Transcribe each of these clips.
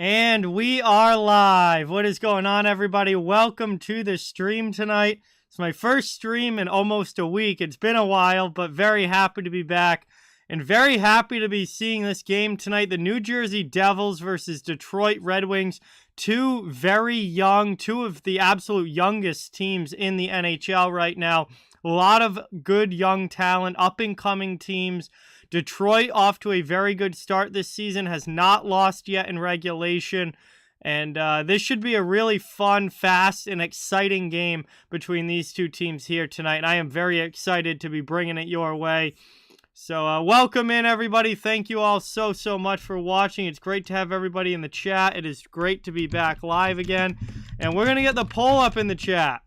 And we are live. What is going on, everybody? Welcome to the stream tonight. It's my first stream in almost a week. It's been a while, but very happy to be back and very happy to be seeing this game tonight. The New Jersey Devils versus Detroit Red Wings. Two very young, two of the absolute youngest teams in the NHL right now. A lot of good young talent, up-and-coming teams. Detroit off to a very good start this season, has not lost yet in regulation. And this should be a really fun, fast, and exciting game between these two teams here tonight. And I am very excited to be bringing it your way. So welcome in, everybody. Thank you all so much for watching. It's great to have everybody in the chat. It is great to be back live again. And we're going to get the poll up in the chat,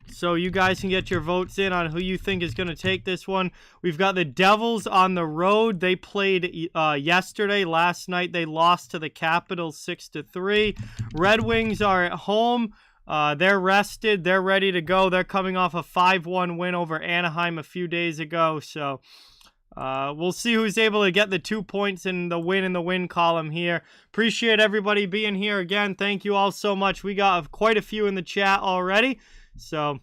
so you guys can get your votes in on who you think is going to take this one. We've got the Devils on the road. They played yesterday. Last night they lost to the Capitals 6-3. Red Wings are at home. They're rested. They're ready to go. They're coming off a 5-1 win over Anaheim a few days ago. So we'll see who's able to get the 2 points in the win column here. Appreciate everybody being here again. Thank you all so much. We got quite a few in the chat already. So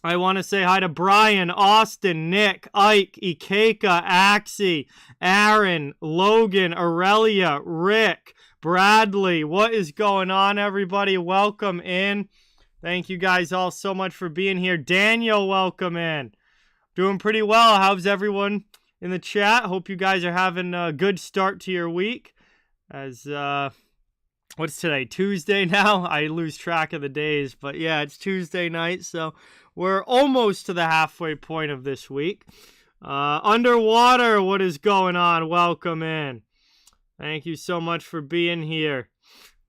I want to say hi to Brian, Austin, Nick, Ike, Ikeka, Axie, Aaron, Logan, Aurelia, Rick, Bradley. What is going on, everybody? Welcome in. Thank you guys all so much for being here. Daniel, welcome in. Doing pretty well. How's everyone in the chat? Hope you guys are having a good start to your week. As what's today? Tuesday now? I lose track of the days, but yeah, it's Tuesday night, so we're almost to the halfway point of this week. Underwater, what is going on? Welcome in. Thank you so much for being here.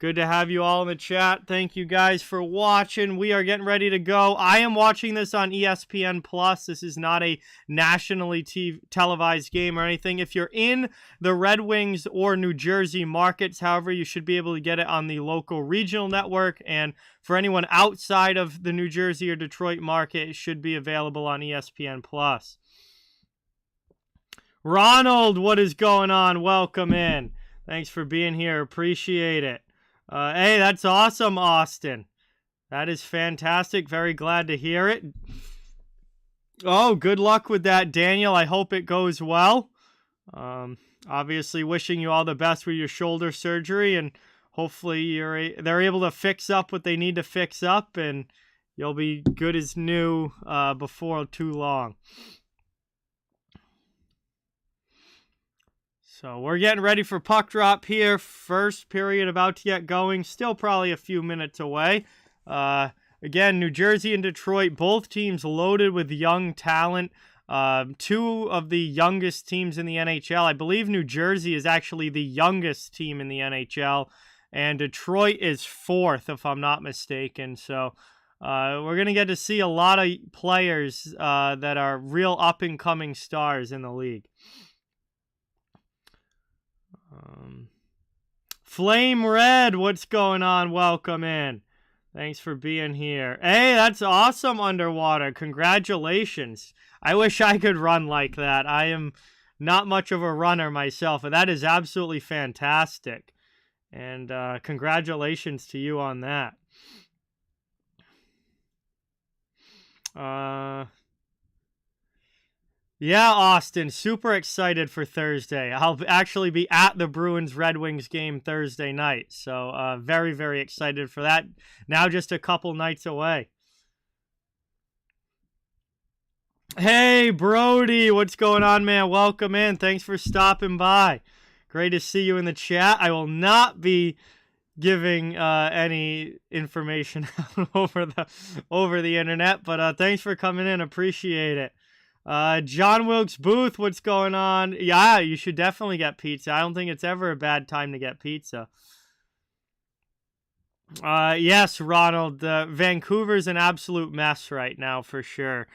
Good to have you all in the chat. Thank you guys for watching. We are getting ready to go. I am watching this on ESPN+. This is not a nationally televised game or anything. If you're in the Red Wings or New Jersey markets, however, you should be able to get it on the local regional network. And for anyone outside of the New Jersey or Detroit market, it should be available on ESPN+. Ronald, what is going on? Welcome in. Thanks for being here. Appreciate it. Hey, that's awesome, Austin. That is fantastic. Very glad to hear it. Oh, good luck with that, Daniel. I hope it goes well. Obviously, wishing you all the best with your shoulder surgery, and hopefully they're able to fix up what they need to fix up, and you'll be good as new before too long. So we're getting ready for puck drop here. First period about to get going. Still probably a few minutes away. Again, New Jersey and Detroit, both teams loaded with young talent. Two of the youngest teams in the NHL. I believe New Jersey is actually the youngest team in the NHL. And Detroit is fourth, if I'm not mistaken. So we're going to get to see a lot of players that are real up-and-coming stars in the league. Flame Red, what's going on? Welcome in. Thanks for being here. Hey, that's awesome, Underwater. Congratulations. I wish I could run like that. I am not much of a runner myself, and that is absolutely fantastic. And congratulations to you on that. Yeah, Austin, super excited for Thursday. I'll actually be at the Bruins-Red Wings game Thursday night. So very, very excited for that. Now just a couple nights away. Hey, Brody, what's going on, man? Welcome in. Thanks for stopping by. Great to see you in the chat. I will not be giving any information over the internet, but thanks for coming in. Appreciate it. John Wilkes Booth, what's going on? Yeah, you should definitely get pizza. I don't think it's ever a bad time to get pizza. Yes, Ronald, Vancouver's an absolute mess right now for sure.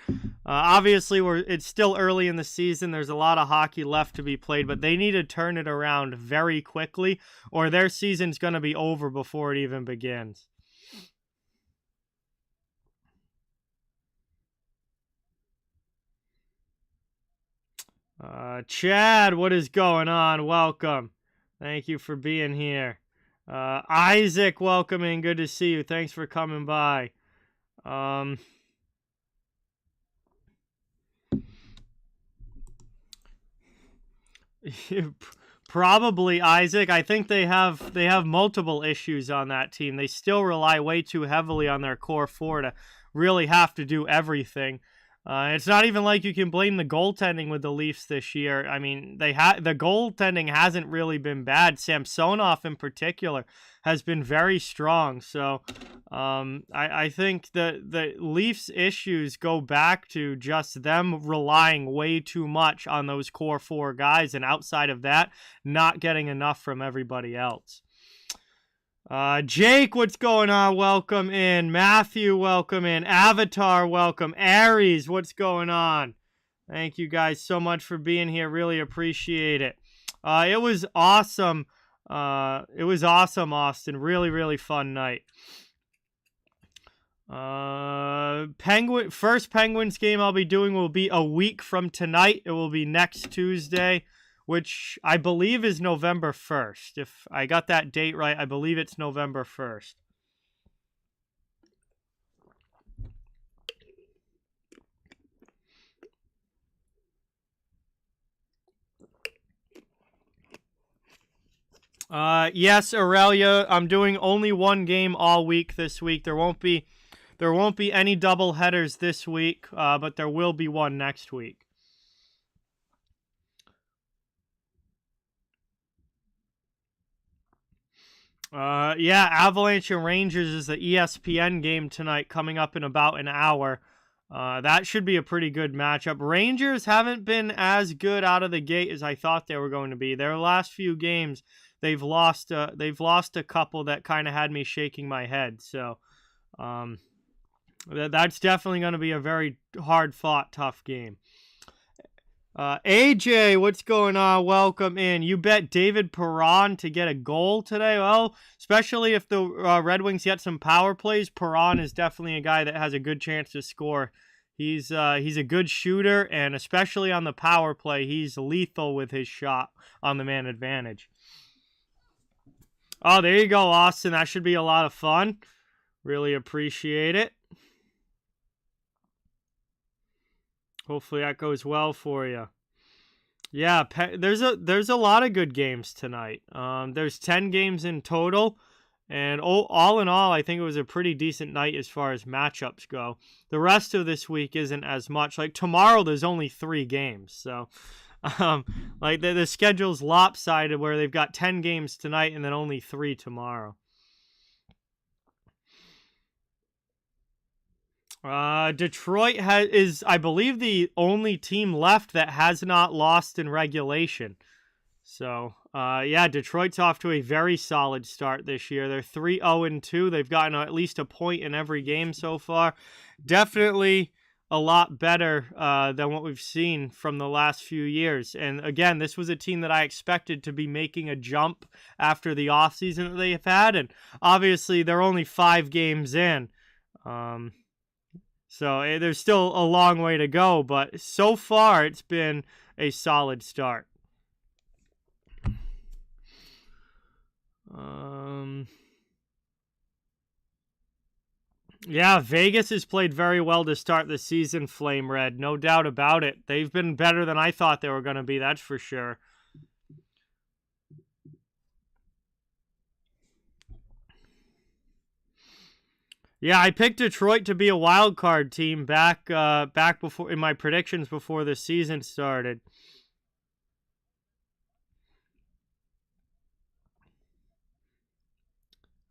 Obviously, it's still early in the season. There's a lot of hockey left to be played, but they need to turn it around very quickly, or their season's going to be over before it even begins. Chad, what is going on? Welcome. Thank you for being here. Isaac, welcome in. Good to see you. Thanks for coming by. Probably Isaac. I think they have multiple issues on that team. They still rely way too heavily on their core four to really have to do everything. It's not even like you can blame the goaltending with the Leafs this year. I mean, the goaltending hasn't really been bad. Samsonov in particular has been very strong. So I think the Leafs' issues go back to just them relying way too much on those core four guys, and outside of that, not getting enough from everybody else. Jake, what's going on? Welcome in. Matthew, welcome in. Avatar, welcome. Aries, what's going on? Thank you guys so much for being here. Really appreciate it. It was awesome. It was awesome, Austin. Really, really fun night. First Penguins game I'll be doing will be a week from tonight. It will be next Tuesday, which I believe is November 1st. If I got that date right, I believe it's November 1st. Yes, Aurelia, I'm doing only one game all week this week. There won't be any double headers this week, but there will be one next week. Yeah, Avalanche and Rangers is the ESPN game tonight, coming up in about an hour. That should be a pretty good matchup. Rangers haven't been as good out of the gate as I thought they were going to be. Their last few games, they've lost a couple that kind of had me shaking my head. So, that's definitely going to be a very hard-fought, tough game. AJ, what's going on? Welcome in. You bet David Perron to get a goal today? Well, especially if the Red Wings get some power plays, Perron is definitely a guy that has a good chance to score. He's a good shooter, and especially on the power play, he's lethal with his shot on the man advantage. Oh, there you go, Austin. That should be a lot of fun. Really appreciate it. Hopefully that goes well for you. Yeah, there's a lot of good games tonight. There's 10 games in total, and all in all, I think it was a pretty decent night as far as matchups go. The rest of this week isn't as much. Like tomorrow, there's only 3 games, so like the schedule's lopsided where they've got 10 games tonight and then only 3 tomorrow. Detroit is, I believe, the only team left that has not lost in regulation. So, yeah, Detroit's off to a very solid start this year. They're 3-0-2. They've gotten at least a point in every game so far. Definitely a lot better than what we've seen from the last few years. And again, this was a team that I expected to be making a jump after the offseason that they have had. And obviously, they're only 5 games in. So there's still a long way to go, but so far it's been a solid start. Yeah, Vegas has played very well to start the season, Flame Red. No doubt about it. They've been better than I thought they were going to be, that's for sure. Yeah, I picked Detroit to be a wild card team back before in my predictions before the season started.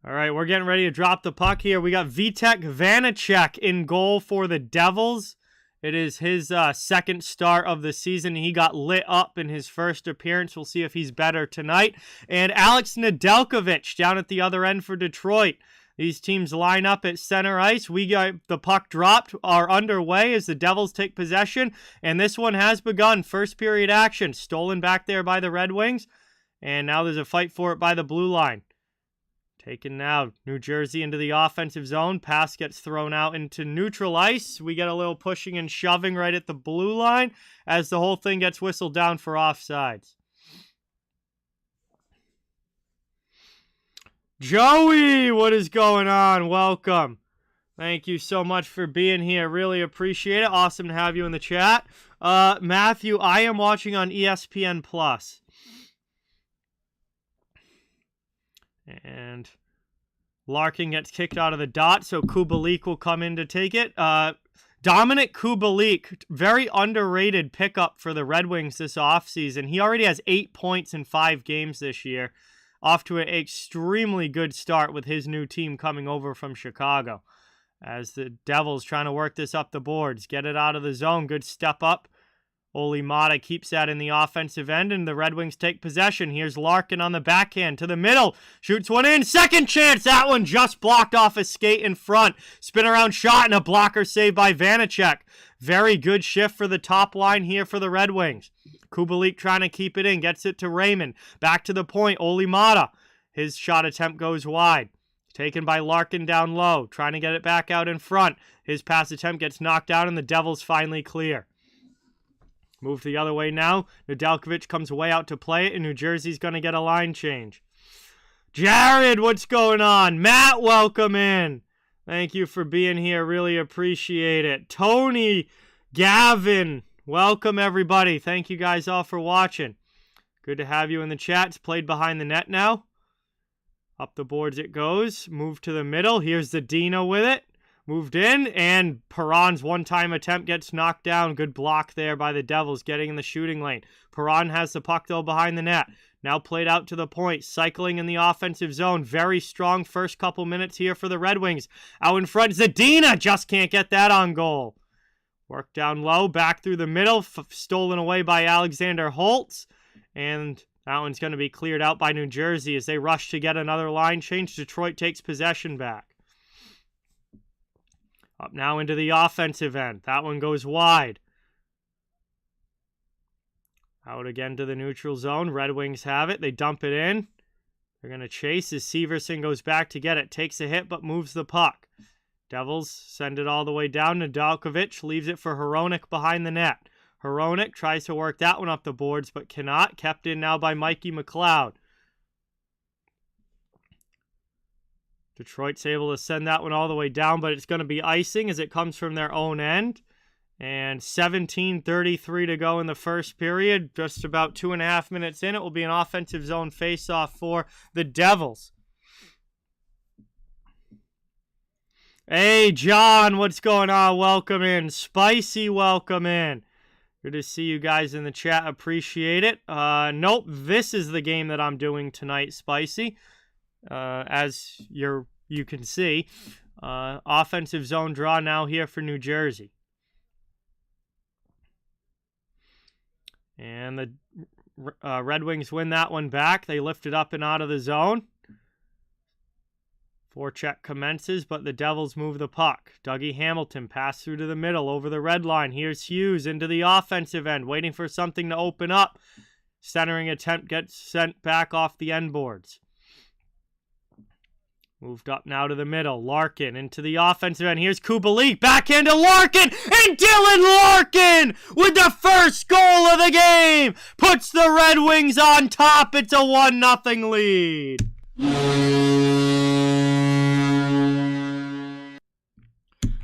All right, we're getting ready to drop the puck here. We got Vitek Vanacek in goal for the Devils. It is his second start of the season. He got lit up in his first appearance. We'll see if he's better tonight. And Alex Nedeljkovic down at the other end for Detroit. These teams line up at center ice. We got the puck dropped, are underway as the Devils take possession. And this one has begun. First period action. Stolen back there by the Red Wings. And now there's a fight for it by the blue line. Taken now. New Jersey into the offensive zone. Pass gets thrown out into neutral ice. We get a little pushing and shoving right at the blue line as the whole thing gets whistled down for offsides. Joey, what is going on? Welcome. Thank you so much for being here. Really appreciate it. Awesome to have you in the chat. Matthew, I am watching on ESPN+. And Larkin gets kicked out of the dot, so Kubalik will come in to take it. Dominic Kubalik, very underrated pickup for the Red Wings this offseason. He already has 8 points in 5 games this year. Off to an extremely good start with his new team coming over from Chicago. As the Devils trying to work this up the boards. Get it out of the zone. Good step up. Olli Maatta keeps that in the offensive end, and the Red Wings take possession. Here's Larkin on the backhand to the middle. Shoots one in. Second chance. That one just blocked off a skate in front. Spin around shot and a blocker save by Vanacek. Very good shift for the top line here for the Red Wings. Kubalik trying to keep it in. Gets it to Raymond. Back to the point. Olli Maatta. His shot attempt goes wide. Taken by Larkin down low. Trying to get it back out in front. His pass attempt gets knocked out, and the Devils finally clear. Move the other way now. Nedeljkovic comes way out to play it, and New Jersey's going to get a line change. Jared, what's going on? Matt, welcome in. Thank you for being here. Really appreciate it. Tony, Gavin, welcome everybody. Thank you guys all for watching. Good to have you in the chat. It's played behind the net now. Up the boards it goes. Move to the middle. Here's the Dino with it. Moved in, and Perron's one-time attempt gets knocked down. Good block there by the Devils, getting in the shooting lane. Perron has the puck, though, behind the net. Now played out to the point, cycling in the offensive zone. Very strong first couple minutes here for the Red Wings. Out in front, Zadina just can't get that on goal. Work down low, back through the middle, stolen away by Alexander Holtz. And that one's going to be cleared out by New Jersey as they rush to get another line change. Detroit takes possession back. Up now into the offensive end. That one goes wide. Out again to the neutral zone. Red Wings have it. They dump it in. They're going to chase as Severson goes back to get it. Takes a hit but moves the puck. Devils send it all the way down. Nedeljkovic leaves it for Hronek behind the net. Hronek tries to work that one up the boards but cannot. Kept in now by Mikey McLeod. Detroit's able to send that one all the way down, but it's going to be icing as it comes from their own end. And 17:33 to go in the first period. Just about 2.5 minutes in. It will be an offensive zone faceoff for the Devils. Hey, John, what's going on? Welcome in. Spicy, welcome in. Good to see you guys in the chat. Appreciate it. Nope, this is the game that I'm doing tonight, Spicy. As you can see, offensive zone draw now here for New Jersey. And the Red Wings win that one back. They lift it up and out of the zone. Forecheck commences, but the Devils move the puck. Dougie Hamilton pass through to the middle over the red line. Here's Hughes into the offensive end, waiting for something to open up. Centering attempt gets sent back off the end boards. Moved up now to the middle. Larkin into the offensive end. Here's Kubalik. Backhand to Larkin. And Dylan Larkin with the first goal of the game. Puts the Red Wings on top. It's a 1-0 lead.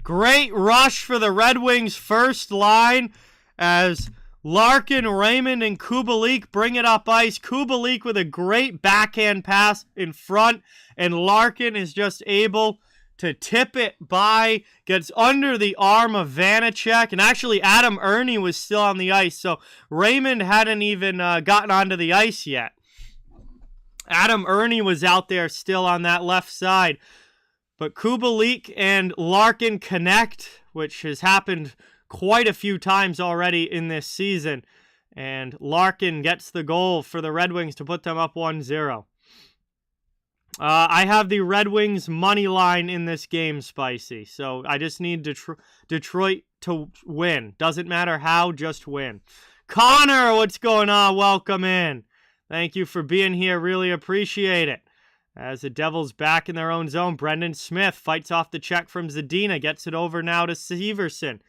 Great rush for the Red Wings first line as Larkin, Raymond, and Kubalik bring it up ice. Kubalik with a great backhand pass in front, and Larkin is just able to tip it by, gets under the arm of Vanacek, and actually Adam Ernie was still on the ice, so Raymond hadn't even gotten onto the ice yet. Adam Ernie was out there still on that left side, but Kubalik and Larkin connect, which has happened quite a few times already in this season. And Larkin gets the goal for the Red Wings to put them up 1-0. I have the Red Wings money line in this game, Spicy. So I just need Detroit to win. Doesn't matter how, just win. Connor, what's going on? Welcome in. Thank you for being here. Really appreciate it. As the Devils back in their own zone, Brendan Smith fights off the check from Zadina. Gets it over now to Severson.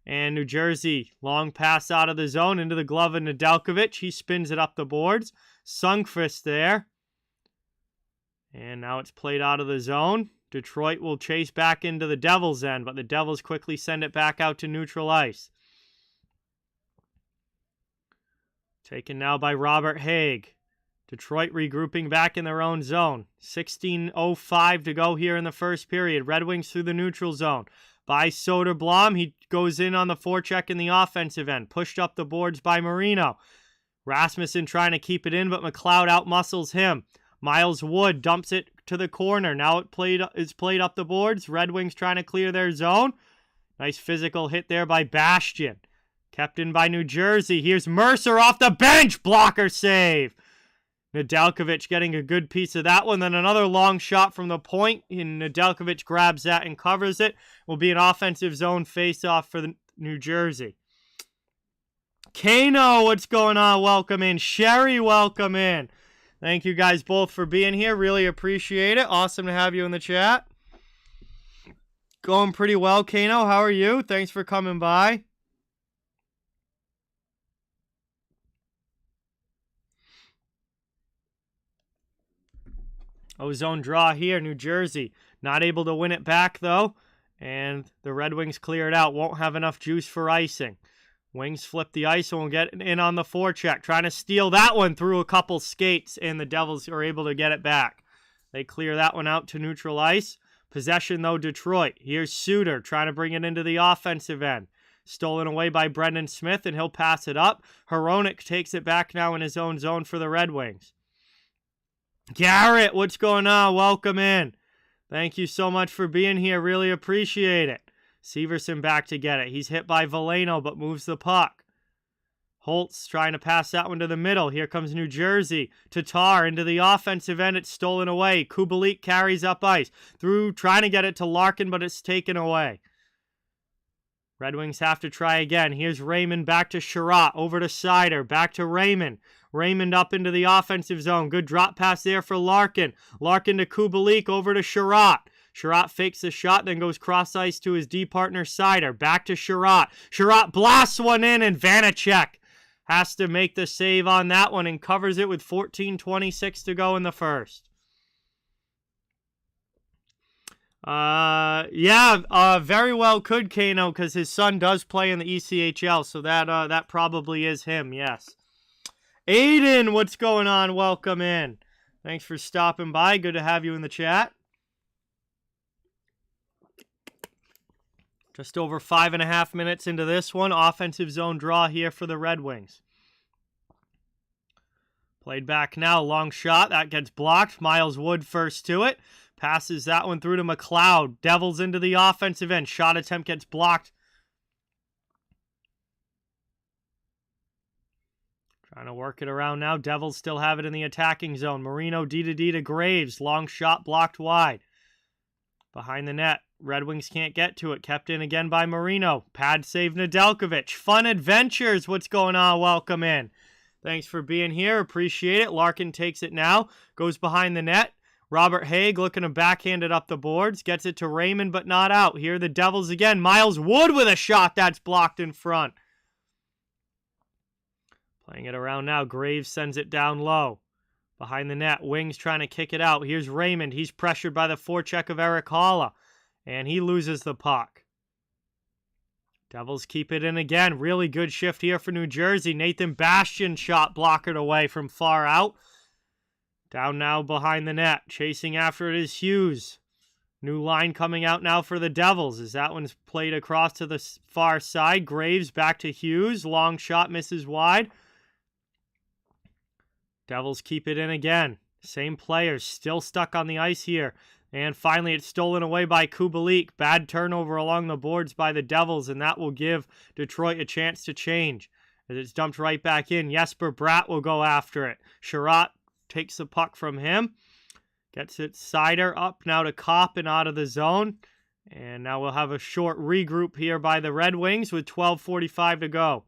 And New Jersey, long pass out of the zone into the glove of Nedeljkovic. He spins it up the boards. Sundqvist there. And now it's played out of the zone. Detroit will chase back into the Devils' end, but the Devils quickly send it back out to neutral ice. Taken now by Robert Haig. Detroit regrouping back in their own zone. 16:05 to go here in the first period. Red Wings through the neutral zone. By Soderblom, he goes in on the forecheck in the offensive end. Pushed up the boards by Marino. Rasmussen trying to keep it in, but McLeod outmuscles him. Miles Wood dumps it to the corner. Now it's played up the boards. Red Wings trying to clear their zone. Nice physical hit there by Bastian. Kept in by New Jersey. Here's Mercer off the bench. Blocker save. Nedeljkovic getting a good piece of that one. Then another long shot from the point. And Nedeljkovic grabs that and covers it. Will be an offensive zone face-off for the New Jersey. Kano, what's going on? Welcome in. Sherry, welcome in. Thank you guys both for being here. Really appreciate it. Awesome to have you in the chat. Going pretty well, Kano. How are you? Thanks for coming by. Ozone draw here, New Jersey. Not able to win it back, though. And the Red Wings clear it out. Won't have enough juice for icing. Wings flip the ice and will get in on the forecheck. Trying to steal that one through a couple skates, and the Devils are able to get it back. They clear that one out to neutral ice. Possession, though, Detroit. Here's Suter trying to bring it into the offensive end. Stolen away by Brendan Smith, and he'll pass it up. Hronek takes it back now in his own zone for the Red Wings. Garrett, what's going on? Welcome in. Thank you so much for being here. Really appreciate it. Severson back to get it. He's hit by Veleno, but moves the puck. Holtz trying to pass that one to the middle. Here comes New Jersey. Tatar into the offensive end. It's stolen away. Kubalik carries up ice. Through, trying to get it to Larkin, but it's taken away. Red Wings have to try again. Here's Raymond back to Sherratt. Over to Sider. Back to Raymond. Raymond up into the offensive zone. Good drop pass there for Larkin. Larkin to Kubalik. Over to Sherratt. Sherratt fakes the shot, then goes cross-ice to his D partner, Sider. Back to Sherratt. Sherratt blasts one in, and Vanacek has to make the save on that one and covers it with 14:26 to go in the first. Very well could, Kano, because his son does play in the ECHL, so that probably is him, yes. Aiden, what's going on? Welcome in. Thanks for stopping by. Good to have you in the chat. Just over 5.5 minutes into this one. Offensive zone draw here for the Red Wings. Played back now. Long shot. That gets blocked. Miles Wood first to it. Passes that one through to McLeod. Devils into the offensive end. Shot attempt gets blocked. Trying to work it around now. Devils still have it in the attacking zone. Marino D to Graves. Long shot blocked wide. Behind the net. Red Wings can't get to it. Kept in again by Marino. Pad save Nedeljkovic. Fun Adventures. What's going on? Welcome in. Thanks for being here. Appreciate it. Larkin takes it now. Goes behind the net. Robert Haig looking to backhand it up the boards. Gets it to Raymond, but not out. Here are the Devils again. Miles Wood with a shot that's blocked in front. Playing it around now. Graves sends it down low. Behind the net. Wings trying to kick it out. Here's Raymond. He's pressured by the forecheck of Eric Halla. And he loses the puck. Devils keep it in again. Really good shift here for New Jersey. Nathan Bastian shot blockered away from far out. Down now behind the net. Chasing after it is Hughes. New line coming out now for the Devils as that one's played across to the far side. Graves back to Hughes. Long shot misses wide. Devils keep it in again. Same players still stuck on the ice here. And finally, it's stolen away by Kubalik. Bad turnover along the boards by the Devils, and that will give Detroit a chance to change. As it's dumped right back in, Jesper Bratt will go after it. Sherratt takes the puck from him. Gets it Sider up now to Kopp and out of the zone. And now we'll have a short regroup here by the Red Wings with 12:45 to go.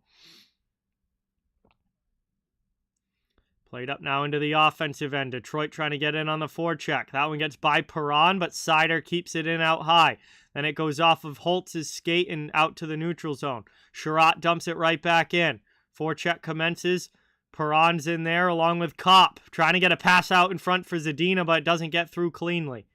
Played up now into the offensive end. Detroit trying to get in on the forecheck. That one gets by Perron, but Sider keeps it in out high. Then it goes off of Holtz's skate and out to the neutral zone. Sherratt dumps it right back in. Forecheck commences Perron's in there along with Kopp, trying to get a pass out in front for Zadina, but it doesn't get through cleanly.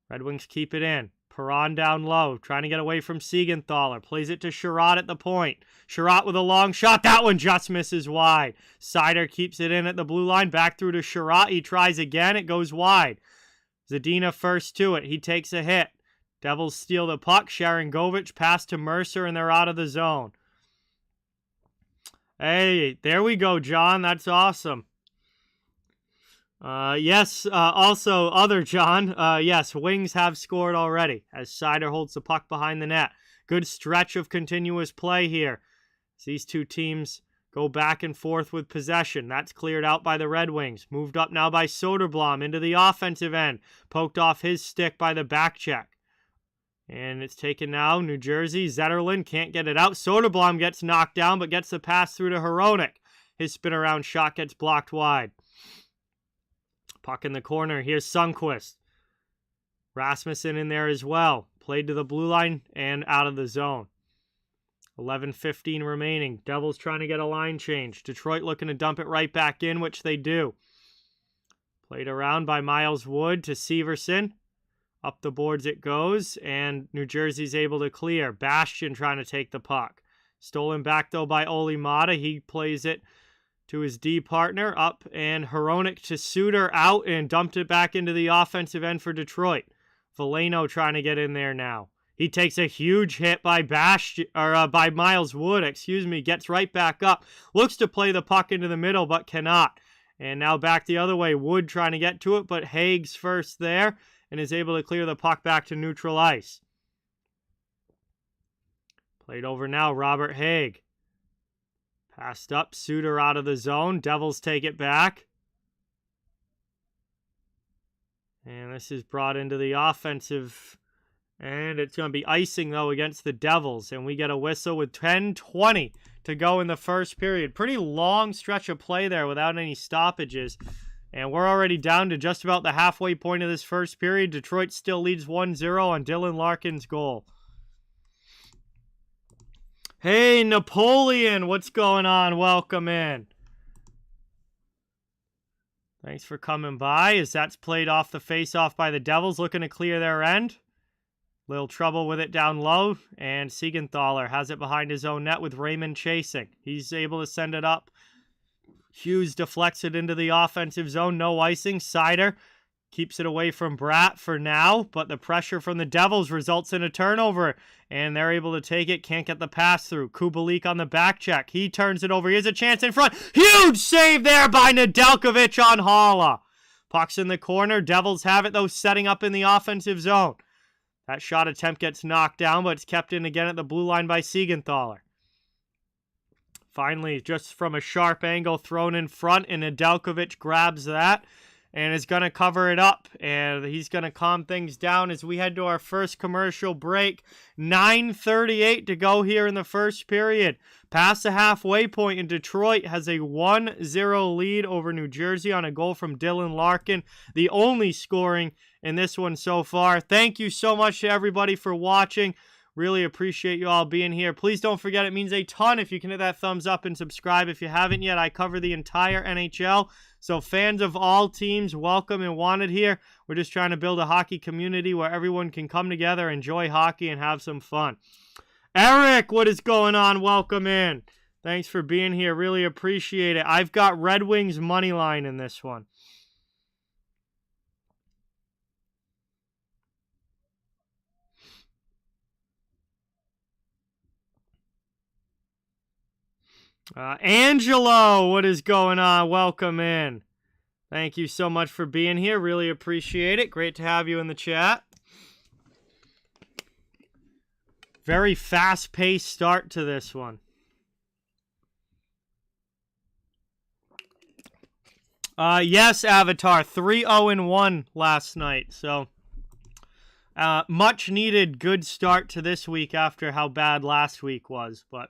Red Wings keep it in. Perron down low, trying to get away from Siegenthaler. Plays it to Sherratt at the point. Sherratt with a long shot. That one just misses wide. Seider keeps it in at the blue line. Back through to Sherratt. He tries again. It goes wide. Zadina first to it. He takes a hit. Devils steal the puck. Sharangovich pass to Mercer, and they're out of the zone. Hey, there we go, John. That's awesome. Also, other John, yes, Wings have scored already as Seider holds the puck behind the net. Good stretch of continuous play here. As these two teams go back and forth with possession. That's cleared out by the Red Wings. Moved up now by Soderblom into the offensive end. Poked off his stick by the back check. And it's taken now. New Jersey. Zetterlund can't get it out. Soderblom gets knocked down, but gets the pass through to Hronek. His spin around shot gets blocked wide. Puck in the corner. Here's Sundqvist. Rasmussen in there as well. Played to the blue line and out of the zone. 11:15 remaining. Devils trying to get a line change. Detroit looking to dump it right back in, which they do. Played around by Miles Wood to Severson. Up the boards it goes, and New Jersey's able to clear. Bastian trying to take the puck. Stolen back, though, by Olli Mata. He plays it to his D partner, up, and Hronek to Suter, out, and dumped it back into the offensive end for Detroit. Veleno trying to get in there now. He takes a huge hit by by Miles Wood, gets right back up. Looks to play the puck into the middle, but cannot. And now back the other way. Wood trying to get to it, but Haig's first there, and is able to clear the puck back to neutral ice. Played over now, Robert Haig. Passed up, Suter out of the zone. Devils take it back. And this is brought into the offensive. And it's going to be icing, though, against the Devils. And we get a whistle with 10:20 to go in the first period. Pretty long stretch of play there without any stoppages. And we're already down to just about the halfway point of this first period. Detroit still leads 1-0 on Dylan Larkin's goal. Hey, Napoleon, what's going on? Welcome in. Thanks for coming by. As that's played off the face-off by the Devils, looking to clear their end. Little trouble with it down low, and Siegenthaler has it behind his own net with Raymond chasing. He's able to send it up. Hughes deflects it into the offensive zone. No icing. Seider keeps it away from Bratt for now, but the pressure from the Devils results in a turnover, and they're able to take it. Can't get the pass through. Kubalik on the back check. He turns it over. He has a chance in front. Huge save there by Nedeljkovic on Haula. Puck's in the corner. Devils have it, though, setting up in the offensive zone. That shot attempt gets knocked down, but it's kept in again at the blue line by Siegenthaler. Finally, just from a sharp angle, thrown in front, and Nedeljkovic grabs that and is going to cover it up. And he's going to calm things down as we head to our first commercial break. 9:38 to go here in the first period. Past the halfway point, and Detroit has a 1-0 lead over New Jersey on a goal from Dylan Larkin, the only scoring in this one so far. Thank you so much to everybody for watching. Really appreciate you all being here. Please don't forget, it means a ton if you can hit that thumbs up and subscribe. If you haven't yet, I cover the entire NHL. So fans of all teams, welcome and wanted here. We're just trying to build a hockey community where everyone can come together, enjoy hockey, and have some fun. Eric, what is going on? Welcome in. Thanks for being here. Really appreciate it. I've got Red Wings money line in this one. Angelo, what is going on? Welcome in. Thank you so much for being here. Really appreciate it. Great to have you in the chat. Very fast-paced start to this one. Yes, Avatar. 3-0-1 last night. So, much needed good start to this week after how bad last week was. But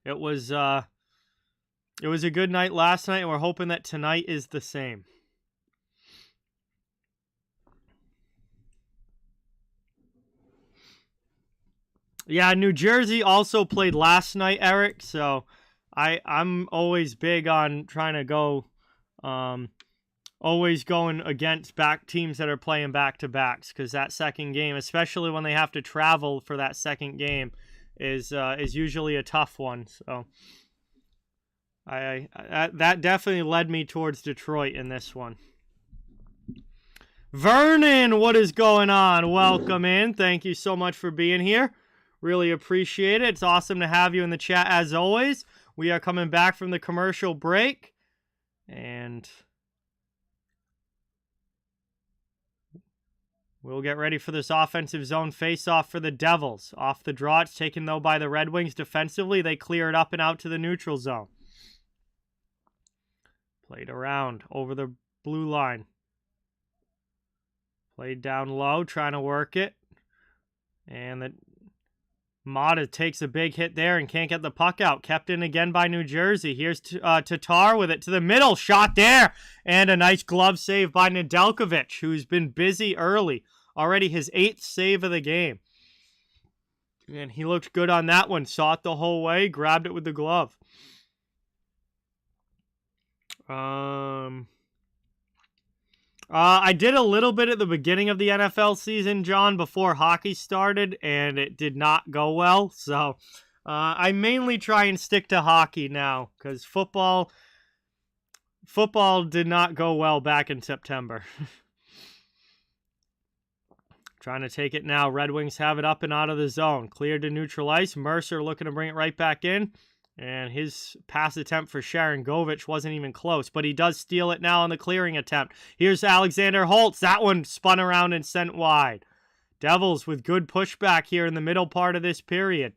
it was a good night last night, and we're hoping that tonight is the same. Yeah, New Jersey also played last night, Eric, so I'm always big on trying to go, always going against back teams that are playing back-to-backs, because that second game, especially when they have to travel for that second game, is usually a tough one. So that definitely led me towards Detroit in this one. Vernon, what is going on? Welcome in. Thank you so much for being here. Really appreciate it. It's awesome to have you in the chat as always. We are coming back from the commercial break, and we'll get ready for this offensive zone face-off for the Devils. Off the draw, it's taken, though, by the Red Wings defensively. They clear it up and out to the neutral zone. Played around over the blue line. Played down low, trying to work it. And the Mata takes a big hit there and can't get the puck out. Kept in again by New Jersey. Here's Tatar with it to the middle. Shot there. And a nice glove save by Nedeljkovic, who's been busy early. Already his 8th save of the game. And he looked good on that one. Saw it the whole way. Grabbed it with the glove. I did a little bit at the beginning of the NFL season, John, before hockey started, and it did not go well. So I mainly try and stick to hockey now, because football did not go well back in September. Trying to take it now. Red Wings have it up and out of the zone. Cleared to neutral ice. Mercer looking to bring it right back in. And his pass attempt for Sharangovich wasn't even close, but he does steal it now on the clearing attempt. Here's Alexander Holtz. That one spun around and sent wide. Devils with good pushback here in the middle part of this period.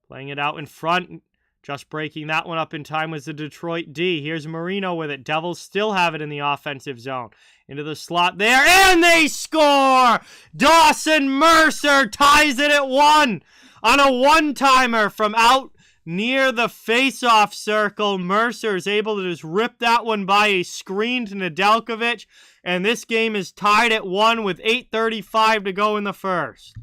Playing it out in front. Just breaking that one up in time was the Detroit D. Here's Marino with it. Devils still have it in the offensive zone. Into the slot there, and they score! Dawson Mercer ties it at 1 on a one-timer from out near the face-off circle. Mercer is able to just rip that one by a screen to Nedeljkovic, and this game is tied at 1 with 8:35 to go in the first.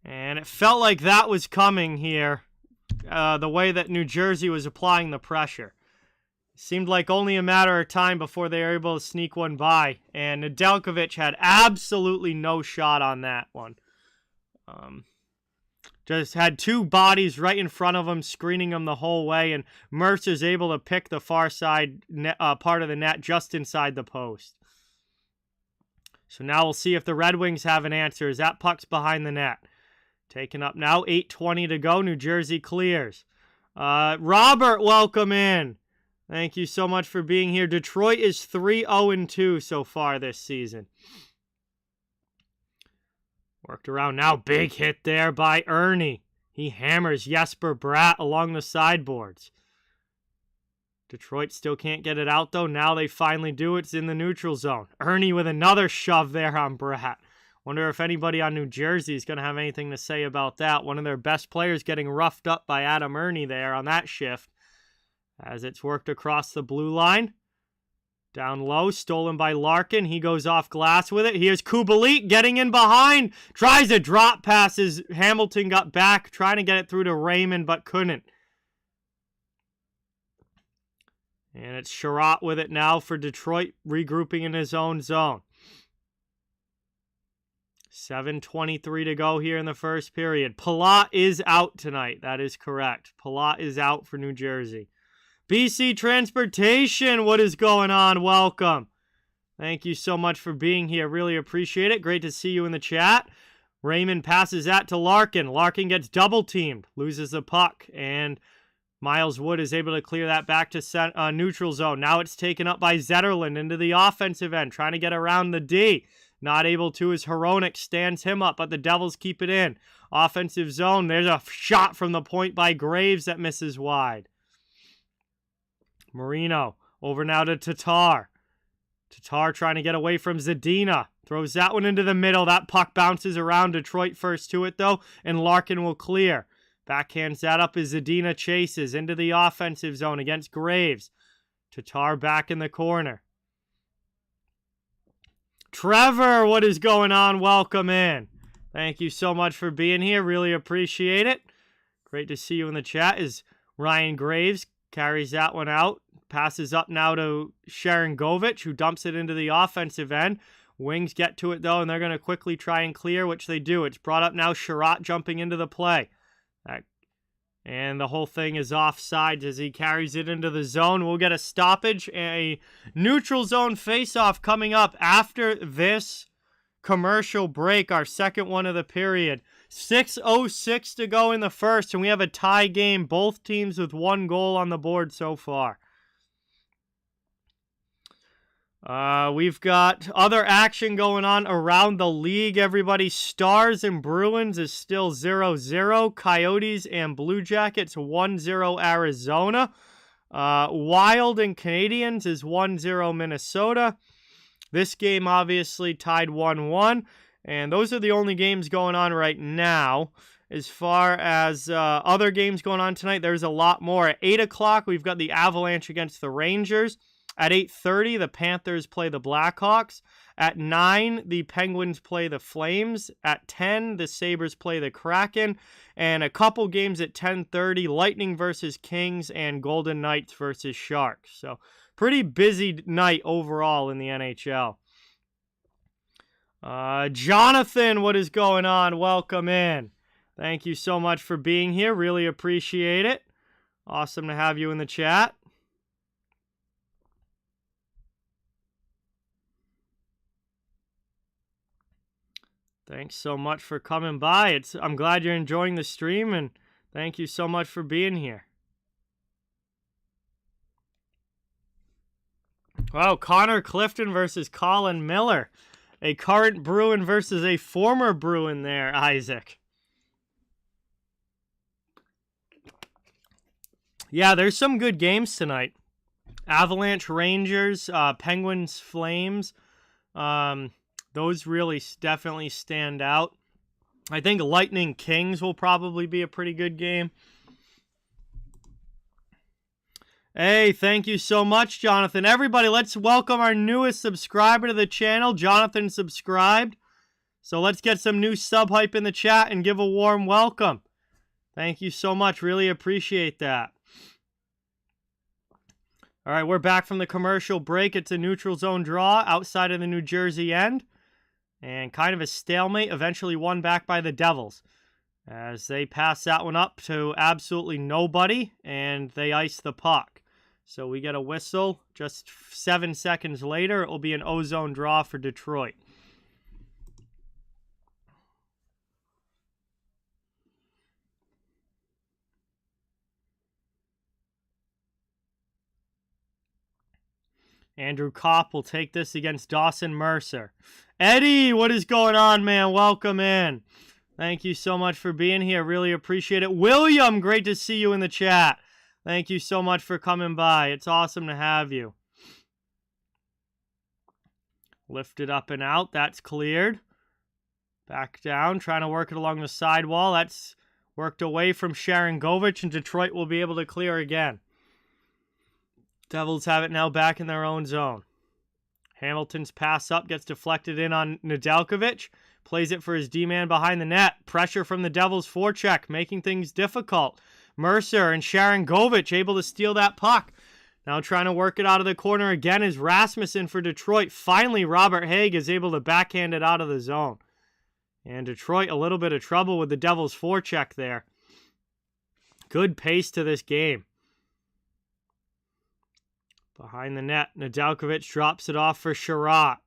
And it felt like that was coming here, the way that New Jersey was applying the pressure. Seemed like only a matter of time before they were able to sneak one by. And Nedeljkovic had absolutely no shot on that one. Just had 2 bodies right in front of him, screening him the whole way. And Mercer's able to pick the far side part of the net just inside the post. So now we'll see if the Red Wings have an answer, as that puck's behind the net. Taken up now, 8:20 to go. New Jersey clears. Robert, welcome in. Thank you so much for being here. Detroit is 3-0-2 so far this season. Worked around now. Big hit there by Ernie. He hammers Jesper Bratt along the sideboards. Detroit still can't get it out, though. Now they finally do. It's in the neutral zone. Ernie with another shove there on Bratt. Wonder if anybody on New Jersey is going to have anything to say about that. One of their best players getting roughed up by Adam Ernie there on that shift. As it's worked across the blue line. Down low, stolen by Larkin. He goes off glass with it. Here's Kubalik getting in behind. Tries a drop pass as Hamilton got back, trying to get it through to Raymond, but couldn't. And it's Sherratt with it now for Detroit, regrouping in his own zone. 7:23 to go here in the first period. Palat is out tonight. That is correct. Palat is out for New Jersey. BC Transportation, what is going on? Welcome. Thank you so much for being here. Really appreciate it. Great to see you in the chat. Raymond passes that to Larkin. Larkin gets double-teamed, loses the puck, and Miles Wood is able to clear that back to neutral zone. Now it's taken up by Zetterlund into the offensive end, trying to get around the D. Not able to as Hronek stands him up, but the Devils keep it in. Offensive zone, there's a shot from the point by Graves that misses wide. Marino, over now to Tatar. Tatar trying to get away from Zadina. Throws that one into the middle. That puck bounces around. Detroit first to it, though, and Larkin will clear. Backhands that up as Zadina chases into the offensive zone against Graves. Tatar back in the corner. Trevor, what is going on? Welcome in. Thank you so much for being here. Really appreciate it. Great to see you in the chat. Is Ryan Graves carries that one out. Passes up now to Sharangovich, who dumps it into the offensive end. Wings get to it, though, and they're going to quickly try and clear, which they do. It's brought up now. Sherratt jumping into the play. And the whole thing is offsides as he carries it into the zone. We'll get a stoppage, a neutral zone faceoff coming up after this commercial break, our second one of the period. 6:06 to go in the first, and we have a tie game. Both teams with 1 goal on the board so far. We've got other action going on around the league. Everybody, Stars and Bruins is still 0-0. Coyotes and Blue Jackets 1-0 Arizona. Wild and Canadiens is 1-0 Minnesota. This game obviously tied 1-1. And those are the only games going on right now. As far as other games going on tonight, there's a lot more. At 8 o'clock, we've got the Avalanche against the Rangers. At 8:30, the Panthers play the Blackhawks. At 9, the Penguins play the Flames. At 10, the Sabres play the Kraken. And a couple games at 10:30, Lightning versus Kings and Golden Knights versus Sharks. So pretty busy night overall in the NHL. Jonathan, what is going on? Welcome in. Thank you so much for being here. Really appreciate it. Awesome to have you in the chat. Thanks so much for coming by. I'm glad you're enjoying the stream, and thank you so much for being here. Wow, Connor Clifton versus Colin Miller. A current Bruin versus a former Bruin there, Isaac. Yeah, there's some good games tonight. Avalanche, Rangers, Penguins, Flames. Those really definitely stand out. I think Lightning Kings will probably be a pretty good game. Hey, thank you so much, Jonathan. Everybody, let's welcome our newest subscriber to the channel. Jonathan subscribed. So let's get some new sub hype in the chat and give a warm welcome. Thank you so much. Really appreciate that. All right, we're back from the commercial break. It's a neutral zone draw outside of the New Jersey end. And kind of a stalemate, eventually won back by the Devils. As they pass that one up to absolutely nobody, and they ice the puck. So we get a whistle. Just 7 seconds later, it will be an O-zone draw for Detroit. Andrew Kopp will take this against Dawson Mercer. Eddie, what is going on, man? Welcome in. Thank you so much for being here. Really appreciate it. William, great to see you in the chat. Thank you so much for coming by. It's awesome to have you. Lift it up and out. That's cleared. Back down, trying to work it along the sidewall. That's worked away from Sharangovich, and Detroit will be able to clear again. Devils have it now back in their own zone. Hamilton's pass up gets deflected in on Nedeljkovic. Plays it for his D-man behind the net. Pressure from the Devils' forecheck, making things difficult. Mercer and Sharangovich able to steal that puck. Now trying to work it out of the corner again is Rasmussen for Detroit. Finally, Robert Haig is able to backhand it out of the zone. And Detroit, a little bit of trouble with the Devils' forecheck there. Good pace to this game. Behind the net, Nedeljkovic drops it off for Sherratt.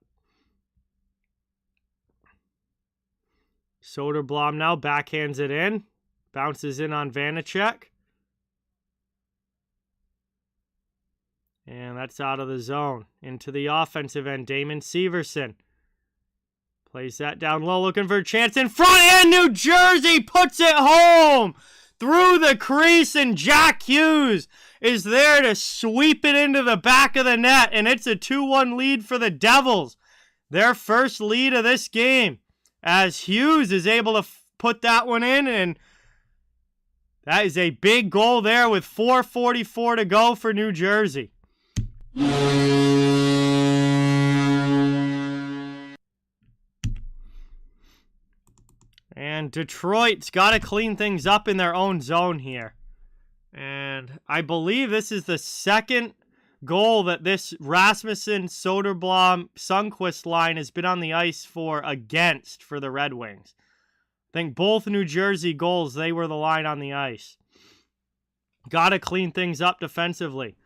Soderblom now backhands it in. Bounces in on Vanacek. And that's out of the zone. Into the offensive end, Damon Severson. Plays that down low, looking for a chance in front, and New Jersey puts it home! Through the crease, and Jack Hughes is there to sweep it into the back of the net, and it's a 2-1 lead for the Devils. Their first lead of this game, as Hughes is able to put that one in, and that is a big goal there with 4:44 to go for New Jersey. And Detroit's got to clean things up in their own zone here. And I believe this is the second goal that this Rasmussen, Soderblom, Sundqvist line has been on the ice for the Red Wings. I think both New Jersey goals, they were the line on the ice. Got to clean things up defensively.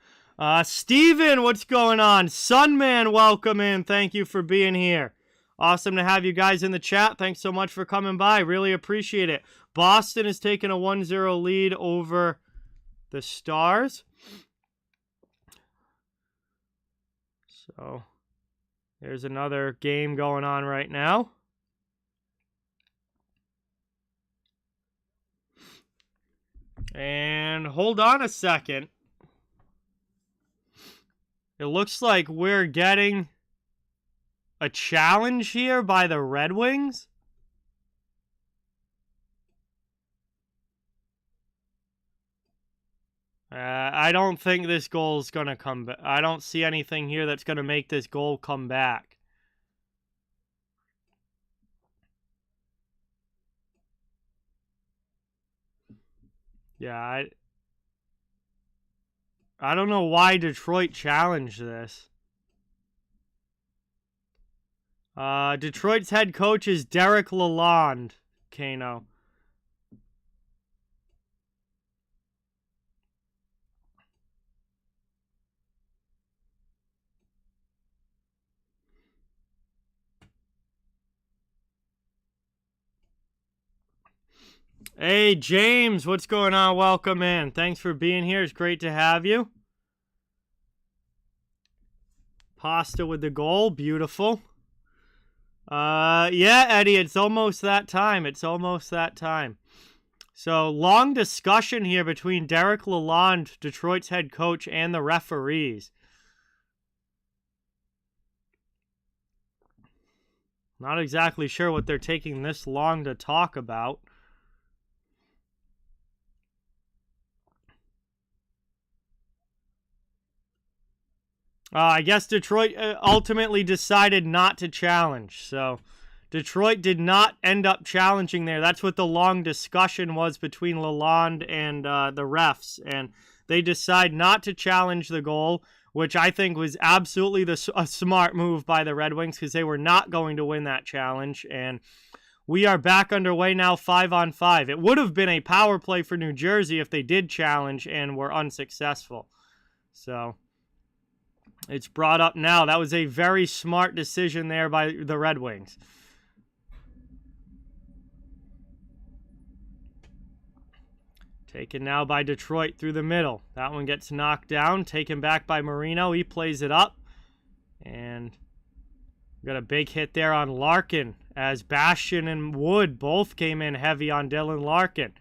Steven, what's going on? Sunman, welcome in. Thank you for being here. Awesome to have you guys in the chat. Thanks so much for coming by. Really appreciate it. Boston is taking a 1-0 lead over the Stars. So, there's another game going on right now. And hold on a second. It looks like we're getting a challenge here by the Red Wings. I don't think this goal is going to come back. I don't see anything here that's going to make this goal come back. Yeah, I don't know why Detroit challenged this. Detroit's head coach is Derek Lalonde, Kano. Hey, James, what's going on? Welcome in. Thanks for being here. It's great to have you. Pasta with the goal. Beautiful. Yeah, Eddie, it's almost that time. It's almost that time. So, long discussion here between Derek Lalonde, Detroit's head coach, and the referees. Not exactly sure what they're taking this long to talk about. I guess Detroit ultimately decided not to challenge. So Detroit did not end up challenging there. That's what the long discussion was between Lalonde and the refs. And they decide not to challenge the goal, which I think was absolutely a smart move by the Red Wings because they were not going to win that challenge. And we are back underway now, 5-on-5. It would have been a power play for New Jersey if they did challenge and were unsuccessful. So it's brought up now. That was a very smart decision there by the Red Wings. Taken now by Detroit through the middle. That one gets knocked down. Taken back by Marino. He plays it up. And got a big hit there on Larkin as Bastian and Wood both came in heavy on Dylan Larkin.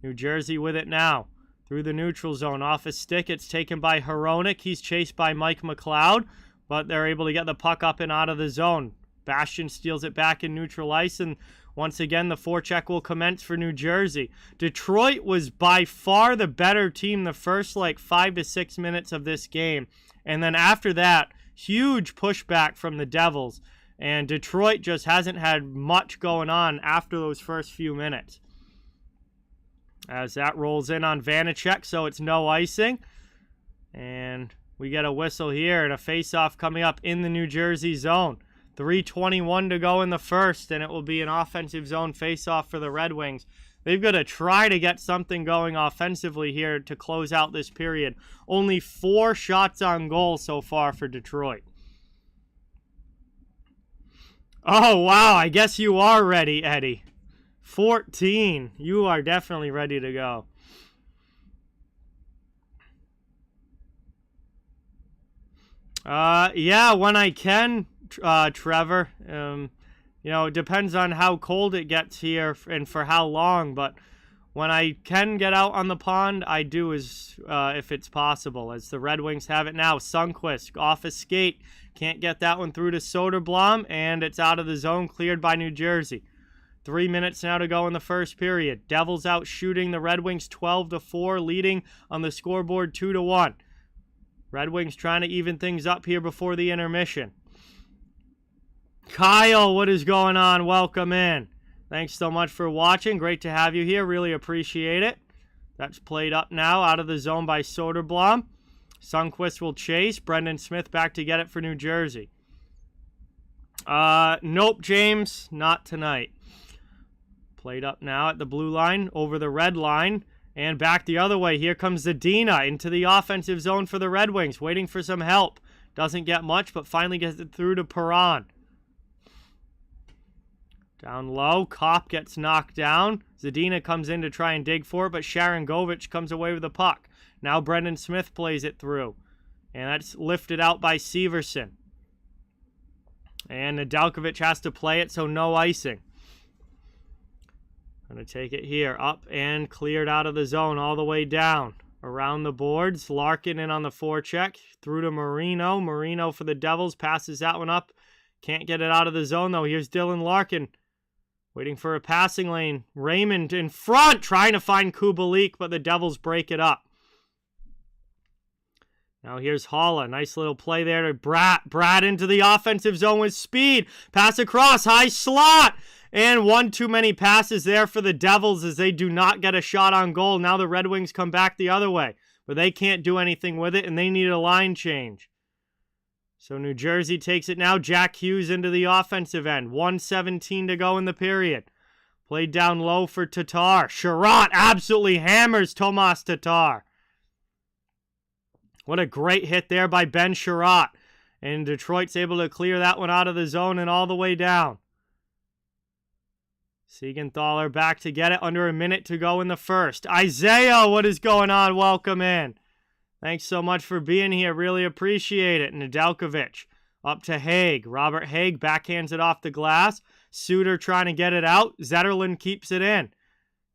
New Jersey with it now. Through the neutral zone, off a stick, it's taken by Hronek. He's chased by Mike McLeod, but they're able to get the puck up and out of the zone. Bastian steals it back in neutral ice, and once again, the forecheck will commence for New Jersey. Detroit was by far the better team the first, 5 to 6 minutes of this game, and then after that, huge pushback from the Devils, and Detroit just hasn't had much going on after those first few minutes. As that rolls in on Vanacek, so it's no icing. And we get a whistle here and a face-off coming up in the New Jersey zone. 3:21 to go in the first, and it will be an offensive zone face-off for the Red Wings. They've got to try to get something going offensively here to close out this period. Only 4 shots on goal so far for Detroit. Oh, wow, I guess you are ready, Eddie. 14. You are definitely ready to go. Yeah, when I can, Trevor. It depends on how cold it gets here and for how long, but when I can get out on the pond, I do if it's possible, as the Red Wings have it now. Sundqvist off a skate. Can't get that one through to Soderblom, and it's out of the zone, cleared by New Jersey. 3 minutes now to go in the first period. Devils out shooting the Red Wings 12-4, leading on the scoreboard 2-1. Red Wings trying to even things up here before the intermission. Kyle, what is going on? Welcome in. Thanks so much for watching. Great to have you here. Really appreciate it. That's played up now. Out of the zone by Soderblom. Sundqvist will chase. Brendan Smith back to get it for New Jersey. Nope, James. Not tonight. Played up now at the blue line. Over the red line. And back the other way. Here comes Zadina into the offensive zone for the Red Wings. Waiting for some help. Doesn't get much, but finally gets it through to Perron. Down low. Kopp gets knocked down. Zadina comes in to try and dig for it, but Sharangovich comes away with the puck. Now Brendan Smith plays it through. And that's lifted out by Severson. And Nedeljkovic has to play it, so no icing. Going to take it here. Up and cleared out of the zone all the way down. Around the boards. Larkin in on the forecheck. Through to Marino. Marino for the Devils. Passes that one up. Can't get it out of the zone, though. Here's Dylan Larkin. Waiting for a passing lane. Raymond in front. Trying to find Kubalik, but the Devils break it up. Now here's Holla. Nice little play there to Bratt. Bratt into the offensive zone with speed. Pass across. High slot. And one too many passes there for the Devils as they do not get a shot on goal. Now the Red Wings come back the other way. But they can't do anything with it, and they need a line change. So New Jersey takes it now. Jack Hughes into the offensive end. 1:17 to go in the period. Played down low for Tatar. Sherratt absolutely hammers Tomas Tatar. What a great hit there by Ben Sherratt. And Detroit's able to clear that one out of the zone and all the way down. Siegenthaler back to get it. Under a minute to go in the first. Isaiah, what is going on? Welcome in. Thanks so much for being here. Really appreciate it. Nedeljkovic up to Haig. Robert Haig backhands it off the glass. Suter trying to get it out. Zetterlund keeps it in.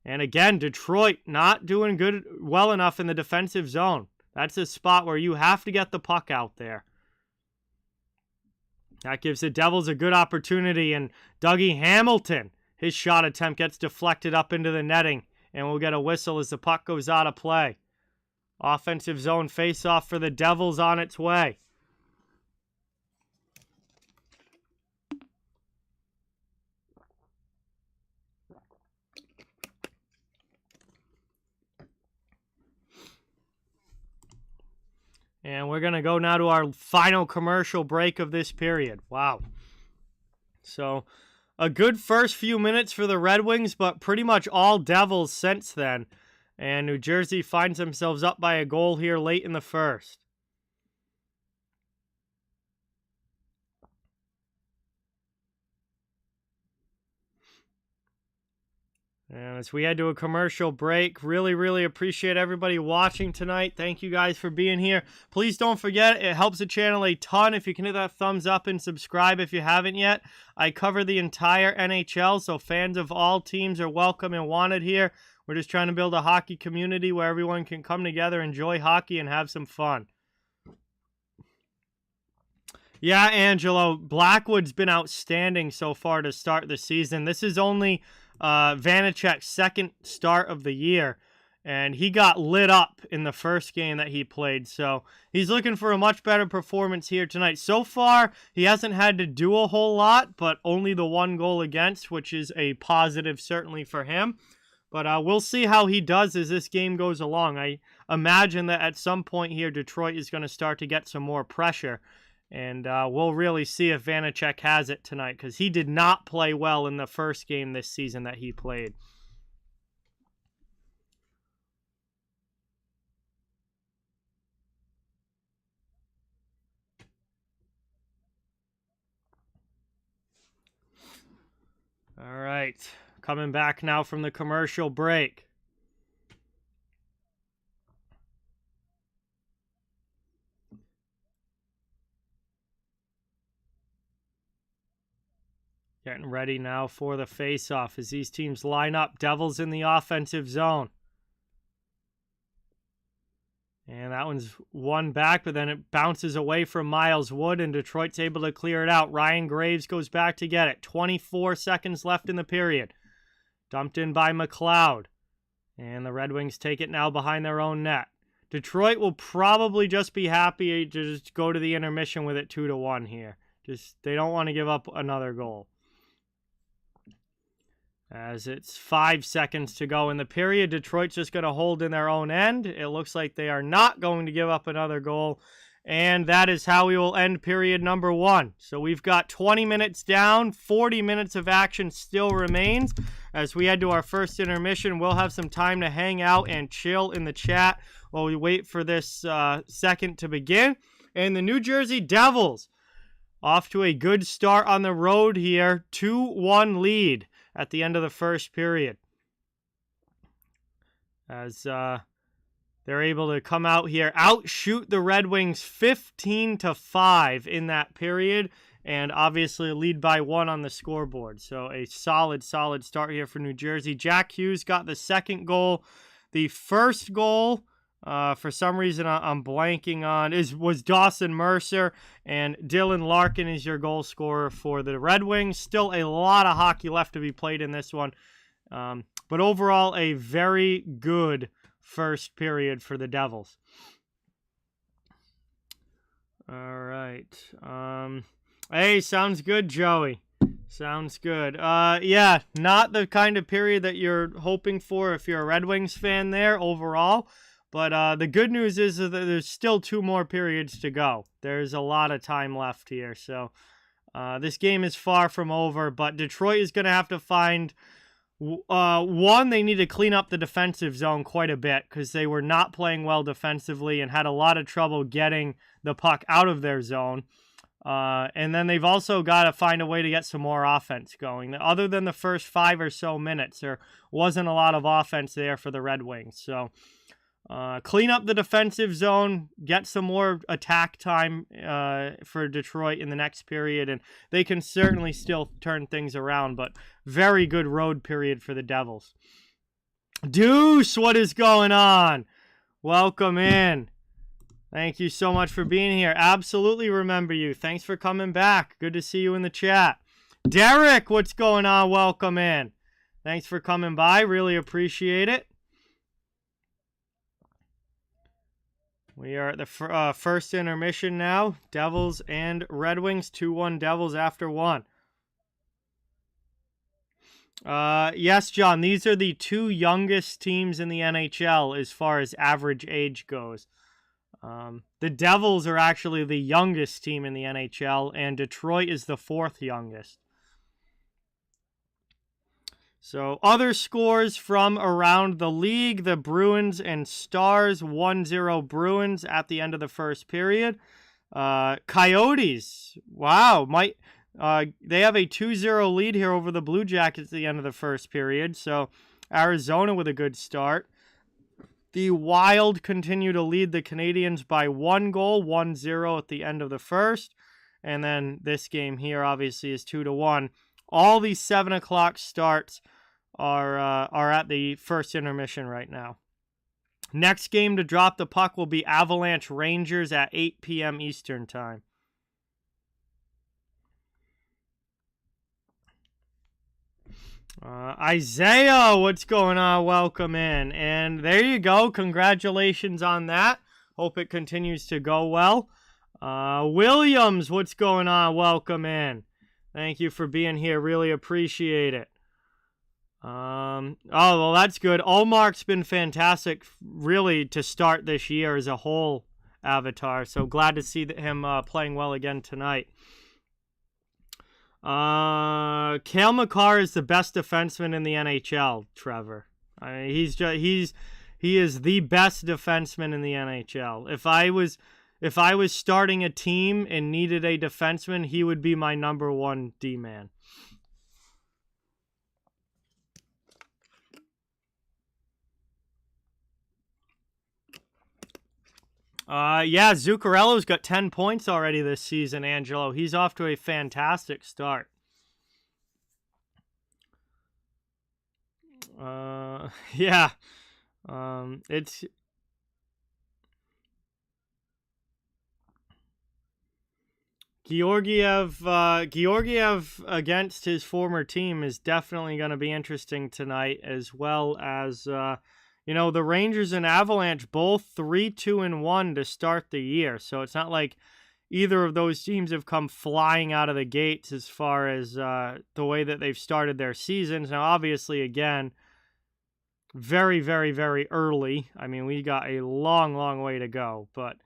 And again, Detroit not doing well enough in the defensive zone. That's a spot where you have to get the puck out there. That gives the Devils a good opportunity. And Dougie Hamilton, his shot attempt gets deflected up into the netting. And we'll get a whistle as the puck goes out of play. Offensive zone face-off for the Devils on its way. And we're going to go now to our final commercial break of this period. Wow. So, a good first few minutes for the Red Wings, but pretty much all Devils since then. And New Jersey finds themselves up by a goal here late in the first. And as we head to a commercial break, really appreciate everybody watching tonight. Thank you guys for being here. Please don't forget, it helps the channel a ton if you can hit that thumbs up and subscribe if you haven't yet. I cover the entire NHL, so fans of all teams are welcome and wanted here. We're just trying to build a hockey community where everyone can come together, enjoy hockey, and have some fun. Yeah, Angelo, Blackwood's been outstanding so far to start the season. This is only Vanacek's second start of the year, and he got lit up in the first game that he played, so he's looking for a much better performance here tonight. So far, he hasn't had to do a whole lot, but only the one goal against, which is a positive certainly for him. But we'll see how he does as this game goes along. I imagine that at some point here, Detroit is going to start to get some more pressure. And we'll really see if Vanacek has it tonight, because he did not play well in the first game this season that he played. All right, coming back now from the commercial break. Getting ready now for the face-off as these teams line up. Devils in the offensive zone. And that one's one back, but then it bounces away from Miles Wood, and Detroit's able to clear it out. Ryan Graves goes back to get it. 24 seconds left in the period. Dumped in by McLeod. And the Red Wings take it now behind their own net. Detroit will probably just be happy to just go to the intermission with it 2-1 here. They don't want to give up another goal. As it's 5 seconds to go in the period. Detroit's just going to hold in their own end. It looks like they are not going to give up another goal. And that is how we will end period number 1. So we've got 20 minutes down. 40 minutes of action still remains. As we head to our first intermission, we'll have some time to hang out and chill in the chat while we wait for this second to begin. And the New Jersey Devils off to a good start on the road here. 2-1 lead at the end of the first period. As they're able to come out here, outshoot the Red Wings 15-5 in that period, and obviously lead by 1 on the scoreboard. So a solid start here for New Jersey. Jack Hughes got the second goal. The first goal, for some reason I'm blanking on, was Dawson Mercer, and Dylan Larkin is your goal scorer for the Red Wings. Still a lot of hockey left to be played in this one, but overall a very good first period for the Devils. All right. Hey, sounds good, Joey. Sounds good. Yeah, not the kind of period that you're hoping for if you're a Red Wings fan there overall. But the good news is that there's still 2 more periods to go. There's a lot of time left here. So this game is far from over. But Detroit is going to have to find, one, they need to clean up the defensive zone quite a bit because they were not playing well defensively and had a lot of trouble getting the puck out of their zone. And then they've also got to find a way to get some more offense going. Other than the first 5 or so minutes, there wasn't a lot of offense there for the Red Wings. So clean up the defensive zone, get some more attack time for Detroit in the next period, and they can certainly still turn things around, but very good road period for the Devils. Deuce, what is going on? Welcome in. Thank you so much for being here. Absolutely remember you. Thanks for coming back. Good to see you in the chat. Derek, what's going on? Welcome in. Thanks for coming by. Really appreciate it. We are at the first intermission now. Devils and Red Wings. 2-1 Devils after 1. Yes, John. These are the 2 youngest teams in the NHL as far as average age goes. The Devils are actually the youngest team in the NHL, and Detroit is the 4th youngest. So other scores from around the league, the Bruins and Stars, 1-0 Bruins at the end of the first period. Coyotes, wow, they have a 2-0 lead here over the Blue Jackets at the end of the first period. So Arizona with a good start. The Wild continue to lead the Canadiens by 1 goal, 1-0 at the end of the first. And then this game here obviously is 2-1. All these 7 o'clock starts are at the first intermission right now. Next game to drop the puck will be Avalanche Rangers at 8 p.m. Eastern Time. Isaiah, what's going on? Welcome in. And there you go. Congratulations on that. Hope it continues to go well. Williams, what's going on? Welcome in. Thank you for being here. Really appreciate it. Oh, well, that's good. Olmark's been fantastic, really, to start this year as a whole, Avatar. So glad to see him playing well again tonight. Cale Makar is the best defenseman in the NHL, Trevor. I mean, he is the best defenseman in the NHL. If I was starting a team and needed a defenseman, he would be my number 1 D-man. Yeah, Zuccarello's got 10 points already this season, Angelo. He's off to a fantastic start. Yeah. It's... Georgiev against his former team is definitely going to be interesting tonight, as well as... the Rangers and Avalanche both 3-2-1 to start the year. So it's not like either of those teams have come flying out of the gates as far as the way that they've started their seasons. Now, obviously, again, very, very, very early. I mean, we got a long, long way to go, but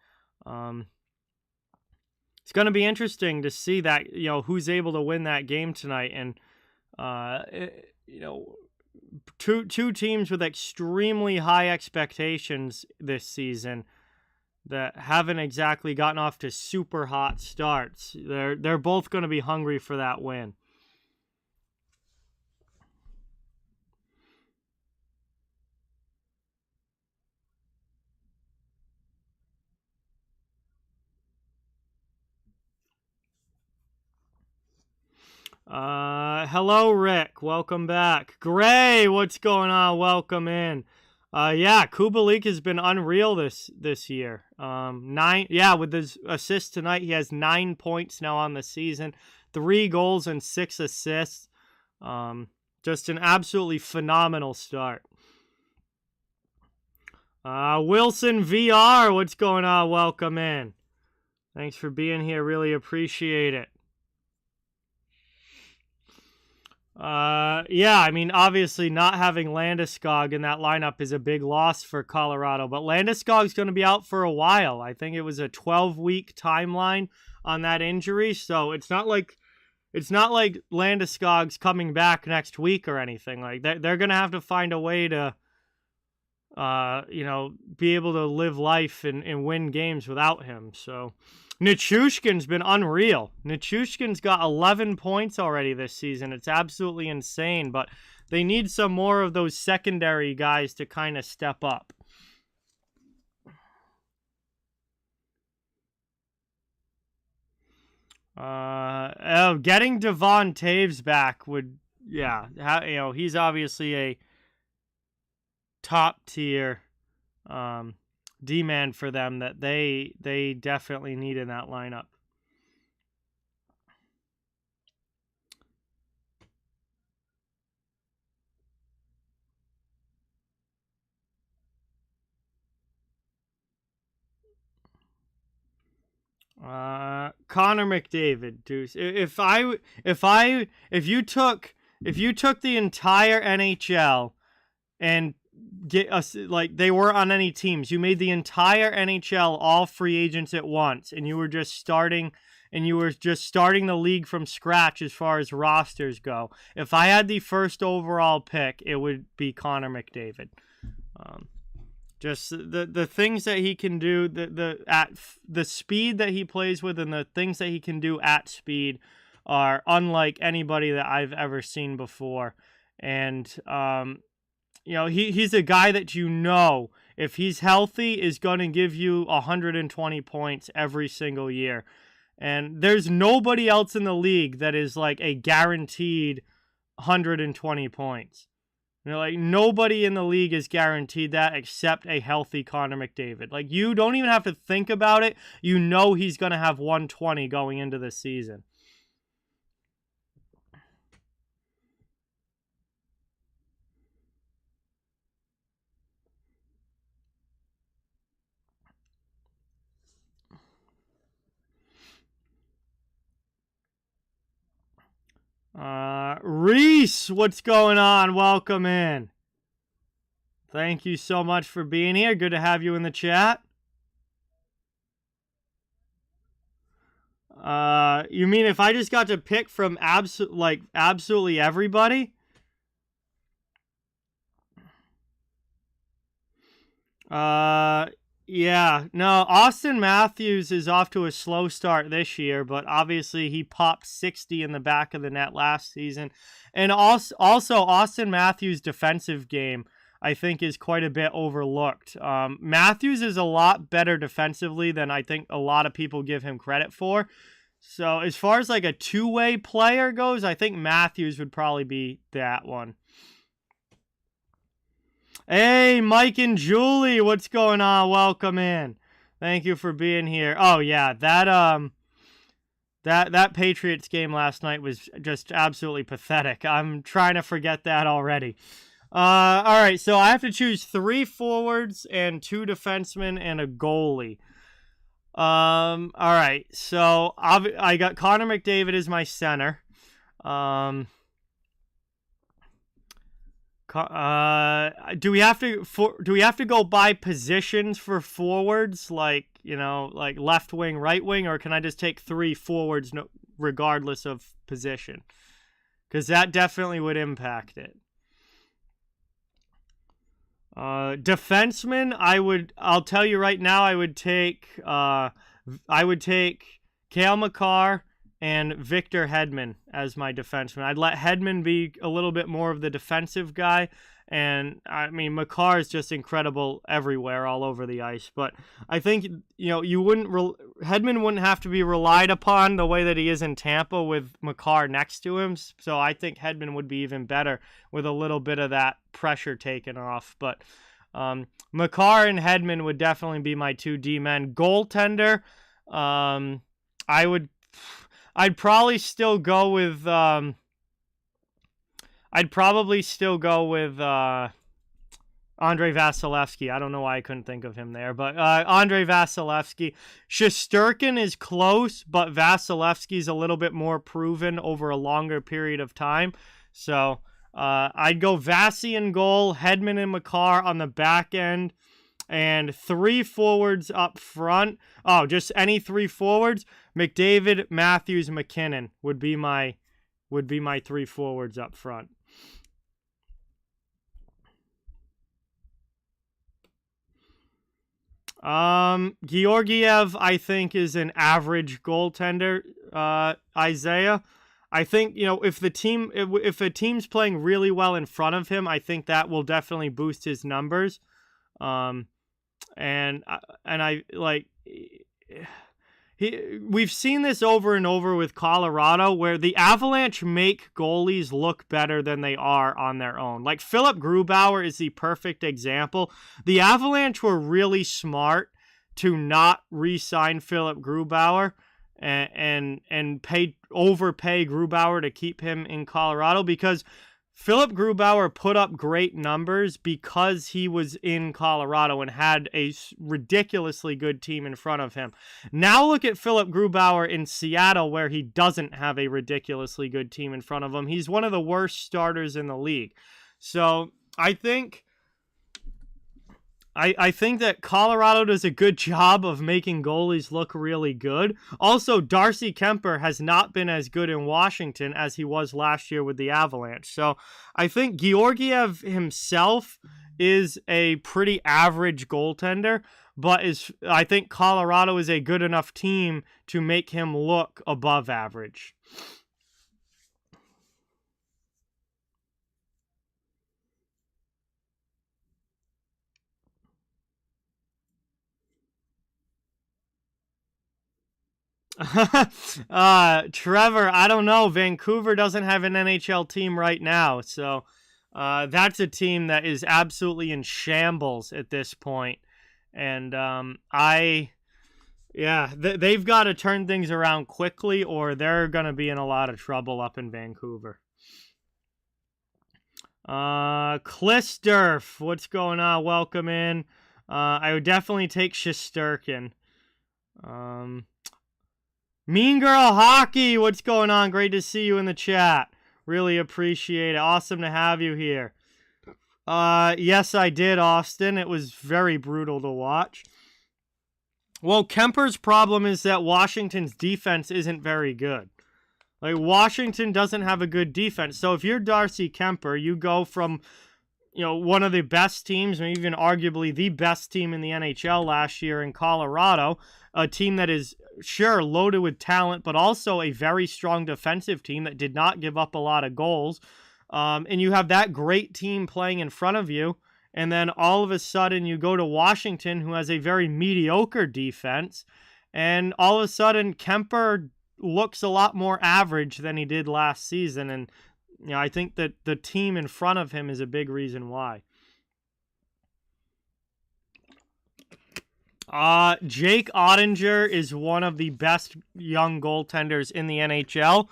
it's going to be interesting to see that, who's able to win that game tonight. And, two teams with extremely high expectations this season that haven't exactly gotten off to super hot starts. They're both going to be hungry for that win. Hello, Rick. Welcome back. Gray, what's going on? Welcome in. Leake has been unreal this year. With his assist tonight, he has 9 points now on the season, 3 goals and 6 assists. Just an absolutely phenomenal start. Wilson VR, what's going on? Welcome in. Thanks for being here. Really appreciate it. Obviously not having Landeskog in that lineup is a big loss for Colorado, but Landeskog's going to be out for a while. I think it was a 12-week timeline on that injury, so it's not like Landeskog's coming back next week or anything. Like they're going to have to find a way to be able to live life and win games without him. So Nichushkin's been unreal. Nichushkin's got 11 points already this season. It's absolutely insane, but they need some more of those secondary guys to kind of step up. Getting Devon Taves back would, he's obviously a top tier D-man for them that they definitely need in that lineup. Connor McDavid, Deuce. If you took the entire NHL and get us, like, they weren't on any teams, you made the entire NHL all free agents at once, and you were just starting the league from scratch as far as rosters go. If I had the first overall pick, it would be Connor McDavid. Just the things that he can do, the speed that he plays with, and the things that he can do at speed are unlike anybody that I've ever seen before. And he's a guy that if he's healthy is going to give you 120 points every single year. And there's nobody else in the league that is like a guaranteed 120 points. Nobody in the league is guaranteed that except a healthy Connor McDavid. Like, you don't even have to think about it. You know he's going to have 120 going into the season. Reese, what's going on? Welcome in. Thank you so much for being here. Good to have you in the chat. You mean if I just got to pick from absolutely everybody? Yeah, no, Austin Matthews is off to a slow start this year, but obviously he popped 60 in the back of the net last season. And also Austin Matthews' defensive game, I think, is quite a bit overlooked. Matthews is a lot better defensively than I think a lot of people give him credit for. So as far as like a two-way player goes, I think Matthews would probably be that one. Hey, Mike and Julie, what's going on? Welcome in. Thank you for being here. Oh yeah, that Patriots game last night was just absolutely pathetic. I'm trying to forget that already. All right, so I have to choose 3 forwards and 2 defensemen and a goalie. All right. So I got Connor McDavid as my center. Do we have to go by positions for forwards, like like left wing, right wing, or can I just take 3 forwards regardless of position? Because that definitely would impact it. Defenseman, I'll tell you right now, I would take Cale Makar and Victor Hedman as my defenseman. I'd let Hedman be a little bit more of the defensive guy, and I mean Makar is just incredible everywhere, all over the ice. But I think Hedman wouldn't have to be relied upon the way that he is in Tampa with Makar next to him. So I think Hedman would be even better with a little bit of that pressure taken off. But Makar and Hedman would definitely be my 2 D-men. Goaltender, I'd probably still go with Andrei Vasilevsky. I don't know why I couldn't think of him there, but Andrei Vasilevsky. Shesterkin is close, but Vasilevsky's a little bit more proven over a longer period of time. So I'd go Vasi in goal, Hedman and Makar on the back end, and 3 forwards up front. Oh, just any 3 forwards. McDavid, Matthews, McKinnon would be my 3 forwards up front. Georgiev, I think, is an average goaltender. Isaiah, I think if a team's playing really well in front of him, I think that will definitely boost his numbers. We've seen this over and over with Colorado, where the Avalanche make goalies look better than they are on their own. Like Philip Grubauer is the perfect example. The Avalanche were really smart to not re-sign Philip Grubauer and overpay Grubauer to keep him in Colorado, because Philip Grubauer put up great numbers because he was in Colorado and had a ridiculously good team in front of him. Now look at Philip Grubauer in Seattle, where he doesn't have a ridiculously good team in front of him. He's one of the worst starters in the league. So I think that Colorado does a good job of making goalies look really good. Also, Darcy Kemper has not been as good in Washington as he was last year with the Avalanche. So I think Georgiev himself is a pretty average goaltender, but I think Colorado is a good enough team to make him look above average. Trevor, I don't know. Vancouver doesn't have an NHL team right now, so that's a team that is absolutely in shambles at this point. And they've got to turn things around quickly, or they're going to be in a lot of trouble up in Vancouver. Klisterf, what's going on? Welcome in. I would definitely take Shesterkin. Mean Girl Hockey, what's going on? Great to see you in the chat. Really appreciate it. Awesome to have you here. Yes, I did, Austin. It was very brutal to watch. Well, Kemper's problem is that Washington's defense isn't very good. Like, Washington doesn't have a good defense. So if you're Darcy Kemper, you go from one of the best teams, or even arguably the best team in the NHL last year in Colorado, a team that is, sure, loaded with talent, but also a very strong defensive team that did not give up a lot of goals. And you have that great team playing in front of you, and then all of a sudden you go to Washington, who has a very mediocre defense, and all of a sudden Kemper looks a lot more average than he did last season, and I think that the team in front of him is a big reason why. Jake Ottinger is one of the best young goaltenders in the NHL.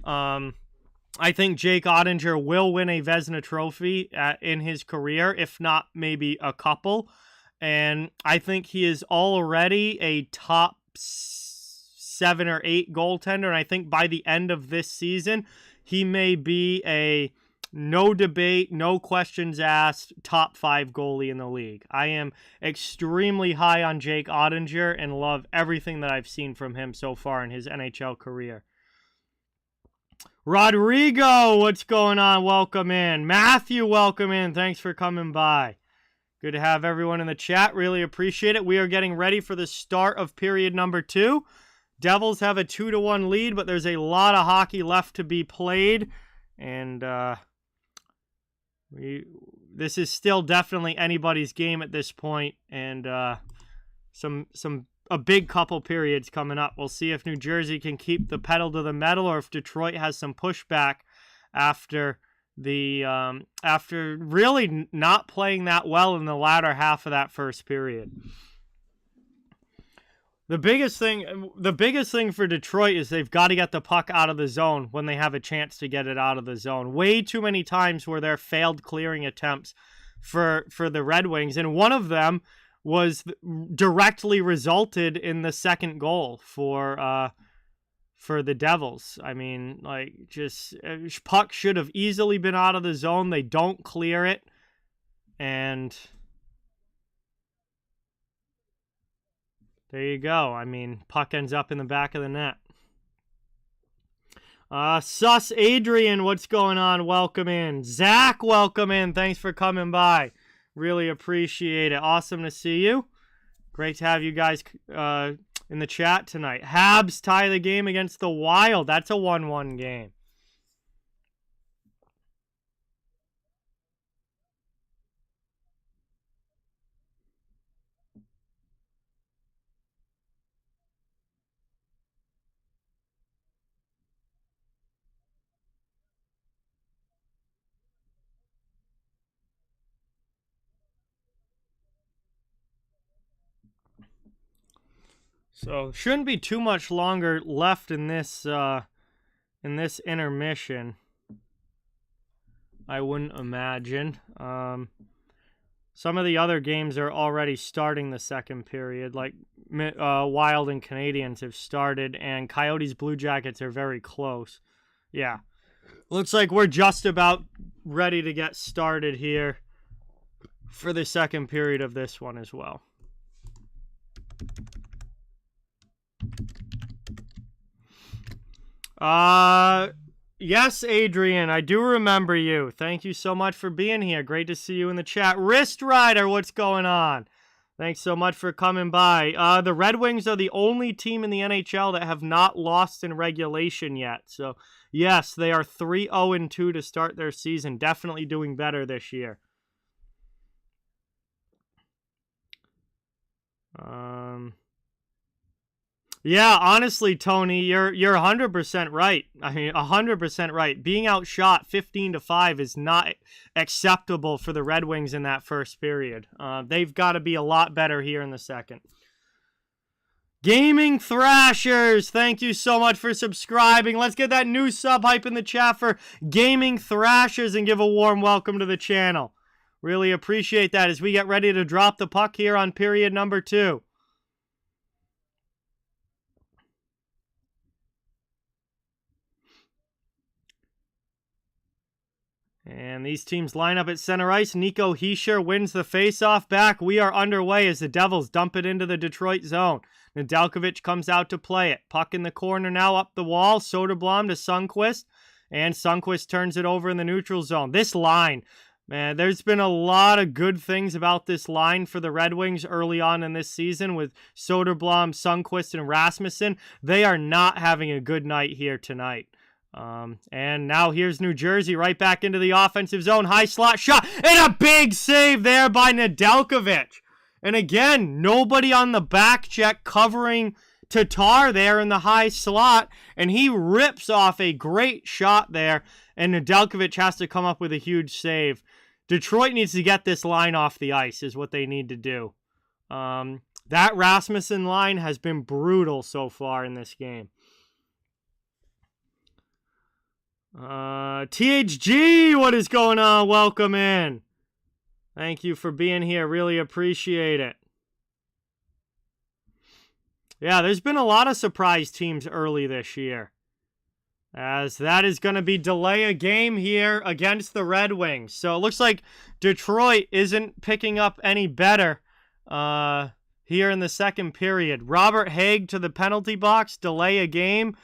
I think Jake Ottinger will win a Vezina Trophy in his career, if not maybe a couple. And I think he is already a top 7 or 8 goaltender, and I think by the end of this season, he may be a no debate, no questions asked, top 5 goalie in the league. I am extremely high on Jake Ottinger and love everything that I've seen from him so far in his NHL career. Rodrigo, what's going on? Welcome in. Matthew, welcome in. Thanks for coming by. Good to have everyone in the chat. Really appreciate it. We are getting ready for the start of period number 2. Devils have a 2-1 lead, but there's a lot of hockey left to be played. And this is still definitely anybody's game at this point. And a big couple periods coming up. We'll see if New Jersey can keep the pedal to the metal or if Detroit has some pushback after really not playing that well in the latter half of that first period. The biggest thing for Detroit is they've got to get the puck out of the zone when they have a chance to get it out of the zone. Way too many times were there failed clearing attempts for the Red Wings, and one of them was directly resulted in the second goal for the Devils. I mean, like, just puck should have easily been out of the zone. They don't clear it, and there you go. I mean, puck ends up in the back of the net. Sus Adrian, what's going on? Welcome in. Zach, welcome in. Thanks for coming by. Really appreciate it. Awesome to see you. Great to have you guys in the chat tonight. Habs tie the game against the Wild. That's a 1-1 game. So shouldn't be too much longer left in this intermission. I wouldn't imagine. Some of the other games are already starting the second period, like Wild and Canadiens have started, and Coyotes Blue Jackets are very close. Yeah, looks like we're just about ready to get started here for the second period of this one as well. Yes, Adrian, I do remember you. Thank you so much for being here. Great to see you in the chat. Wrist Rider, what's going on? Thanks so much for coming by. The Red Wings are the only team in the NHL that have not lost in regulation yet. So, yes, they are 3-0-2 to start their season. Definitely doing better this year. Yeah, honestly, Tony, you're 100% right. I mean, 100% right. Being outshot 15-5 is not acceptable for the Red Wings in that first period. They've got to be a lot better here in the second. Gaming Thrashers, thank you so much for subscribing. Let's get that new sub hype in the chat for Gaming Thrashers and give a warm welcome to the channel. Really appreciate that as we get ready to drop the puck here on period number 2. And these teams line up at center ice. Nico Hischier wins the faceoff back. We are underway as the Devils dump it into the Detroit zone. Nedeljkovic comes out to play it. Puck in the corner now up the wall. Soderblom to Sundqvist. And Sundqvist turns it over in the neutral zone. This line, man, there's been a lot of good things about this line for the Red Wings early on in this season with Soderblom, Sundqvist, and Rasmussen. They are not having a good night here tonight. And now here's New Jersey right back into the offensive zone. High slot shot and a big save there by Nedeljkovic. And again, nobody on the back check covering Tatar there in the high slot. And he rips off a great shot there. And Nedeljkovic has to come up with a huge save. Detroit needs to get this line off the ice is what they need to do. That Rasmussen line has been brutal so far in this game. THG, what is going on? Welcome in. Thank you for being here. Really appreciate it. Yeah, there's been a lot of surprise teams early this year. As that is going to be delay a game here against the Red Wings. So it looks like Detroit isn't picking up any better here in the second period. Robert Haig to the penalty box, delay a game,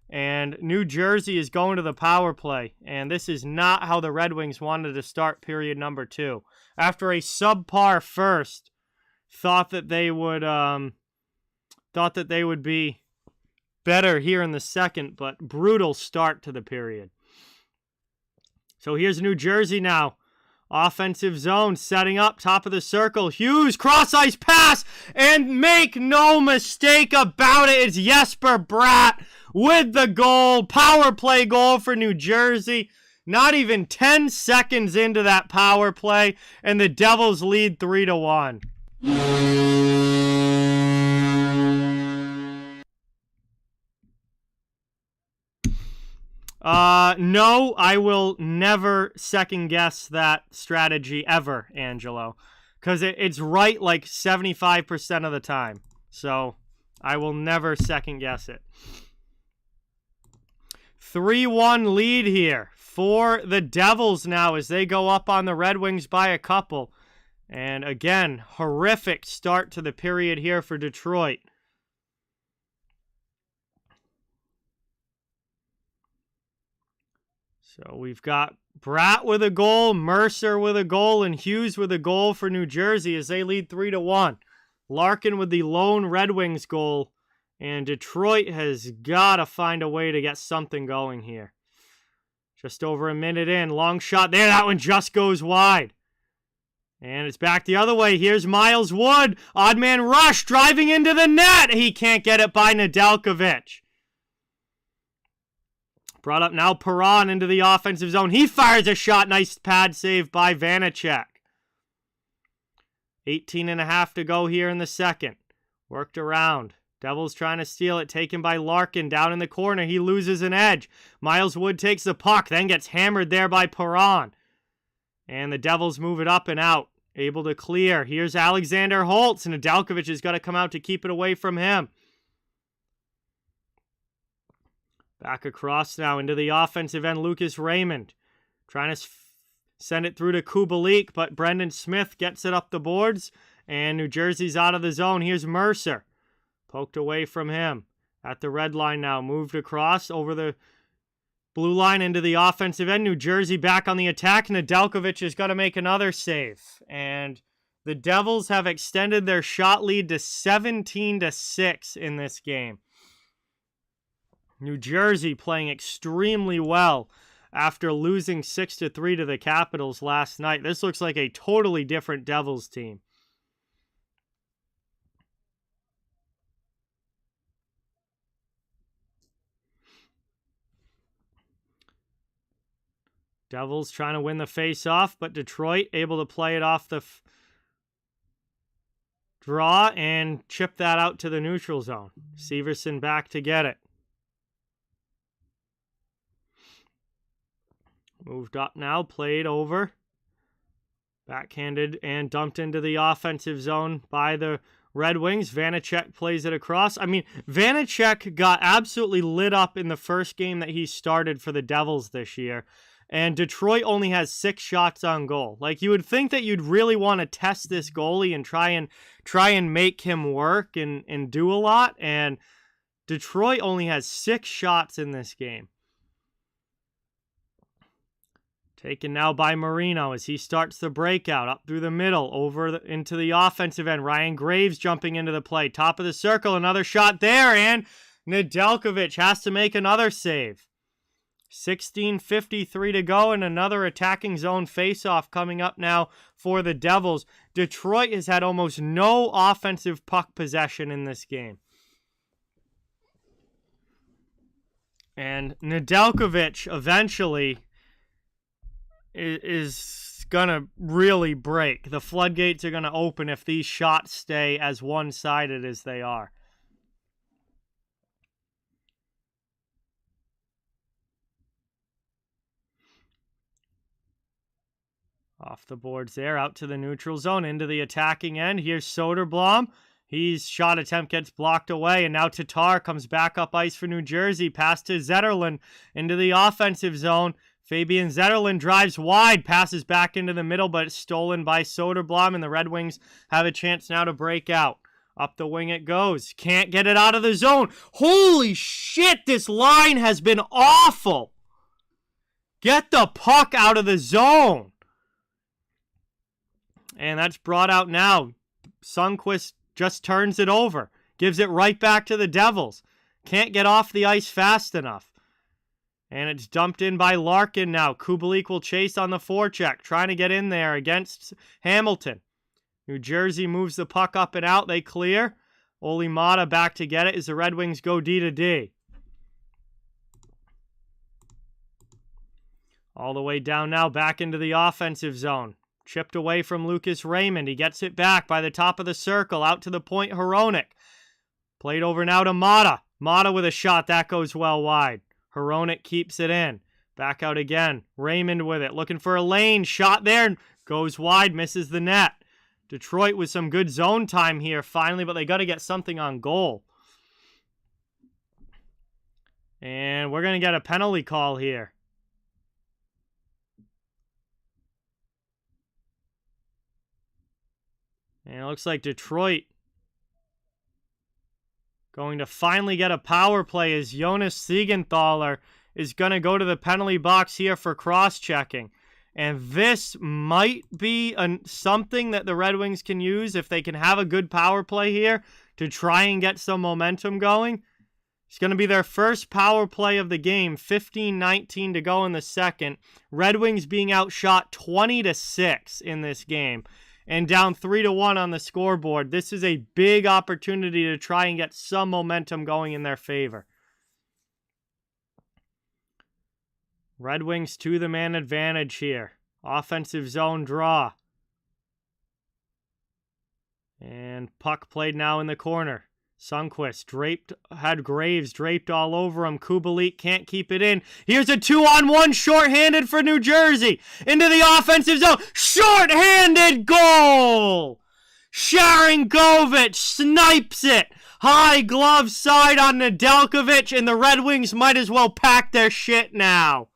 and New Jersey is going to the power play. And this is not how the Red Wings wanted to start period number 2. After a subpar first, thought that they would be better here in the second, but brutal start to the period. So here's New Jersey now. Offensive zone, setting up, top of the circle. Hughes, cross-ice pass, and make no mistake about it, it's Jesper Bratt with the goal. Power play goal for New Jersey. Not even 10 seconds into that power play, and the Devils lead 3-1. No, I will never second guess that strategy ever, Angelo. Because it's right like 75% of the time. So, I will never second guess it. 3-1 lead here for the Devils now as they go up on the Red Wings by a couple. And again, horrific start to the period here for Detroit. So we've got Bratt with a goal, Mercer with a goal, and Hughes with a goal for New Jersey as they lead 3-1. Larkin with the lone Red Wings goal, and Detroit has got to find a way to get something going here. Just over a minute in, long shot there, that one just goes wide. And it's back the other way. Here's Miles Wood, odd man rush, driving into the net. He can't get it by Nedeljkovic. Brought up now Perron into the offensive zone. He fires a shot. Nice pad save by Vanacek. 18.5 to go here in the second. Worked around. Devils trying to steal it. Taken by Larkin down in the corner. He loses an edge. Miles Wood takes the puck. Then gets hammered there by Perron. And the Devils move it up and out. Able to clear. Here's Alexander Holtz. And Nedeljkovic has got to come out to keep it away from him. Back across now into the offensive end, Lucas Raymond. Trying to send it through to Kubalik, but Brendan Smith gets it up the boards, and New Jersey's out of the zone. Here's Mercer. Poked away from him. At the red line now, moved across over the blue line into the offensive end. New Jersey back on the attack. Nedeljkovic has got to make another save. And the Devils have extended their shot lead to 17-6 in this game. New Jersey playing extremely well after losing 6-3 to the Capitals last night. This looks like a totally different Devils team. Devils trying to win the face-off, but Detroit able to play it off the draw and chip that out to the neutral zone. Severson back to get it. Moved up now, played over. Backhanded and dumped into the offensive zone by the Red Wings. Vanacek plays it across. I mean, Vanacek got absolutely lit up in the first game that he started for the Devils this year. And Detroit only has 6 shots on goal. Like, you would think that you'd really want to test this goalie and try and make him work and do a lot. And Detroit only has 6 shots in this game. Taken now by Marino as he starts the breakout up through the middle, into the offensive end. Ryan Graves jumping into the play. Top of the circle, another shot there, and Nedeljkovic has to make another save. 16:53 to go, and another attacking zone faceoff coming up now for the Devils. Detroit has had almost no offensive puck possession in this game. And Nedeljkovic eventually is going to really break. The floodgates are going to open if these shots stay as one-sided as they are. Off the boards there, out to the neutral zone, into the attacking end. Here's Soderblom. His shot attempt gets blocked away, and now Tatar comes back up ice for New Jersey, pass to Zetterlund into the offensive zone. Fabian Zetterlund drives wide, passes back into the middle, but it's stolen by Soderblom, and the Red Wings have a chance now to break out. Up the wing it goes. Can't get it out of the zone. Holy shit, this line has been awful. Get the puck out of the zone. And that's brought out now. Sundqvist just turns it over. Gives it right back to the Devils. Can't get off the ice fast enough. And it's dumped in by Larkin now. Kubalik will chase on the forecheck. Trying to get in there against Hamilton. New Jersey moves the puck up and out. They clear. Olli Maatta back to get it as the Red Wings go D to D. All the way down now, back into the offensive zone. Chipped away from Lucas Raymond. He gets it back by the top of the circle. Out to the point, Hronek. Played over now to Maatta. Maatta with a shot. That goes well wide. Hronek keeps it in. Back out again. Raymond with it. Looking for a lane. Shot there. Goes wide. Misses the net. Detroit with some good zone time here finally, but they got to get something on goal. And we're going to get a penalty call here. And it looks like Detroit going to finally get a power play as Jonas Siegenthaler is going to go to the penalty box here for cross-checking. And this might be something that the Red Wings can use if they can have a good power play here to try and get some momentum going. It's going to be their first power play of the game, 15-19 to go in the second. Red Wings being outshot 20-6 in this game and down 3-1 on the scoreboard. This is a big opportunity to try and get some momentum going in their favor. Red Wings to the man advantage here. Offensive zone draw. And puck played now in the corner. Sundqvist had Graves draped all over him. Kubalik can't keep it in. Here's a 2-on-1 shorthanded for New Jersey. Into the offensive zone. Shorthanded goal! Sharangovich snipes it. High glove side on Nedeljkovic, and the Red Wings might as well pack their shit now.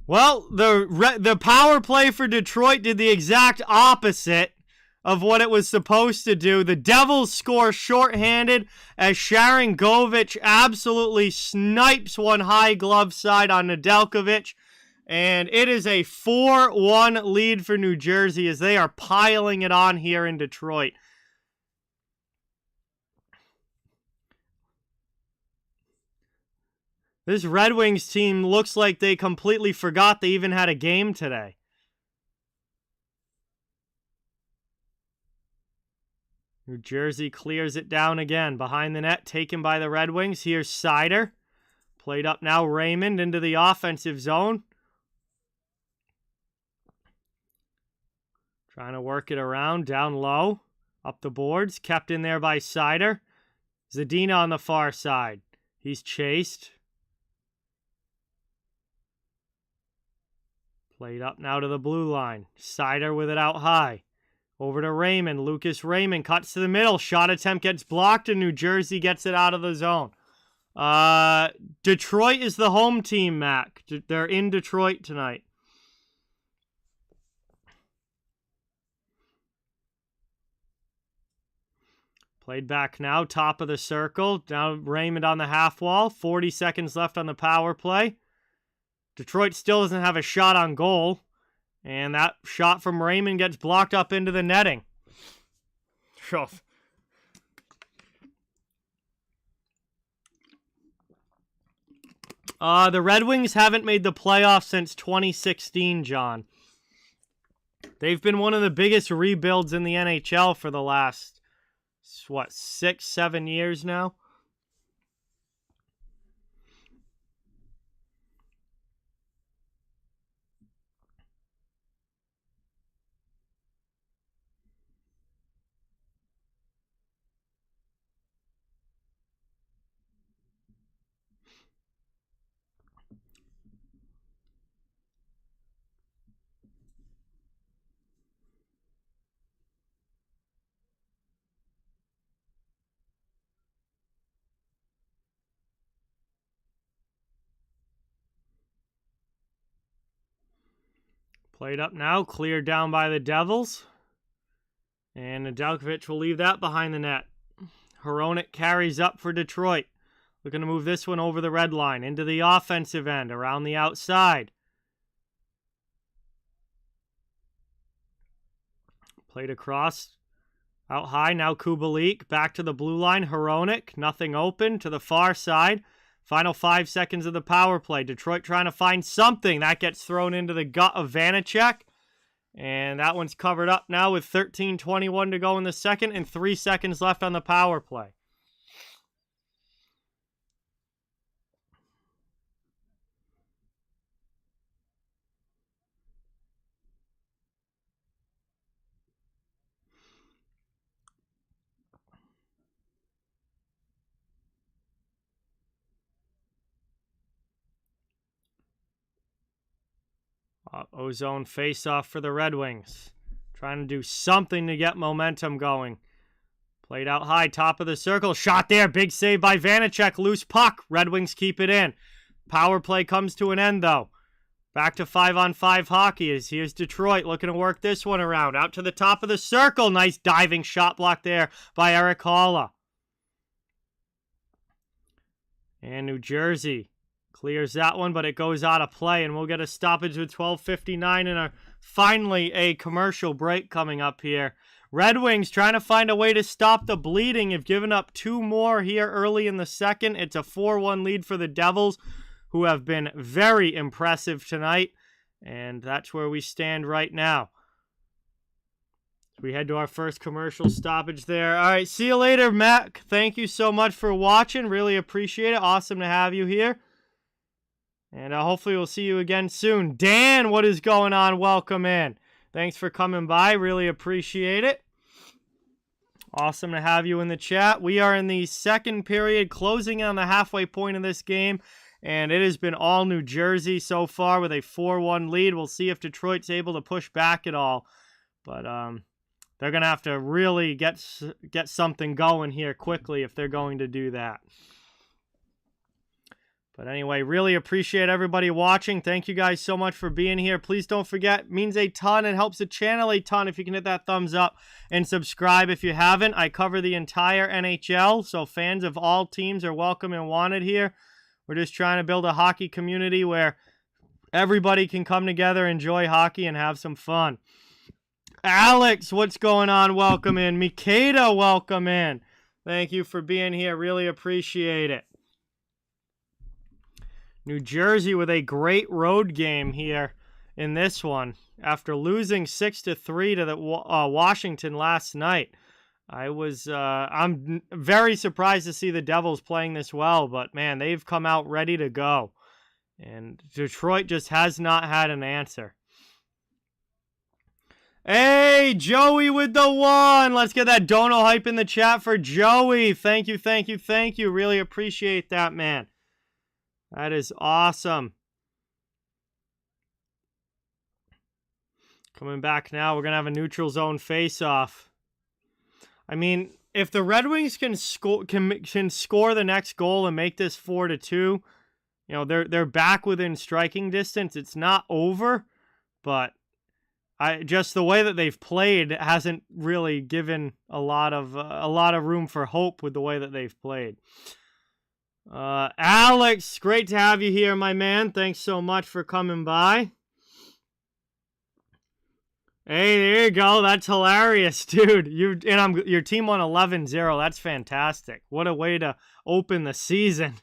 Well, the power play for Detroit did the exact opposite of what it was supposed to do. The Devils score shorthanded as Sharangovich absolutely snipes one high glove side on Nedeljkovic. And it is a 4-1 lead for New Jersey as they are piling it on here in Detroit. This Red Wings team looks like they completely forgot they even had a game today. New Jersey clears it down again. Behind the net, taken by the Red Wings. Here's Seider. Played up now, Raymond into the offensive zone. Trying to work it around, down low. Up the boards, kept in there by Seider. Zadina on the far side. He's chased. Played up now to the blue line. Seider with it out high. Over to Raymond. Lucas Raymond cuts to the middle. Shot attempt gets blocked, and New Jersey gets it out of the zone. Detroit is the home team, Mac. They're in Detroit tonight. Played back now. Top of the circle. Now Raymond on the half wall. 40 seconds left on the power play. Detroit still doesn't have a shot on goal. And that shot from Raymond gets blocked up into the netting. The Red Wings haven't made the playoffs since 2016, John. They've been one of the biggest rebuilds in the NHL for the last, 6-7 years now? Played up now, cleared down by the Devils. And Nedeljkovic will leave that behind the net. Hronek carries up for Detroit. Looking to move this one over the red line, into the offensive end, around the outside. Played across, out high, now Kubalik, back to the blue line, Hronek, nothing open, to the far side. Final 5 seconds of the power play. Detroit trying to find something. That gets thrown into the gut of Vanacek. And that one's covered up now with 13:21 to go in the second and 3 seconds left on the power play. Ozone face-off for the Red Wings. Trying to do something to get momentum going. Played out high, top of the circle. Shot there, big save by Vanacek. Loose puck. Red Wings keep it in. Power play comes to an end, though. Back to 5-on-5 hockey as here's Detroit looking to work this one around. Out to the top of the circle. Nice diving shot block there by Eric Haula. And New Jersey clears that one, but it goes out of play, and we'll get a stoppage with 12:59 and finally a commercial break coming up here. Red Wings trying to find a way to stop the bleeding. Have given up 2 more here early in the second. It's a 4-1 lead for the Devils, who have been very impressive tonight, and that's where we stand right now. We head to our first commercial stoppage there. All right, see you later, Matt. Thank you so much for watching. Really appreciate it. Awesome to have you here. And hopefully we'll see you again soon. Dan, what is going on? Welcome in. Thanks for coming by. Really appreciate it. Awesome to have you in the chat. We are in the second period, closing on the halfway point of this game. And it has been all New Jersey so far with a 4-1 lead. We'll see if Detroit's able to push back at all. But they're going to have to really get something going here quickly if they're going to do that. But anyway, really appreciate everybody watching. Thank you guys so much for being here. Please don't forget, it means a ton. It helps the channel a ton if you can hit that thumbs up and subscribe if you haven't. I cover the entire NHL, so fans of all teams are welcome and wanted here. We're just trying to build a hockey community where everybody can come together, enjoy hockey, and have some fun. Alex, what's going on? Welcome in. Mikeda, welcome in. Thank you for being here. Really appreciate it. New Jersey with a great road game here in this one. After losing 6-3 to the Washington last night, I'm very surprised to see the Devils playing this well, but man, they've come out ready to go. And Detroit just has not had an answer. Hey, Joey with the 1. Let's get that dono hype in the chat for Joey. Thank you, thank you, thank you. Really appreciate that, man. That is awesome. Coming back now, we're going to have a neutral zone face-off. I mean, if the Red Wings can score the next goal and make this 4-2, you know, they're back within striking distance. It's not over, but just the way that they've played hasn't really given a lot of room for hope with the way that they've played. Alex, great to have you here, my man. Thanks so much for coming by. Hey, there you go. That's hilarious, dude. Your team won 11-0. That's fantastic. What a way to open the season.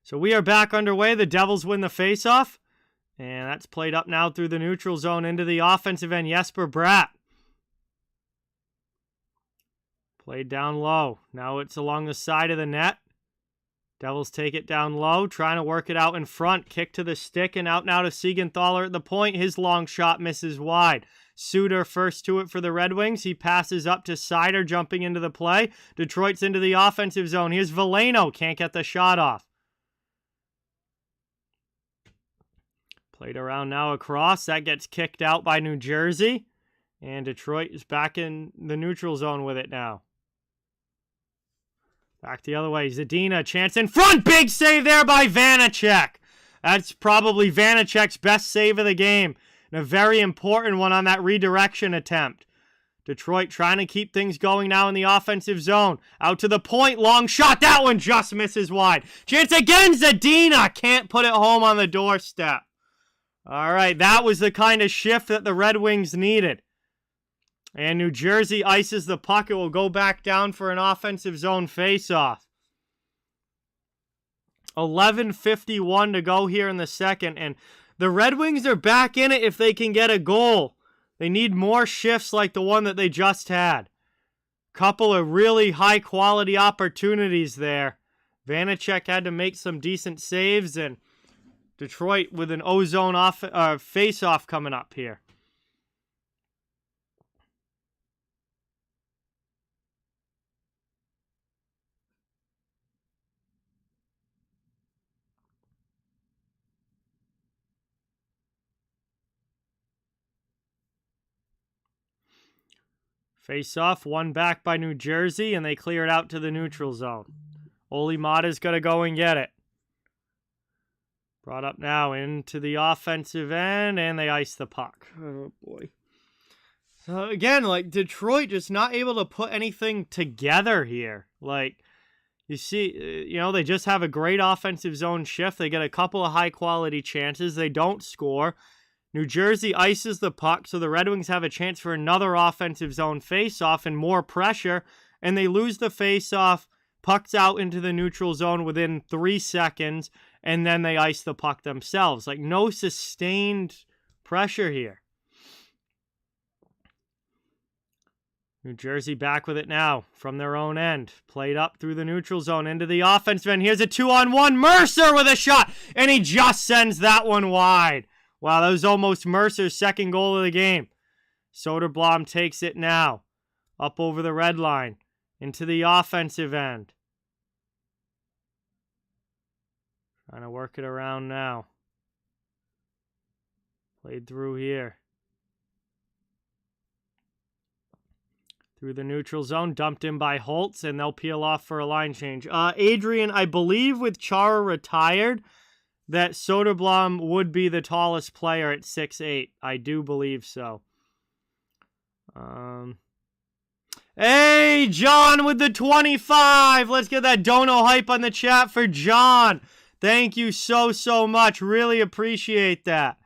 So we are back underway. The Devils win the faceoff. And that's played up now through the neutral zone into the offensive end. Jesper Bratt. Played down low. Now it's along the side of the net. Devils take it down low, trying to work it out in front. Kick to the stick and out now to Siegenthaler at the point. His long shot misses wide. Suter first to it for the Red Wings. He passes up to Seider, jumping into the play. Detroit's into the offensive zone. Here's Veleno. Can't get the shot off. Played around now across. That gets kicked out by New Jersey. And Detroit is back in the neutral zone with it now. Back the other way. Zadina, chance in front. Big save there by Vanacek. That's probably Vanecek's best save of the game. And a very important one on that redirection attempt. Detroit trying to keep things going now in the offensive zone. Out to the point, long shot. That one just misses wide. Chance again, Zadina. Can't put it home on the doorstep. All right, that was the kind of shift that the Red Wings needed. And New Jersey ices the puck. It will go back down for an offensive zone faceoff. 11:51 to go here in the second. And the Red Wings are back in it if they can get a goal. They need more shifts like the one that they just had. Couple of really high-quality opportunities there. Vanecek had to make some decent saves, and Detroit with an O-zone face-off coming up here. Face-off, one back by New Jersey, and they clear it out to the neutral zone. Olli Maatta's going to go and get it. Brought up now into the offensive end, and they ice the puck. Oh, boy. So, again, like, Detroit just not able to put anything together here. Like, you see, they just have a great offensive zone shift. They get a couple of high-quality chances. They don't score. New Jersey ices the puck, so the Red Wings have a chance for another offensive zone face-off and more pressure, and they lose the face-off. Puck's out into the neutral zone within 3 seconds, and then they ice the puck themselves. Like, no sustained pressure here. New Jersey back with it now from their own end. Played up through the neutral zone into the offensive end. Here's a 2-on-1. Mercer with a shot, and he just sends that one wide. Wow, that was almost Mercer's second goal of the game. Soderblom takes it now. Up over the red line. Into the offensive end. Trying to work it around now. Played through here. Through the neutral zone. Dumped in by Holtz, and they'll peel off for a line change. Adrian, I believe with Chara retired, that Soderblom would be the tallest player at 6'8". I do believe so. Hey, John with the 25. Let's get that dono hype on the chat for John. Thank you so much. Really appreciate that.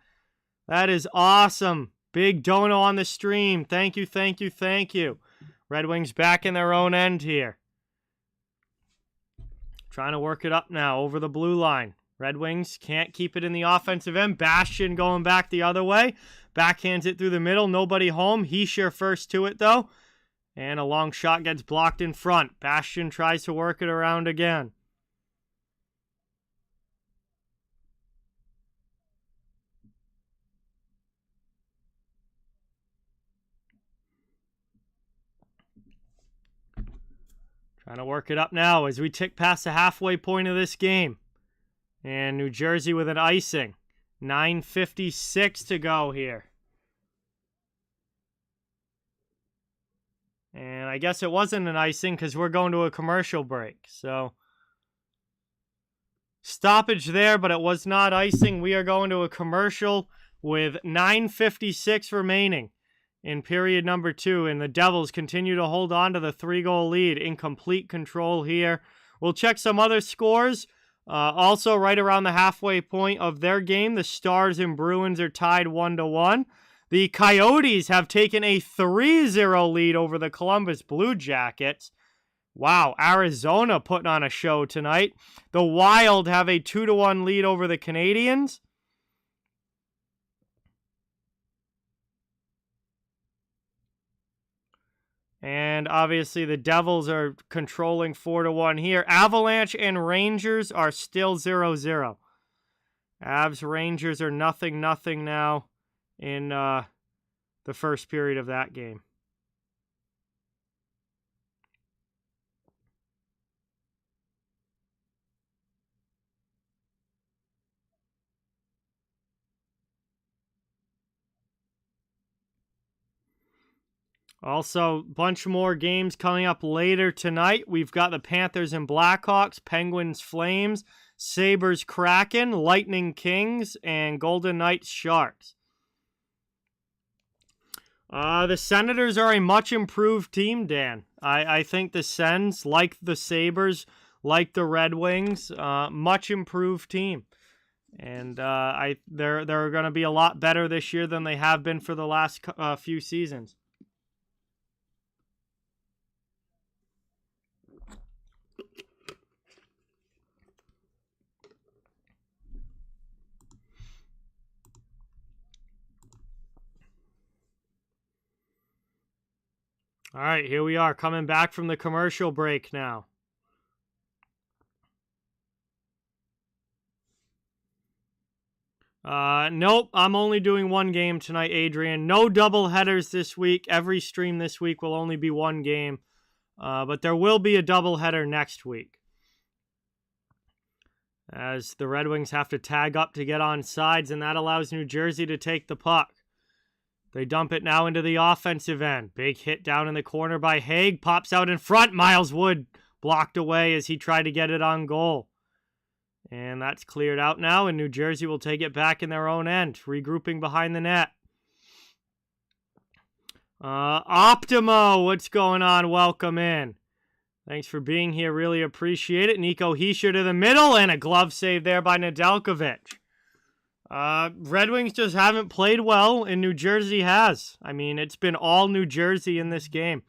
That is awesome. Big dono on the stream. Thank you. Red Wings back in their own end here. Trying to work it up now over the blue line. Red Wings can't keep it in the offensive end. Bastian going back the other way. Backhands it through the middle. Nobody home. Hischier first to it, though. And a long shot gets blocked in front. Bastian tries to work it around again. Trying to work it up now as we tick past the halfway point of this game. And New Jersey with an icing. 9:56 to go here. And I guess it wasn't an icing because we're going to a commercial break. So, stoppage there, but it was not icing. We are going to a commercial with 9:56 remaining in period number 2. And the Devils continue to hold on to the 3-goal lead in complete control here. We'll check some other scores. Also, right around the halfway point of their game, the Stars and Bruins are tied 1-1. The Coyotes have taken a 3-0 lead over the Columbus Blue Jackets. Wow, Arizona putting on a show tonight. The Wild have a 2-1 lead over the Canadiens. And obviously the Devils are controlling 4-1 here. Avalanche and Rangers are still 0-0. Avs, Rangers are 0-0 now in the first period of that game. Also, a bunch more games coming up later tonight. We've got the Panthers and Blackhawks, Penguins, Flames, Sabres Kraken, Lightning Kings, and Golden Knights Sharks. The Senators are a much improved team, Dan. I think the Sens, like the Sabres, like the Red Wings, much improved team. And they're going to be a lot better this year than they have been for the last few seasons. All right, here we are coming back from the commercial break now. Nope, I'm only doing one game tonight, Adrian. No double headers this week. Every stream this week will only be one game. But there will be a double header next week, as the Red Wings have to tag up to get on sides, and that allows New Jersey to take the puck. They dump it now into the offensive end. Big hit down in the corner by Haig. Pops out in front. Miles Wood blocked away as he tried to get it on goal. And that's cleared out now, and New Jersey will take it back in their own end, regrouping behind the net. Optimo, what's going on? Welcome in. Thanks for being here. Really appreciate it. Nico Hischier to the middle, and a glove save there by Nedeljkovic. Red Wings just haven't played well, and New Jersey has. I mean, it's been all New Jersey in this game.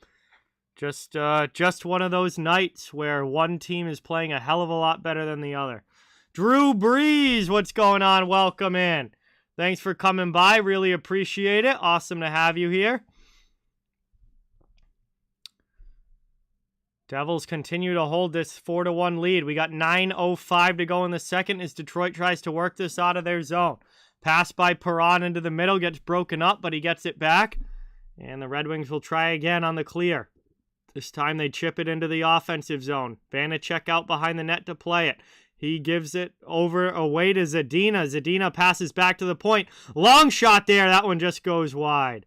Just one of those nights where one team is playing a hell of a lot better than the other. Drew Breeze, what's going on? Welcome in. Thanks for coming by. Really appreciate it. Awesome to have you here. Devils continue to hold this 4-1 lead. We got 9:05 to go in the second as Detroit tries to work this out of their zone. Pass by Perron into the middle, gets broken up, but he gets it back. And the Red Wings will try again on the clear. This time they chip it into the offensive zone. Vanacek out behind the net to play it. He gives it away to Zadina. Zadina passes back to the point. Long shot there. That one just goes wide.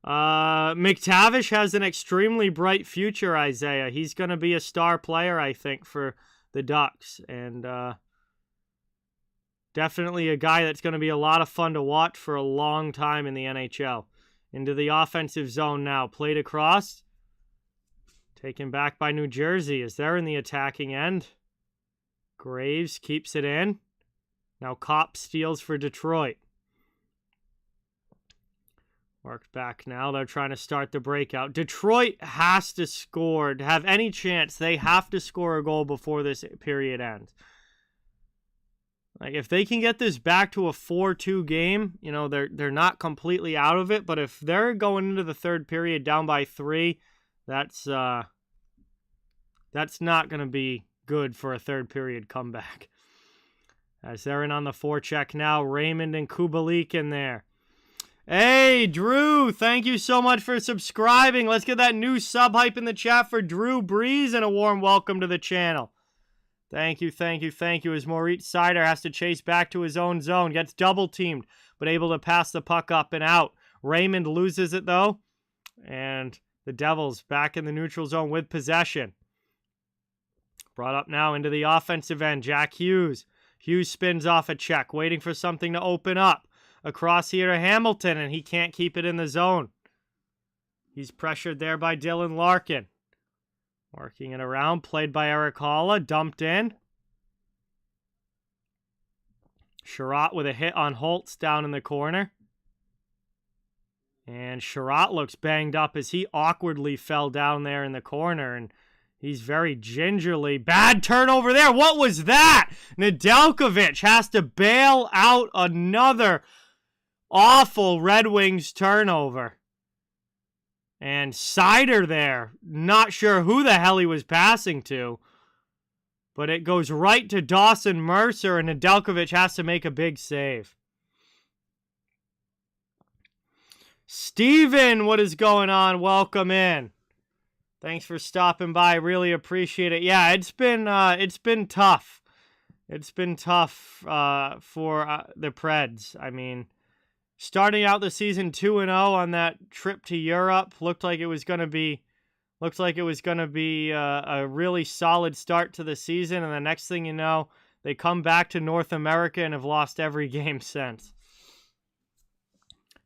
McTavish has an extremely bright future, Isaiah. He's going to be a star player, I think, for the Ducks. And definitely a guy that's going to be a lot of fun to watch for a long time in the NHL. Into the offensive zone now. Played across. Taken back by New Jersey as they're in the attacking end. Graves keeps it in. Now Kopp steals for Detroit. Worked back now. They're trying to start the breakout. Detroit has to score. To have any chance, they have to score a goal before this period ends. Like, if they can get this back to a 4-2 game, you know, they're not completely out of it. But if they're going into the third period down by 3, that's not going to be good for a third period comeback. As they're in on the forecheck now, Raymond and Kubalik in there. Hey, Drew, thank you so much for subscribing. Let's get that new sub hype in the chat for Drew Breeze and a warm welcome to the channel. Thank you, thank you, thank you. As Moritz Seider has to chase back to his own zone. Gets double teamed, but able to pass the puck up and out. Raymond loses it, though. And the Devils back in the neutral zone with possession. Brought up now into the offensive end. Jack Hughes. Hughes spins off a check, waiting for something to open up. Across here to Hamilton, and he can't keep it in the zone. He's pressured there by Dylan Larkin. Working it around, played by Eric Halla, dumped in. Sherratt with a hit on Holtz down in the corner. And Sherratt looks banged up as he awkwardly fell down there in the corner, and he's very gingerly. Bad turnover there. What was that? Nedeljkovic has to bail out another awful Red Wings turnover. And Seider there, not sure who the hell he was passing to. But it goes right to Dawson Mercer, and Nedeljkovic has to make a big save. Steven, what is going on? Welcome in. Thanks for stopping by. Really appreciate it. Yeah, it's been tough. It's been tough for the Preds. I mean, starting out the season 2-0 on that trip to Europe looked like it was going to be Looks like it was going to be a really solid start to the season, and the next thing you know, they come back to North America and have lost every game since.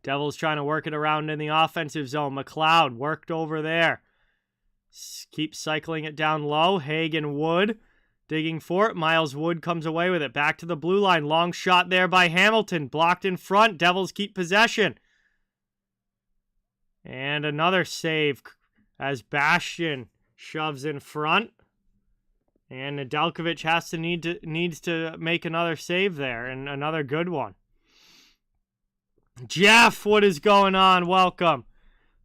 Devils trying to work it around in the offensive zone. McLeod worked over there. Keeps cycling it down low. Hagen Wood digging for it. Miles Wood comes away with it. Back to the blue line. Long shot there by Hamilton. Blocked in front. Devils keep possession. And another save as Bastian shoves in front. And Nedeljkovic needs to make another save there, and another good one. Jeff, what is going on? Welcome.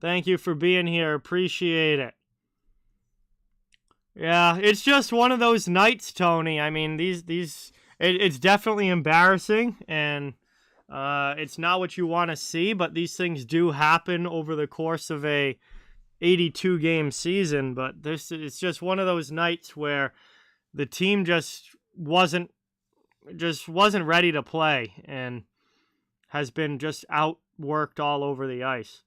Thank you for being here. Appreciate it. Yeah, it's just one of those nights, Tony. I mean, it's definitely embarrassing, and it's not what you want to see, but these things do happen over the course of a 82-game season. But it's just one of those nights where the team just wasn't ready to play and has been just outworked all over the ice.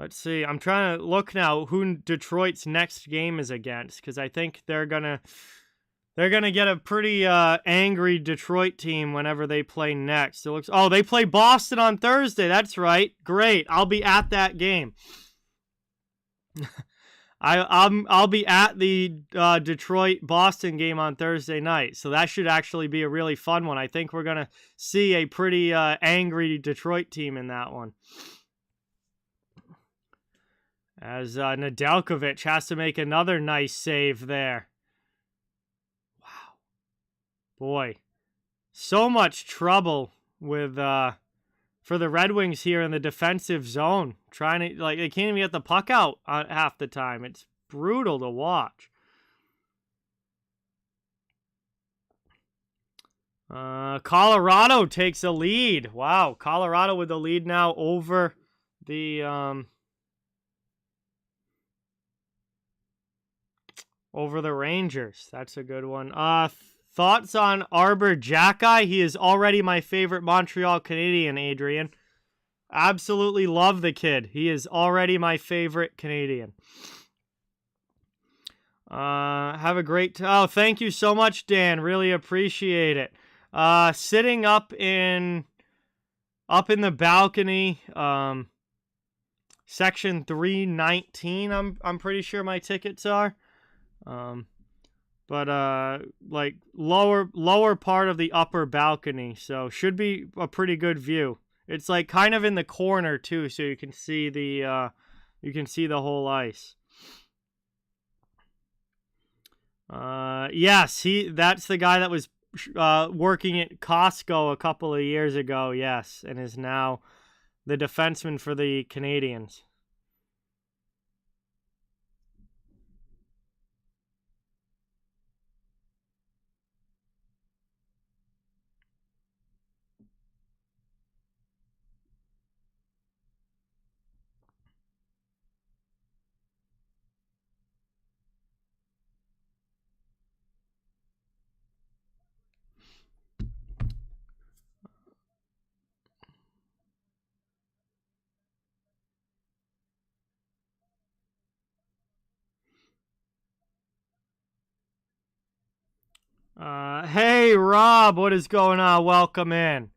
Let's see. I'm trying to look now who Detroit's next game is against, because I think they're gonna get a pretty angry Detroit team whenever they play next. It looks. Oh, they play Boston on Thursday. That's right. Great. I'll be at that game. I'll be at the Detroit-Boston game on Thursday night, so that should actually be a really fun one. I think we're going to see a pretty angry Detroit team in that one. As Nedeljkovic has to make another nice save there. Wow. Boy, so much trouble with for the Red Wings here in the defensive zone. Trying to, they can't even get the puck out half the time. It's brutal to watch. Colorado takes a lead. Wow, Colorado with the lead now over the Rangers. That's a good one. Thoughts on Arbor Jackeye? He is already my favorite Montreal Canadian, Adrian. Absolutely love the kid. He is already my favorite Canadian. Have a great... Oh, thank you so much, Dan. Really appreciate it. Sitting up in the balcony, section 319, I'm pretty sure my tickets are. But lower part of the upper balcony, so should be a pretty good view. It's kind of in the corner too, so you can see the whole ice. Yes, that's the guy that was working at Costco a couple of years ago, yes, and is now the defenseman for the Canadiens. Hey, Rob, what is going on? Welcome in.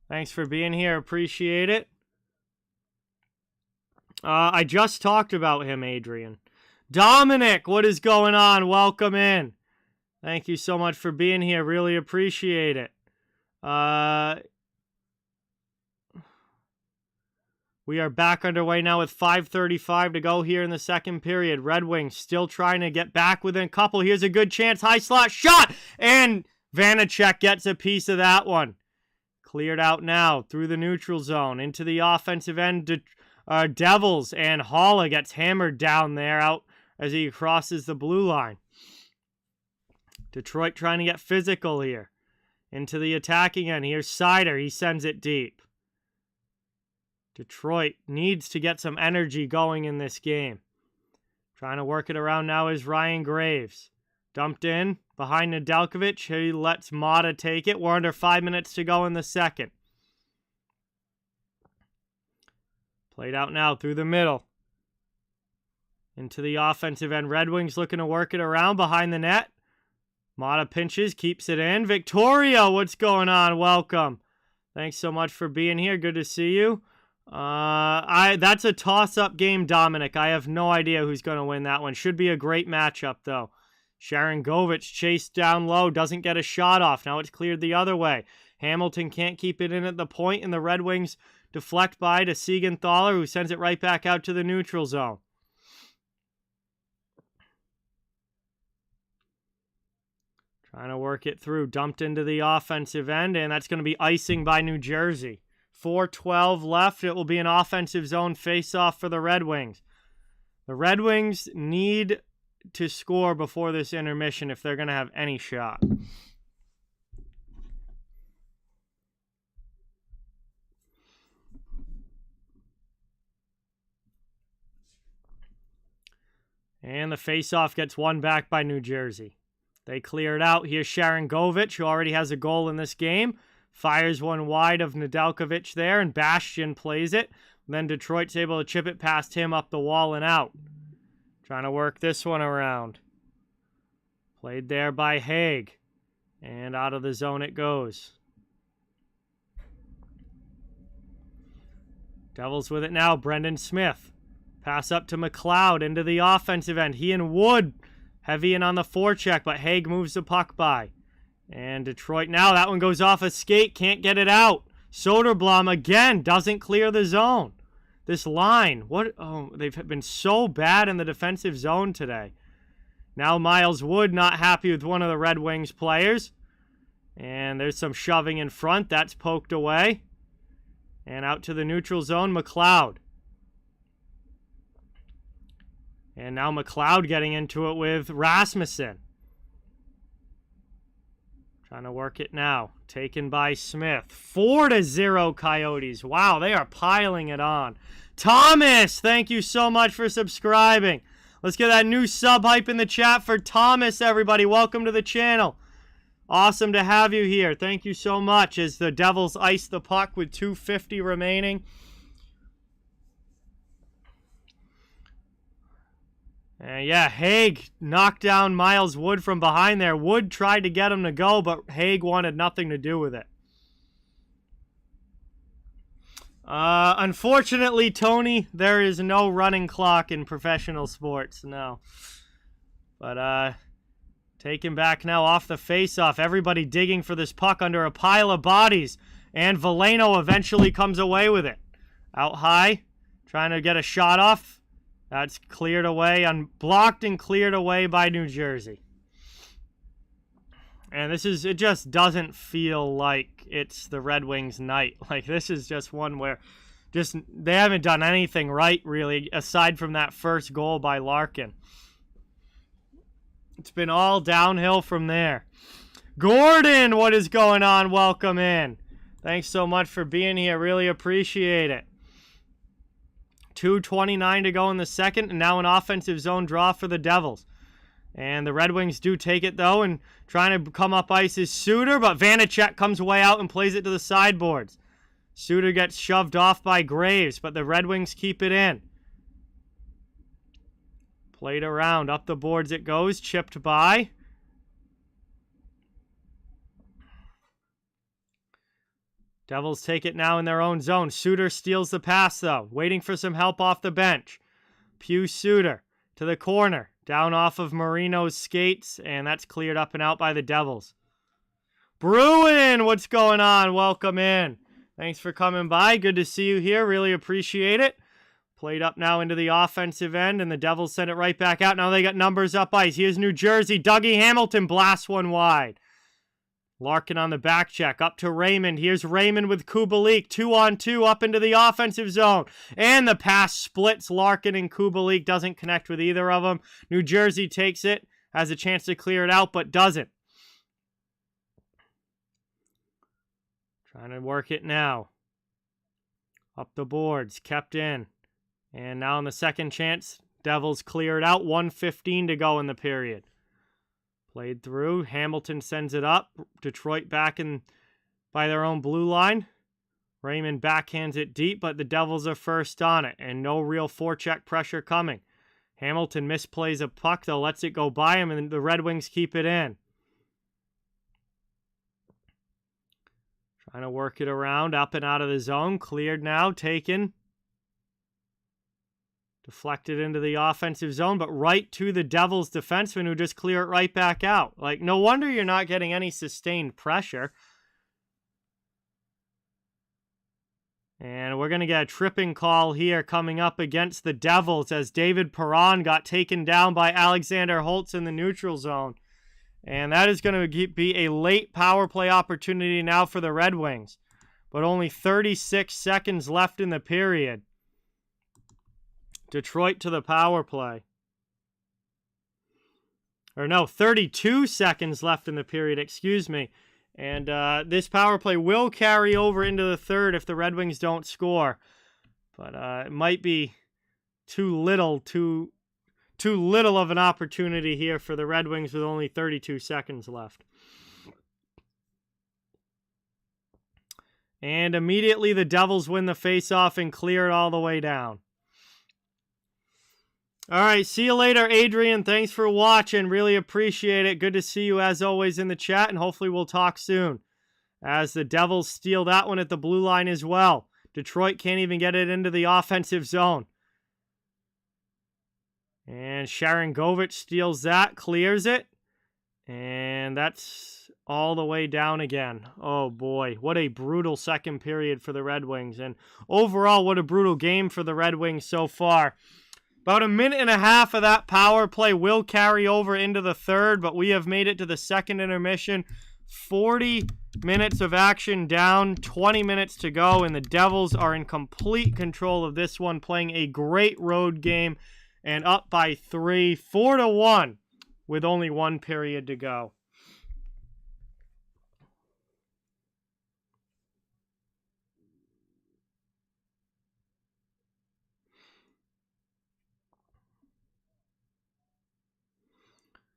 Thanks for being here. Appreciate it. I just talked about him, Adrian. Dominic, what is going on? Welcome in. Thank you so much for being here. Really appreciate it. We are back underway now with 5:35 to go here in the second period. Red Wings still trying to get back within a couple. Here's a good chance. High slot shot. And Vanacek gets a piece of that one. Cleared out now through the neutral zone into the offensive end. Devils, and Haula gets hammered down there out as he crosses the blue line. Detroit trying to get physical here. Into the attacking end. Here's Seider. He sends it deep. Detroit needs to get some energy going in this game. Trying to work it around now is Ryan Graves. Dumped in behind Nedeljkovic. He lets Mata take it. We're under 5 minutes to go in the second. Played out now through the middle. Into the offensive end. Red Wings looking to work it around behind the net. Mata pinches, keeps it in. Victoria, what's going on? Welcome. Thanks so much for being here. Good to see you. That's a toss-up game, Dominic. I have no idea who's going to win that one. Should be a great matchup, though. Sharangovich chased down low, doesn't get a shot off. Now it's cleared the other way. Hamilton can't keep it in at the point, and the Red Wings deflect by to Siegenthaler, who sends it right back out to the neutral zone. Trying to work it through. Dumped into the offensive end, and that's going to be icing by New Jersey. 4:12 left. It will be an offensive zone face-off for the Red Wings. The Red Wings need to score before this intermission if they're going to have any shot. And the face-off gets won back by New Jersey. They clear it out. Here's Sharangovich, who already has a goal in this game. Fires one wide of Nedeljkovic there, and Bastian plays it. Then Detroit's able to chip it past him up the wall and out. Trying to work this one around. Played there by Haig. And out of the zone it goes. Devils with it now. Brendan Smith. Pass up to McLeod into the offensive end. He and Wood heavy in on the forecheck, but Haig moves the puck by. And Detroit now, that one goes off a skate, can't get it out. Soderblom again doesn't clear the zone. This line, they've been so bad in the defensive zone today. Now Miles Wood not happy with one of the Red Wings players. And there's some shoving in front, that's poked away. And out to the neutral zone, McLeod. And now McLeod getting into it with Rasmussen. Trying to work it now. Taken by Smith. 4-0 Coyotes. Wow, they are piling it on. Thomas, thank you so much for subscribing. Let's get that new sub hype in the chat for Thomas, everybody. Welcome to the channel. Awesome to have you here. Thank you so much as the Devils ice the puck with 2:50 remaining. Yeah, Haig knocked down Miles Wood from behind there. Wood tried to get him to go, but Haig wanted nothing to do with it. Unfortunately, Tony, there is no running clock in professional sports, no. But, taken back now off the face-off. Everybody digging for this puck under a pile of bodies. And Veleno eventually comes away with it. Out high, trying to get a shot off. That's cleared away, unblocked and cleared away by New Jersey. And it just doesn't feel like it's the Red Wings' night. Like, this is just one where they haven't done anything right, really, aside from that first goal by Larkin. It's been all downhill from there. Gordon, what is going on? Welcome in. Thanks so much for being here. Really appreciate it. 2:29 to go in the second, and now an offensive zone draw for the Devils. And the Red Wings do take it, though, and trying to come up ice is Suter, but Vanacek comes way out and plays it to the sideboards. Suter gets shoved off by Graves, but the Red Wings keep it in. Played around, up the boards it goes, chipped by. Devils take it now in their own zone. Suter steals the pass, though. Waiting for some help off the bench. Pugh Suter to the corner. Down off of Marino's skates, and that's cleared up and out by the Devils. Bruin, what's going on? Welcome in. Thanks for coming by. Good to see you here. Really appreciate it. Played up now into the offensive end, and the Devils send it right back out. Now they got numbers up ice. Here's New Jersey. Dougie Hamilton blasts one wide. Larkin on the back check, up to Raymond. Here's Raymond with Kubalik, 2-on-2 up into the offensive zone. And the pass splits Larkin and Kubalik, doesn't connect with either of them. New Jersey takes it, has a chance to clear it out, but doesn't. Trying to work it now. Up the boards, kept in. And now on the second chance, Devils clear it out, 1:15 to go in the period. Played through. Hamilton sends it up. Detroit back in by their own blue line. Raymond backhands it deep, but the Devils are first on it, and no real forecheck pressure coming. Hamilton misplays a puck, though, lets it go by him, and the Red Wings keep it in. Trying to work it around, up and out of the zone. Cleared now, taken. Deflected into the offensive zone, but right to the Devils defenseman who just clear it right back out. Like, no wonder you're not getting any sustained pressure. And we're going to get a tripping call here coming up against the Devils as David Perron got taken down by Alexander Holtz in the neutral zone. And that is going to be a late power play opportunity now for the Red Wings. But only 36 seconds left in the period. Detroit to the power play. Or no, 32 seconds left in the period, excuse me. And this power play will carry over into the third if the Red Wings don't score. But it might be too little of an opportunity here for the Red Wings with only 32 seconds left. And immediately the Devils win the faceoff and clear it all the way down. All right, see you later, Adrian. Thanks for watching. Really appreciate it. Good to see you, as always, in the chat, and hopefully we'll talk soon. As the Devils steal that one at the blue line as well. Detroit can't even get it into the offensive zone. And Sharangovich steals that, clears it. And that's all the way down again. Oh, boy. What a brutal second period for the Red Wings. And overall, what a brutal game for the Red Wings so far. About a minute and a half of that power play will carry over into the third, but we have made it to the second intermission. 40 minutes of action down, 20 minutes to go, and the Devils are in complete control of this one, playing a great road game and up by 3, 4-1, with only one period to go.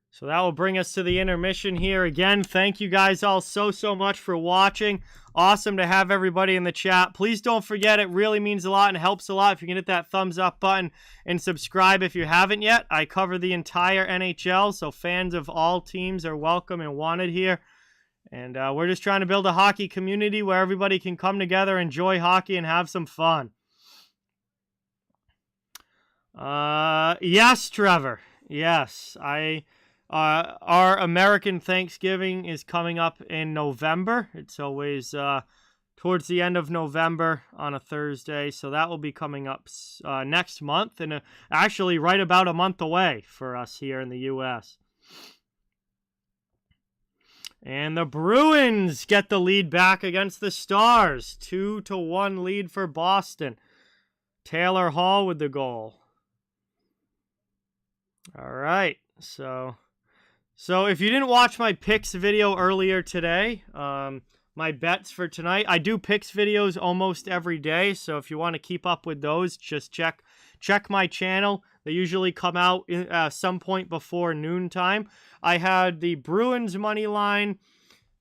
So that will bring us to the intermission here. Again, thank you guys all so much for watching. Awesome to have everybody in the chat. Please don't forget, it really means a lot and helps a lot if you can hit that thumbs up button and subscribe if you haven't yet. I cover the entire NHL, so fans of all teams are welcome and wanted here. And we're just trying to build a hockey community where everybody can come together, enjoy hockey, and have some fun. Yes, Trevor. Yes, our American Thanksgiving is coming up in November. It's always towards the end of November on a Thursday, so that will be coming up next month, and actually right about a month away for us here in the U.S. And the Bruins get the lead back against the Stars. 2-1 lead for Boston. Taylor Hall with the goal. All right, so if you didn't watch my picks video earlier today, my bets for tonight, I do picks videos almost every day, so if you want to keep up with those, just check my channel. They usually come out at some point before noontime. I had the Bruins money line,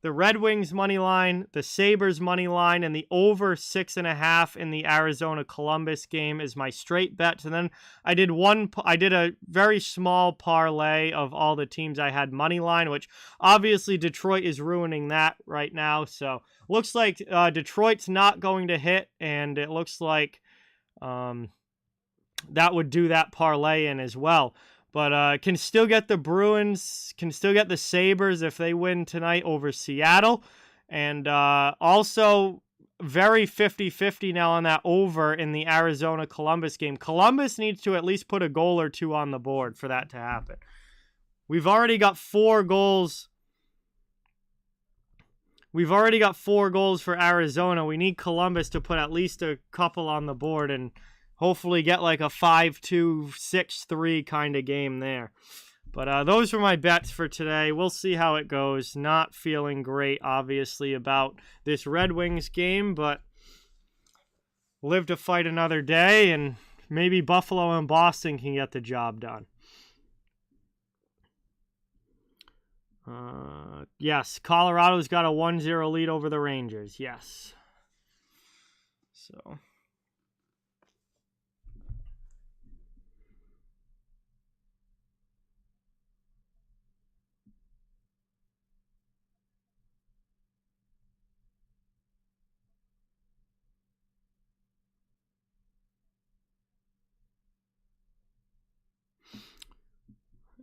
the Red Wings money line, the Sabres money line, and the over 6.5 in the Arizona-Columbus game is my straight bets. And then I did a very small parlay of all the teams I had money line, which obviously Detroit is ruining that right now. So looks like Detroit's not going to hit, and it looks like that would do that parlay in as well. But can still get the Bruins, can still get the Sabres if they win tonight over Seattle. And also very 50-50 now on that over in the Arizona-Columbus game. Columbus needs to at least put a goal or two on the board for that to happen. We've already got 4 goals. We've already got 4 goals for Arizona. We need Columbus to put at least a couple on the board and hopefully get like a 5-2, 6-3 kind of game there. But those were my bets for today. We'll see how it goes. Not feeling great, obviously, about this Red Wings game, but live to fight another day, and maybe Buffalo and Boston can get the job done. Yes, Colorado's got a 1-0 lead over the Rangers. Yes. So...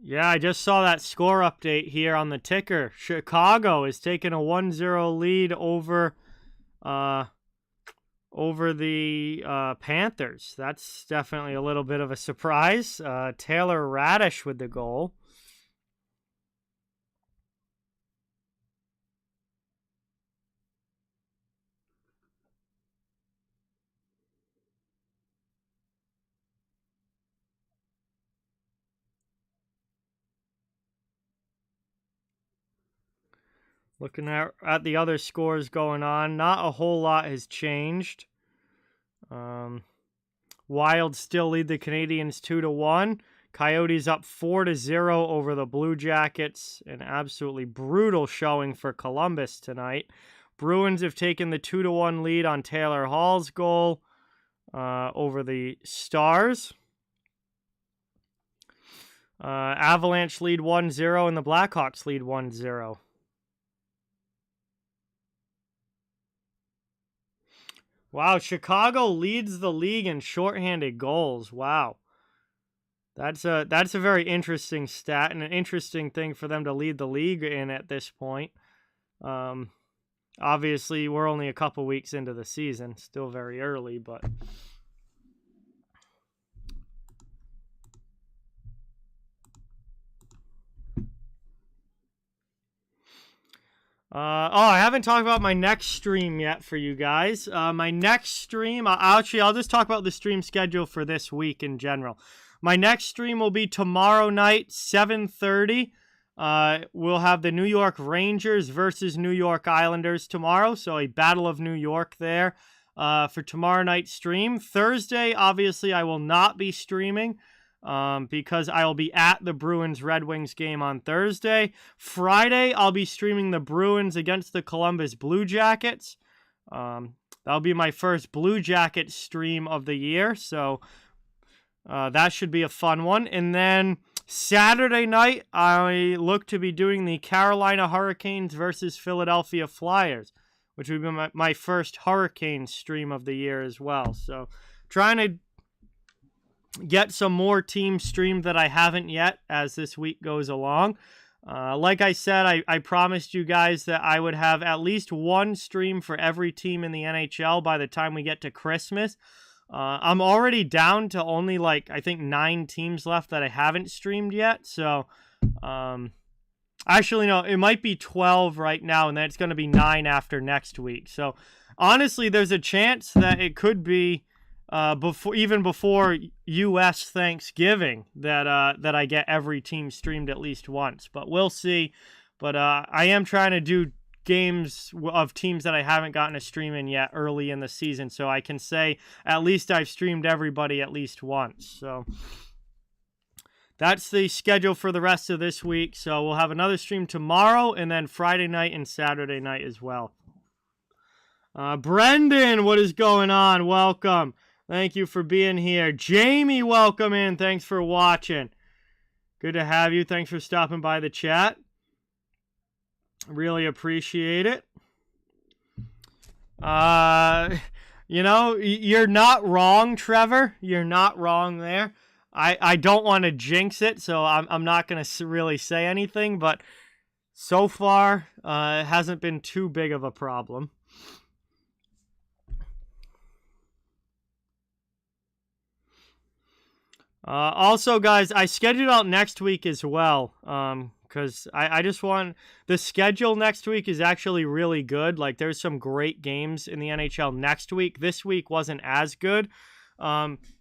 Yeah, I just saw that score update here on the ticker. Chicago is taking a 1-0 lead over the Panthers. That's definitely a little bit of a surprise. Taylor Radish with the goal. Looking at the other scores going on, not a whole lot has changed. Wild still lead the Canadiens 2-1. Coyotes up 4-0 over the Blue Jackets. An absolutely brutal showing for Columbus tonight. Bruins have taken the 2-1 lead on Taylor Hall's goal over the Stars. Avalanche lead 1-0 and the Blackhawks lead 1-0. Wow, Chicago leads the league in shorthanded goals. Wow. That's a very interesting stat and an interesting thing for them to lead the league in at this point. Obviously, we're only a couple weeks into the season. Still very early, but... I haven't talked about my next stream yet for you guys. My next stream, I'll just talk about the stream schedule for this week in general. My next stream will be tomorrow night, 7:30. We'll have the New York Rangers versus New York Islanders tomorrow, so a Battle of New York there for tomorrow night's stream. Thursday, obviously, I will not be streaming. Because I will be at the Bruins-Red Wings game on Thursday. Friday, I'll be streaming the Bruins against the Columbus Blue Jackets. That'll be my first Blue Jackets stream of the year, so that should be a fun one. And then Saturday night, I look to be doing the Carolina Hurricanes versus Philadelphia Flyers, which would be my first Hurricane stream of the year as well. So trying to get some more teams streamed that I haven't yet as this week goes along. Like I said, I promised you guys that I would have at least one stream for every team in the NHL by the time we get to Christmas. I'm already down to only I think 9 teams left that I haven't streamed yet. So, actually, no, it might be 12 right now, and then it's going to be 9 after next week. So, honestly, there's a chance that it could be before U.S. Thanksgiving that I get every team streamed at least once. But we'll see. But I am trying to do games of teams that I haven't gotten a stream in yet early in the season, so I can say at least I've streamed everybody at least once. So that's the schedule for the rest of this week. So we'll have another stream tomorrow and then Friday night and Saturday night as well. Brendan, what is going on? Welcome. Thank you for being here. Jamie, welcome in. Thanks for watching. Good to have you. Thanks for stopping by the chat. Really appreciate it. You're not wrong, Trevor. You're not wrong there. I don't want to jinx it, so I'm not going to really say anything, but so far, it hasn't been too big of a problem. Also, guys, I scheduled out next week as well, because I just want... The schedule next week is actually really good. There's some great games in the NHL next week. This week wasn't as good.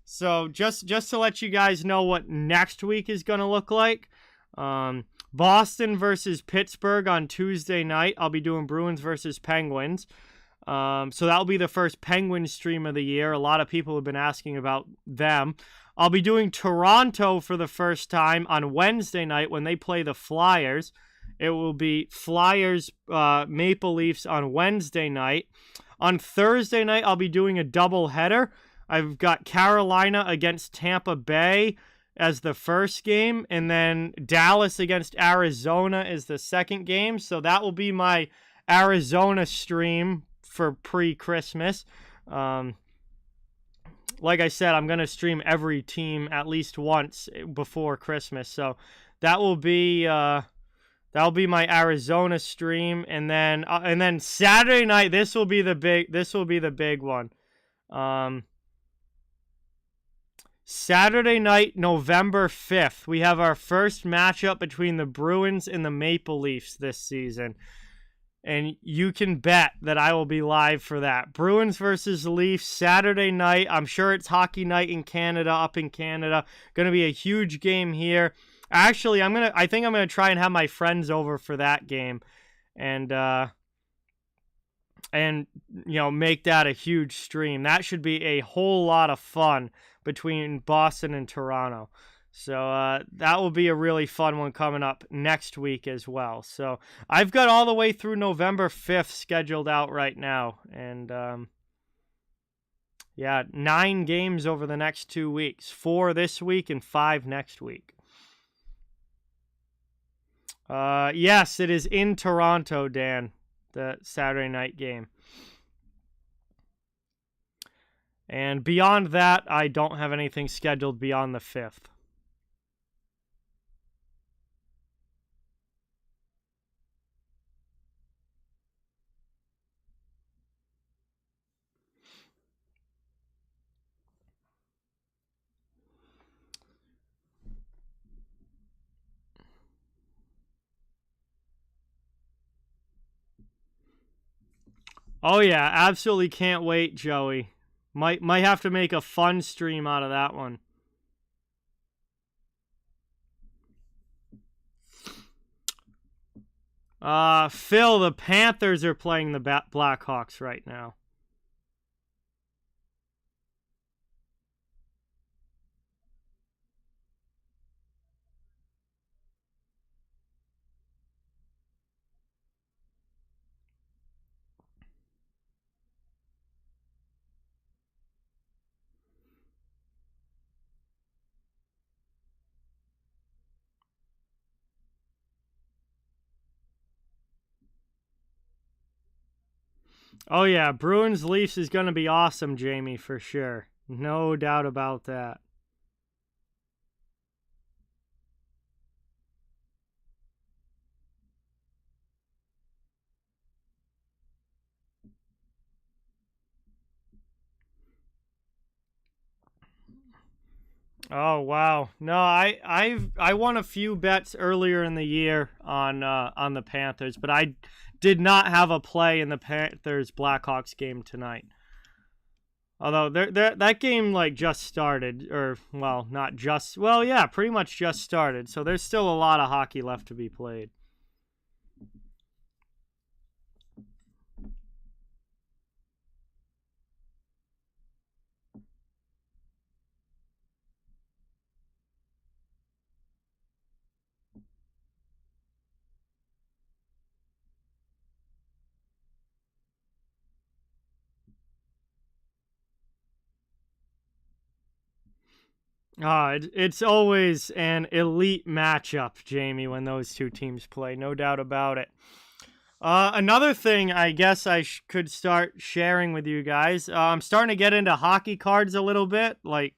So just to let you guys know what next week is going to look like. Boston versus Pittsburgh on Tuesday night. I'll be doing Bruins versus Penguins. So that'll be the first Penguins stream of the year. A lot of people have been asking about them. I'll be doing Toronto for the first time on Wednesday night when they play the Flyers. it will be Flyers, Maple Leafs on Wednesday night. On Thursday night, I'll be doing a doubleheader. I've got Carolina against Tampa Bay as the first game, and then Dallas against Arizona is the second game. So that will be my Arizona stream for pre-Christmas. Like I said, I'm going to stream every team at least once before Christmas. So that will be my Arizona stream, and then Saturday night, this will be the big one. Saturday night, November 5th, we have our first matchup between the Bruins and the Maple Leafs this season. And you can bet that I will be live for that. Bruins versus Leafs, Saturday night. I'm sure it's hockey night in Canada, up in Canada. Going to be a huge game here. Actually, I think I'm gonna try and have my friends over for that game, and make that a huge stream. That should be a whole lot of fun between Boston and Toronto. So that will be a really fun one coming up next week as well. So I've got all the way through November 5th scheduled out right now, and 9 games over the next 2 weeks, 4 this week and 5 next week. Yes, it is in Toronto, Dan, the Saturday night game. And beyond that, I don't have anything scheduled beyond the 5th. Oh yeah, absolutely can't wait, Joey. Might have to make a fun stream out of that one. Phil, the Panthers are playing the Blackhawks right now. Oh yeah, Bruins Leafs is going to be awesome, Jamie, for sure. No doubt about that. Oh wow. No, I won a few bets earlier in the year on the Panthers, but I did not have a play in the Panthers Blackhawks game tonight. Although that game just started, or well, not just, well, yeah, pretty much just started. So there's still a lot of hockey left to be played. It's always an elite matchup, Jamie, when those two teams play. No doubt about it. Another thing I guess I could start sharing with you guys. I'm starting to get into hockey cards a little bit, like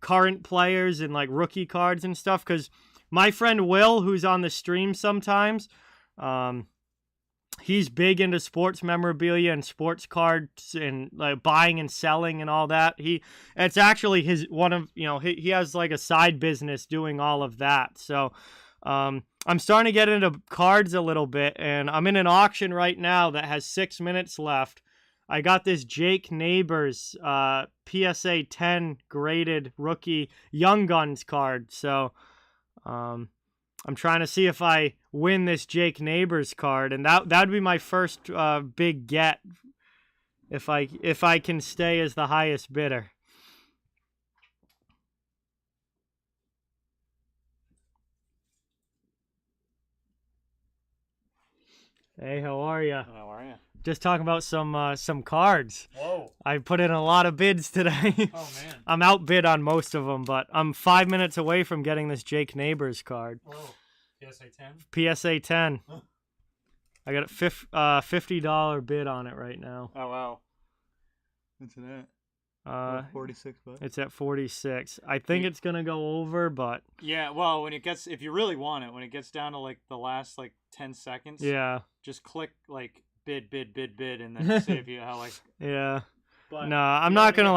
current players and like rookie cards and stuff. Because my friend Will, who's on the stream sometimes, he's big into sports memorabilia and sports cards and like buying and selling and all that. It's actually his one of, he has like a side business doing all of that. So I'm starting to get into cards a little bit, and I'm in an auction right now that has 6 minutes left. I got this Jake Neighbors PSA 10 graded rookie Young Guns card. So I'm trying to see if I win this Jake Neighbors card, and that would be my first big get if I can stay as the highest bidder. Hey, how are you? How are you? Just talking about some cards. Whoa. I put in a lot of bids today. Oh, man. I'm outbid on most of them, but I'm 5 minutes away from getting this Jake Neighbors card. Whoa. PSA 10? PSA 10. Huh. I got a $50 bid on it right now. Oh, wow. What's it at? 46 bucks. It's at 46. I think it's gonna go over, but yeah. Well, if you really want it, when it gets down to like the last 10 seconds, yeah, just click bid, and then see if you how yeah. But no, I'm not gonna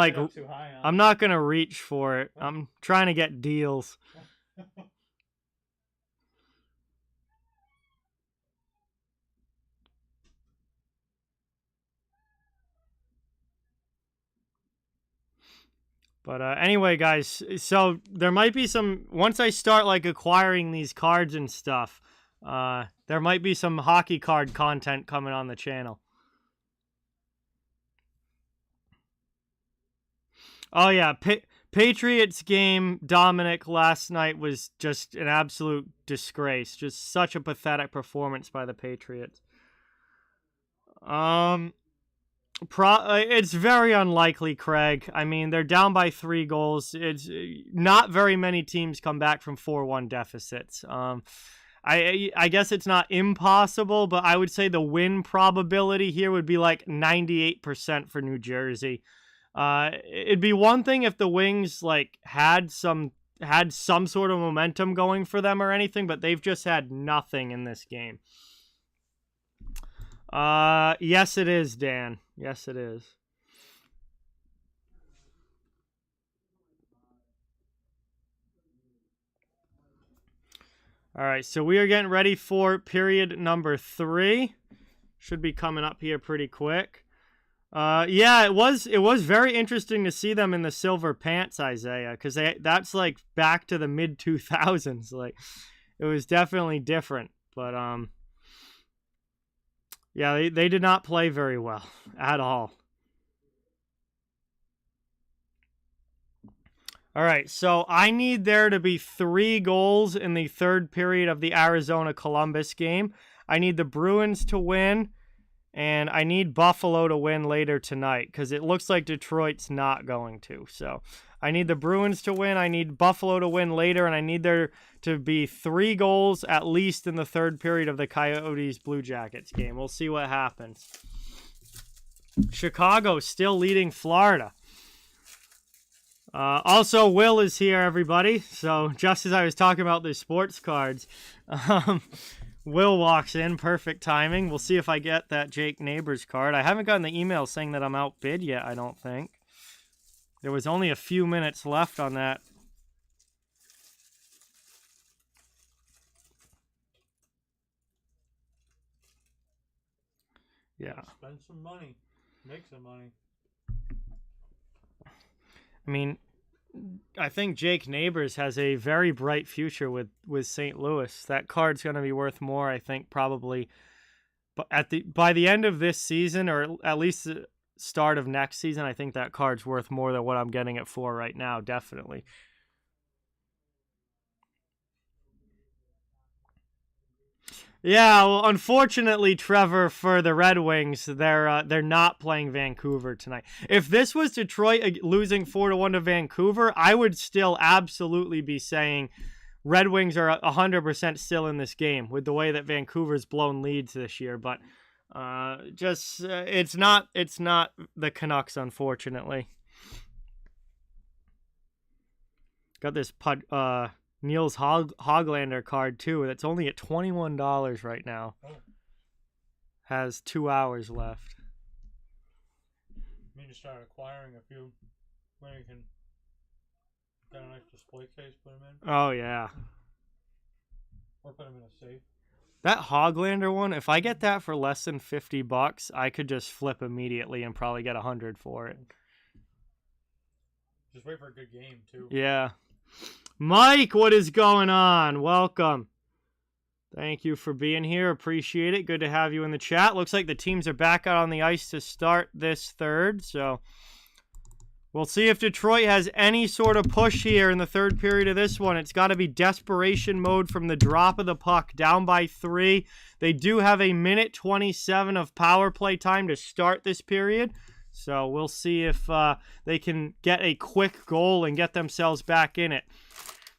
I'm not gonna reach for it. Oh. I'm trying to get deals. But anyway, guys, so there might be some, once I start acquiring these cards and stuff, there might be some hockey card content coming on the channel. Oh yeah, Patriots game, Dominic, last night was just an absolute disgrace. Just such a pathetic performance by the Patriots. It's very unlikely, Craig. I mean, they're down by 3 goals. It's not very many teams come back from 4-1 deficits. I guess it's not impossible, but I would say the win probability here would be 98% for New Jersey. It'd be one thing if the Wings had some sort of momentum going for them or anything, but they've just had nothing in this game. Yes, it is, Dan. Yes, it is. All right, so we are getting ready for period number 3. Should be coming up here pretty quick. Yeah, it was very interesting to see them in the silver pants, Isaiah, because that's back to the mid 2000s. It was definitely different, but yeah, they did not play very well at all. All right, so I need there to be 3 goals in the 3rd period of the Arizona-Columbus game. I need the Bruins to win, and I need Buffalo to win later tonight because it looks like Detroit's not going to. So I need the Bruins to win, I need Buffalo to win later, and I need there to be 3 goals at least in the 3rd period of the Coyotes-Blue Jackets game. We'll see what happens. Chicago still leading Florida. Also, Will is here, everybody. So just as I was talking about the sports cards, Will walks in. Perfect timing. We'll see if I get that Jake Neighbors card. I haven't gotten the email saying that I'm outbid yet, I don't think. There was only a few minutes left on that. Yeah. Spend some money. Make some money. I mean, I think Jake Neighbors has a very bright future with St. Louis. That card's going to be worth more, I think, probably. But by the end of this season, or at least the start of next season, I think that card's worth more than what I'm getting it for right now, definitely. Yeah, well, unfortunately, Trevor, for the Red Wings, they're not playing Vancouver tonight. If this was Detroit losing 4-1 to Vancouver, I would still absolutely be saying Red Wings are 100% still in this game with the way that Vancouver's blown leads this year. But it's not the Canucks, unfortunately. Got this Niels Hoglander card too. That's only at $21 right now. Oh. Has 2 hours left. You need to start acquiring a few when you can get a nice display case, put them in. Oh yeah. Or put them in a safe. That Hoglander one, if I get that for less than $50, I could just flip immediately and probably get 100 for it. Just wait for a good game too. Yeah. Mike, what is going on? Welcome. Thank you for being here. Appreciate it. Good to have you in the chat. Looks like the teams are back out on the ice to start this 3rd, so We'll see if Detroit has any sort of push here in the third period of this one. It's got to be desperation mode from the drop of the puck, down by 3. They do have a minute 27 of power play time to start this period. So we'll see if they can get a quick goal and get themselves back in it.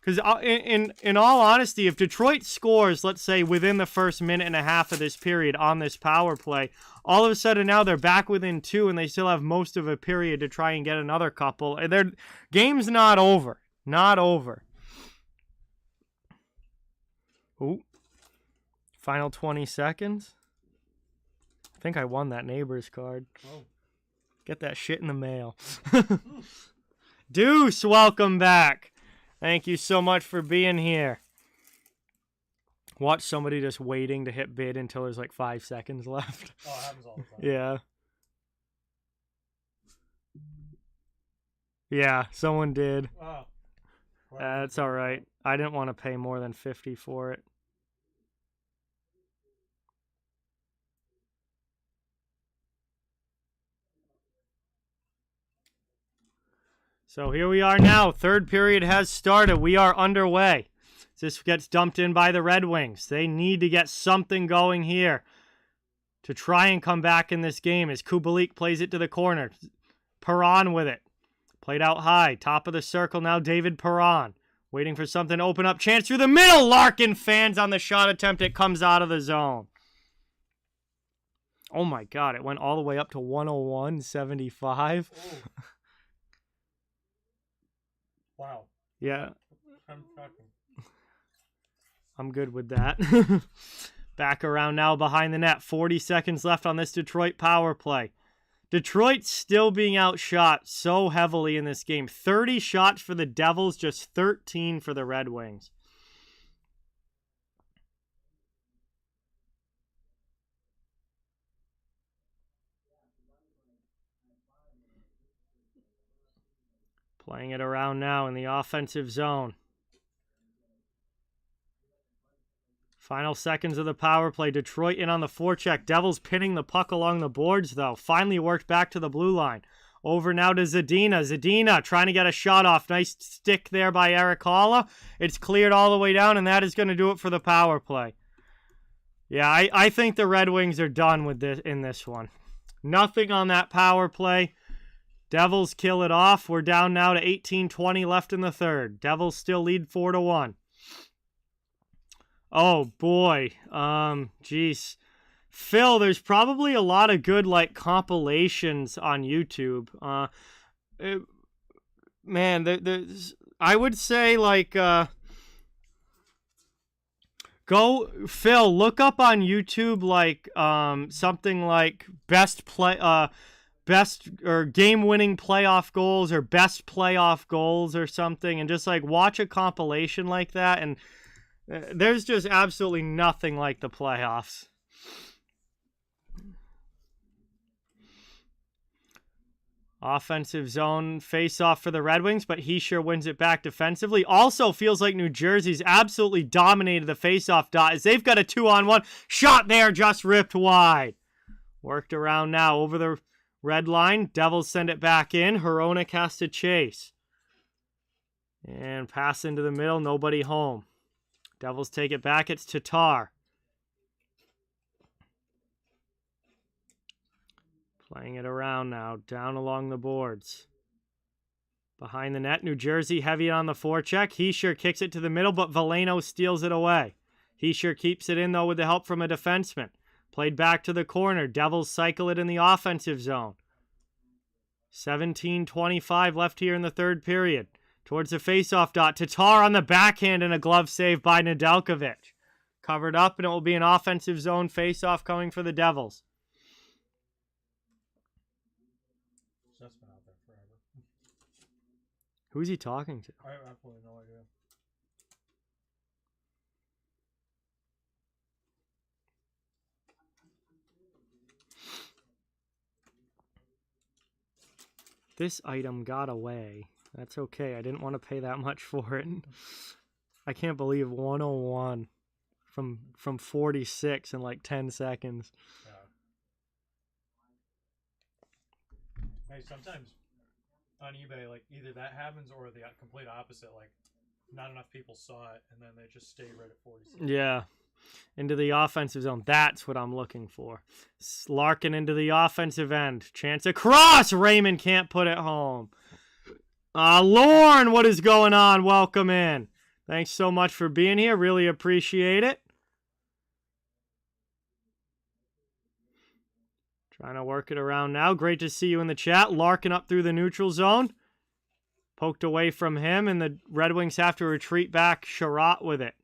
Because in all honesty, if Detroit scores, let's say, within the first minute and a half of this period on this power play, all of a sudden now they're back within 2 and they still have most of a period to try and get another couple. And their game's not over. Not over. Ooh. Final 20 seconds. I think I won that neighbor's card. Oh. Get that shit in the mail. Deuce, welcome back. Thank you so much for being here. Watch somebody just waiting to hit bid until there's like 5 seconds left. Oh, it happens all the time. Yeah. Yeah, someone did. Oh. That's all right. I didn't want to pay more than 50 for it. So here we are now. Third period has started. We are underway. This gets dumped in by the Red Wings. They need to get something going here to try and come back in this game as Kubalik plays it to the corner. Perron with it. Played out high. Top of the circle now, David Perron. Waiting for something to open up. Chance through the middle. Larkin fans on the shot attempt. It comes out of the zone. Oh my God. It went all the way up to 101.75. Oh. Wow. Yeah. I'm tracking. I'm good with that. Back around now behind the net. 40 seconds left on this Detroit power play. Detroit's still being outshot so heavily in this game. 30 shots for the Devils, just 13 for the Red Wings. Playing it around now in the offensive zone. Final seconds of the power play. Detroit in on the forecheck. Devils pinning the puck along the boards, though. Finally worked back to the blue line. Over now to Zadina. Zadina trying to get a shot off. Nice stick there by Eric Halla. It's cleared all the way down, and that is going to do it for the power play. Yeah, I think the Red Wings are done with this in this one. Nothing on that power play. Devils kill it off. We're down now to 18:20 left in the third. Devils still lead 4-1. Oh, boy. Geez. Phil, there's probably a lot of good, like, compilations on YouTube. Man, there's... I would say, like, Phil, look up on YouTube, like, something like best or game-winning playoff goals or best playoff goals or something, and just, like, watch a compilation like that, and there's just absolutely nothing like the playoffs. Offensive zone face-off for the Red Wings, but he sure wins it back defensively. Also feels like New Jersey's absolutely dominated the face-off dot as they've got a 2-on-1. Shot there, just ripped wide. Worked around now over the red line. Devils send it back in. Hronek has to chase. And pass into the middle. Nobody home. Devils take it back. It's Tatar. Playing it around now. Down along the boards. Behind the net. New Jersey heavy on the forecheck. He sure kicks it to the middle, but Veleno steals it away. He sure keeps it in, though, with the help from a defenseman. Played back to the corner. Devils cycle it in the offensive zone. 17:25 left here in the third period. Towards the faceoff dot. Tatar on the backhand and a glove save by Nedeljkovic. Covered up, and it will be an offensive zone faceoff coming for the Devils. That's been out there forever. Who's he talking to? I have absolutely no idea. This item got away. That's okay. I didn't want to pay that much for it. I can't believe 101 from 46 in like 10 seconds. Yeah. Hey, sometimes on eBay, like either that happens or the complete opposite. Like not enough people saw it, and then they just stayed right at 46. Yeah. Into the offensive zone. That's what I'm looking for. Larkin into the offensive end. Chance across. Raymond can't put it home. Lorne, what is going on? Welcome in. Thanks so much for being here. Really appreciate it. Trying to work it around now. Great to see you in the chat. Larkin up through the neutral zone. Poked away from him, and the Red Wings have to retreat back. Sherratt with it.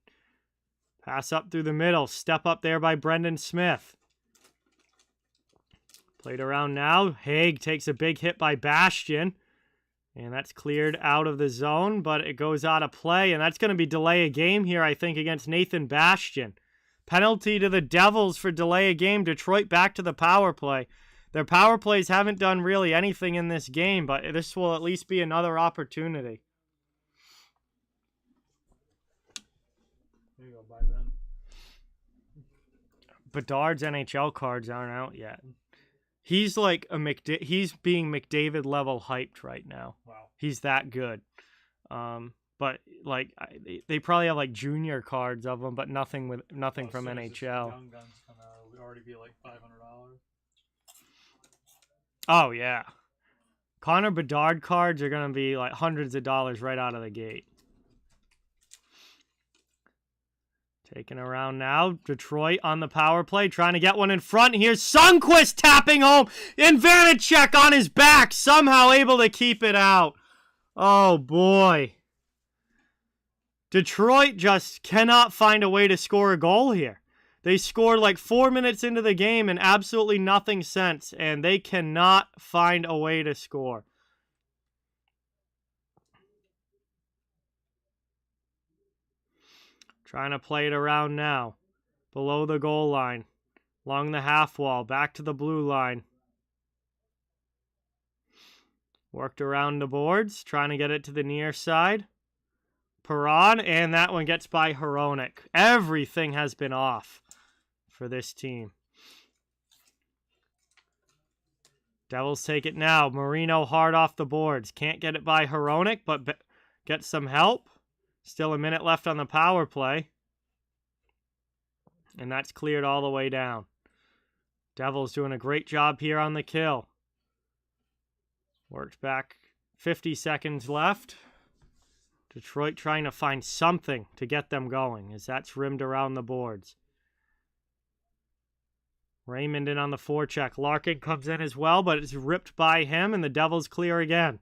Pass up through the middle. Step up there by Brendan Smith. Played around now. Haig takes a big hit by Bastian. And that's cleared out of the zone, but it goes out of play. And that's going to be delay a game here, I think, against Nathan Bastian. Penalty to the Devils for delay a game. Detroit back to the power play. Their power plays haven't done really anything in this game, but this will at least be another opportunity. There you go, buy them. Bedard's NHL cards aren't out yet. He's like he's being McDavid level hyped right now. Wow. He's that good. But like they probably have like junior cards of him, but nothing from NHL. Young guns come out, it would already be like $500. Oh yeah. Connor Bedard cards are gonna be like hundreds of dollars right out of the gate. Taking around now. Detroit on the power play. Trying to get one in front. Here's Sundqvist tapping home. And Vanacek on his back. Somehow able to keep it out. Oh, boy. Detroit just cannot find a way to score a goal here. They scored like 4 minutes into the game and absolutely nothing since. And they cannot find a way to score. Trying to play it around now. Below the goal line. Along the half wall. Back to the blue line. Worked around the boards. Trying to get it to the near side. Perron. And that one gets by Hronek. Everything has been off for this team. Devils take it now. Marino hard off the boards. Can't get it by Hronek, but get some help. Still a minute left on the power play. And that's cleared all the way down. Devils doing a great job here on the kill. Worked back. 50 seconds left. Detroit trying to find something to get them going as that's rimmed around the boards. Raymond in on the forecheck. Larkin comes in as well, but it's ripped by him, and the Devils clear again.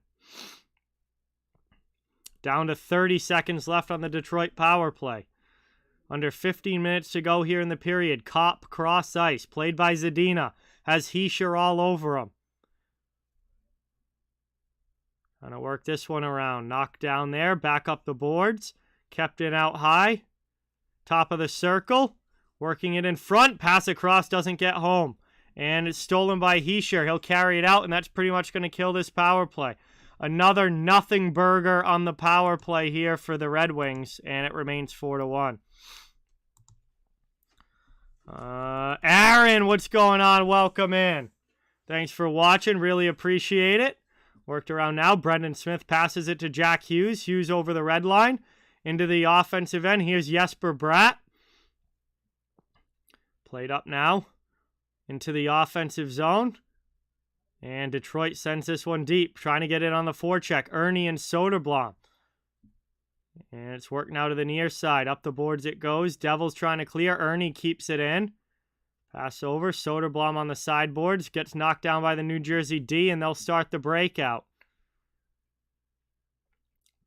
Down to 30 seconds left on the Detroit power play. Under 15 minutes to go here in the period. Kopp cross ice. Played by Zadina. Has Hischier all over him. Trying to work this one around. Knocked down there. Back up the boards. Kept it out high. Top of the circle. Working it in front. Pass across. Doesn't get home. And it's stolen by Hischier. He'll carry it out, and that's pretty much going to kill this power play. Another nothing burger on the power play here for the Red Wings, and it remains 4-1. Aaron, what's going on? Welcome in. Thanks for watching. Really appreciate it. Worked around now. Brendan Smith passes it to Jack Hughes. Hughes over the red line. Into the offensive end. Here's Jesper Bratt. Played up now. Into the offensive zone. And Detroit sends this one deep, trying to get it on the forecheck. Ernie and Soderblom. And it's worked now to the near side. Up the boards it goes. Devils trying to clear. Ernie keeps it in. Pass over. Soderblom on the sideboards. Gets knocked down by the New Jersey D, and they'll start the breakout.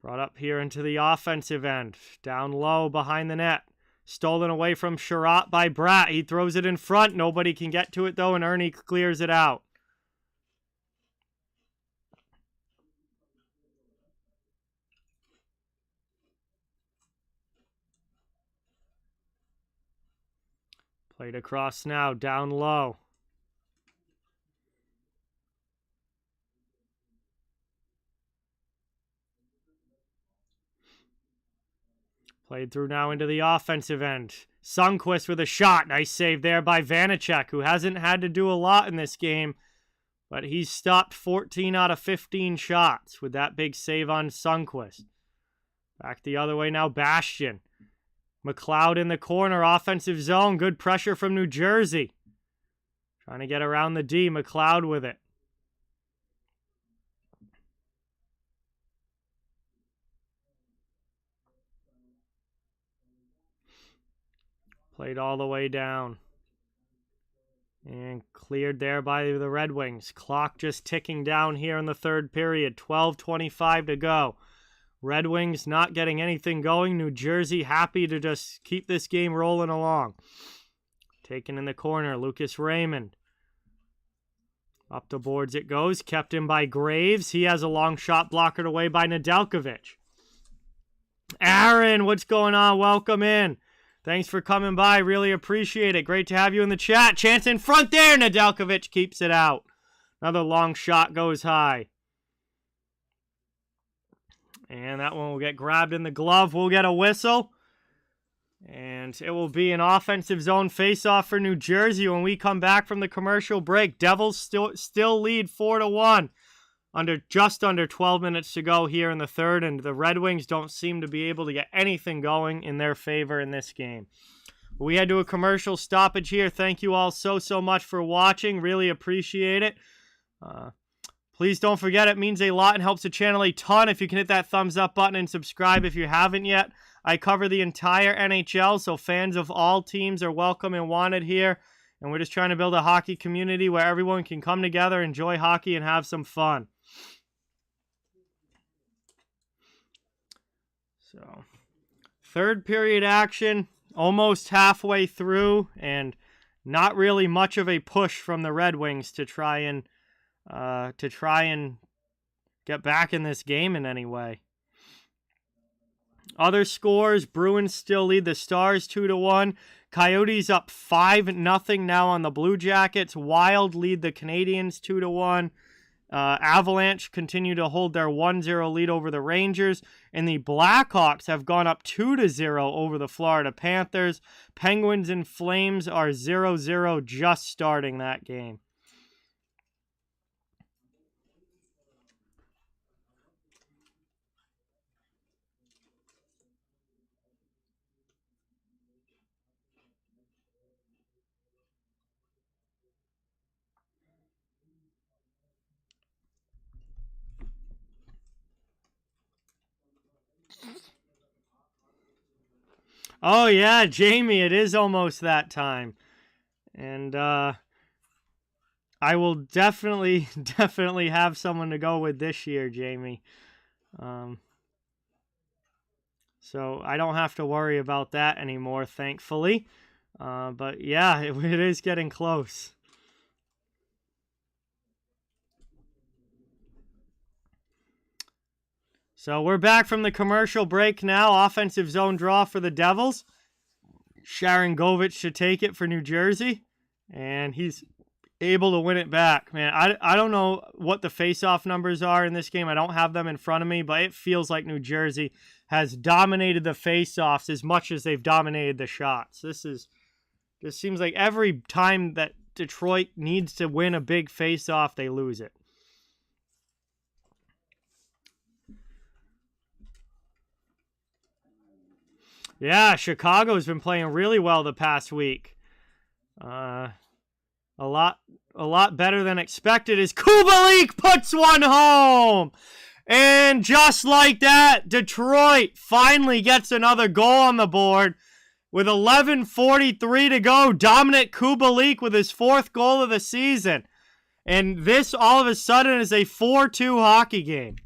Brought up here into the offensive end. Down low behind the net. Stolen away from Sherratt by Bratt. He throws it in front. Nobody can get to it, though, and Ernie clears it out. Played across now, down low. Played through now into the offensive end. Sundqvist with a shot. Nice save there by Vanacek, who hasn't had to do a lot in this game, But he's stopped 14 out of 15 shots with that big save on Sundqvist. Back the other way now, Bastian. McLeod in the corner, offensive zone. Good pressure from New Jersey. Trying to get around the D. McLeod with it. Played all the way down. And cleared there by the Red Wings. Clock just ticking down here in the third period. 12:25 to go. Red Wings not getting anything going. New Jersey happy to just keep this game rolling along. Taken in the corner, Lucas Raymond. Up the boards it goes. Kept in by Graves. He has a long shot blockered away by Nedeljkovic. Aaron, what's going on? Welcome in. Thanks for coming by. Really appreciate it. Great to have you in the chat. Chance in front there. Nedeljkovic keeps it out. Another long shot goes high. And that one will get grabbed in the glove. We'll get a whistle. And it will be an offensive zone faceoff for New Jersey when we come back from the commercial break. Devils still lead 4-1. Just under 12 minutes to go here in the third. And the Red Wings don't seem to be able to get anything going in their favor in this game. We had to do a commercial stoppage here. Thank you all so much for watching. Really appreciate it. Please don't forget, it means a lot and helps the channel a ton if you can hit that thumbs up button and subscribe if you haven't yet. I cover the entire NHL, so fans of all teams are welcome and wanted here. And we're just trying to build a hockey community where everyone can come together, enjoy hockey, and have some fun. So, third period action, almost halfway through, and not really much of a push from the Red Wings to try and get back in this game in any way. Other scores, Bruins still lead the Stars 2-1. Coyotes up 5-0 now on the Blue Jackets. Wild lead the Canadiens 2-1. Avalanche continue to hold their 1-0 lead over the Rangers. And the Blackhawks have gone up 2-0 over the Florida Panthers. Penguins and Flames are 0-0 just starting that game. Oh, yeah, Jamie, it is almost that time. And I will definitely have someone to go with this year, Jamie. So I don't have to worry about that anymore, thankfully. But yeah, it is getting close. So we're back from the commercial break now. Offensive zone draw for the Devils. Sharangovich should take it for New Jersey. And he's able to win it back. Man, I don't know what the face-off numbers are in this game. I don't have them in front of me, but it feels like New Jersey has dominated the face-offs as much as they've dominated the shots. This seems like every time that Detroit needs to win a big face-off, they lose it. Yeah, Chicago's been playing really well the past week. A lot better than expected as Kubalik puts one home. And just like that, Detroit finally gets another goal on the board. With 11:43 to go, Dominic Kubalik with his fourth goal of the season. And this, all of a sudden, is a 4-2 hockey game.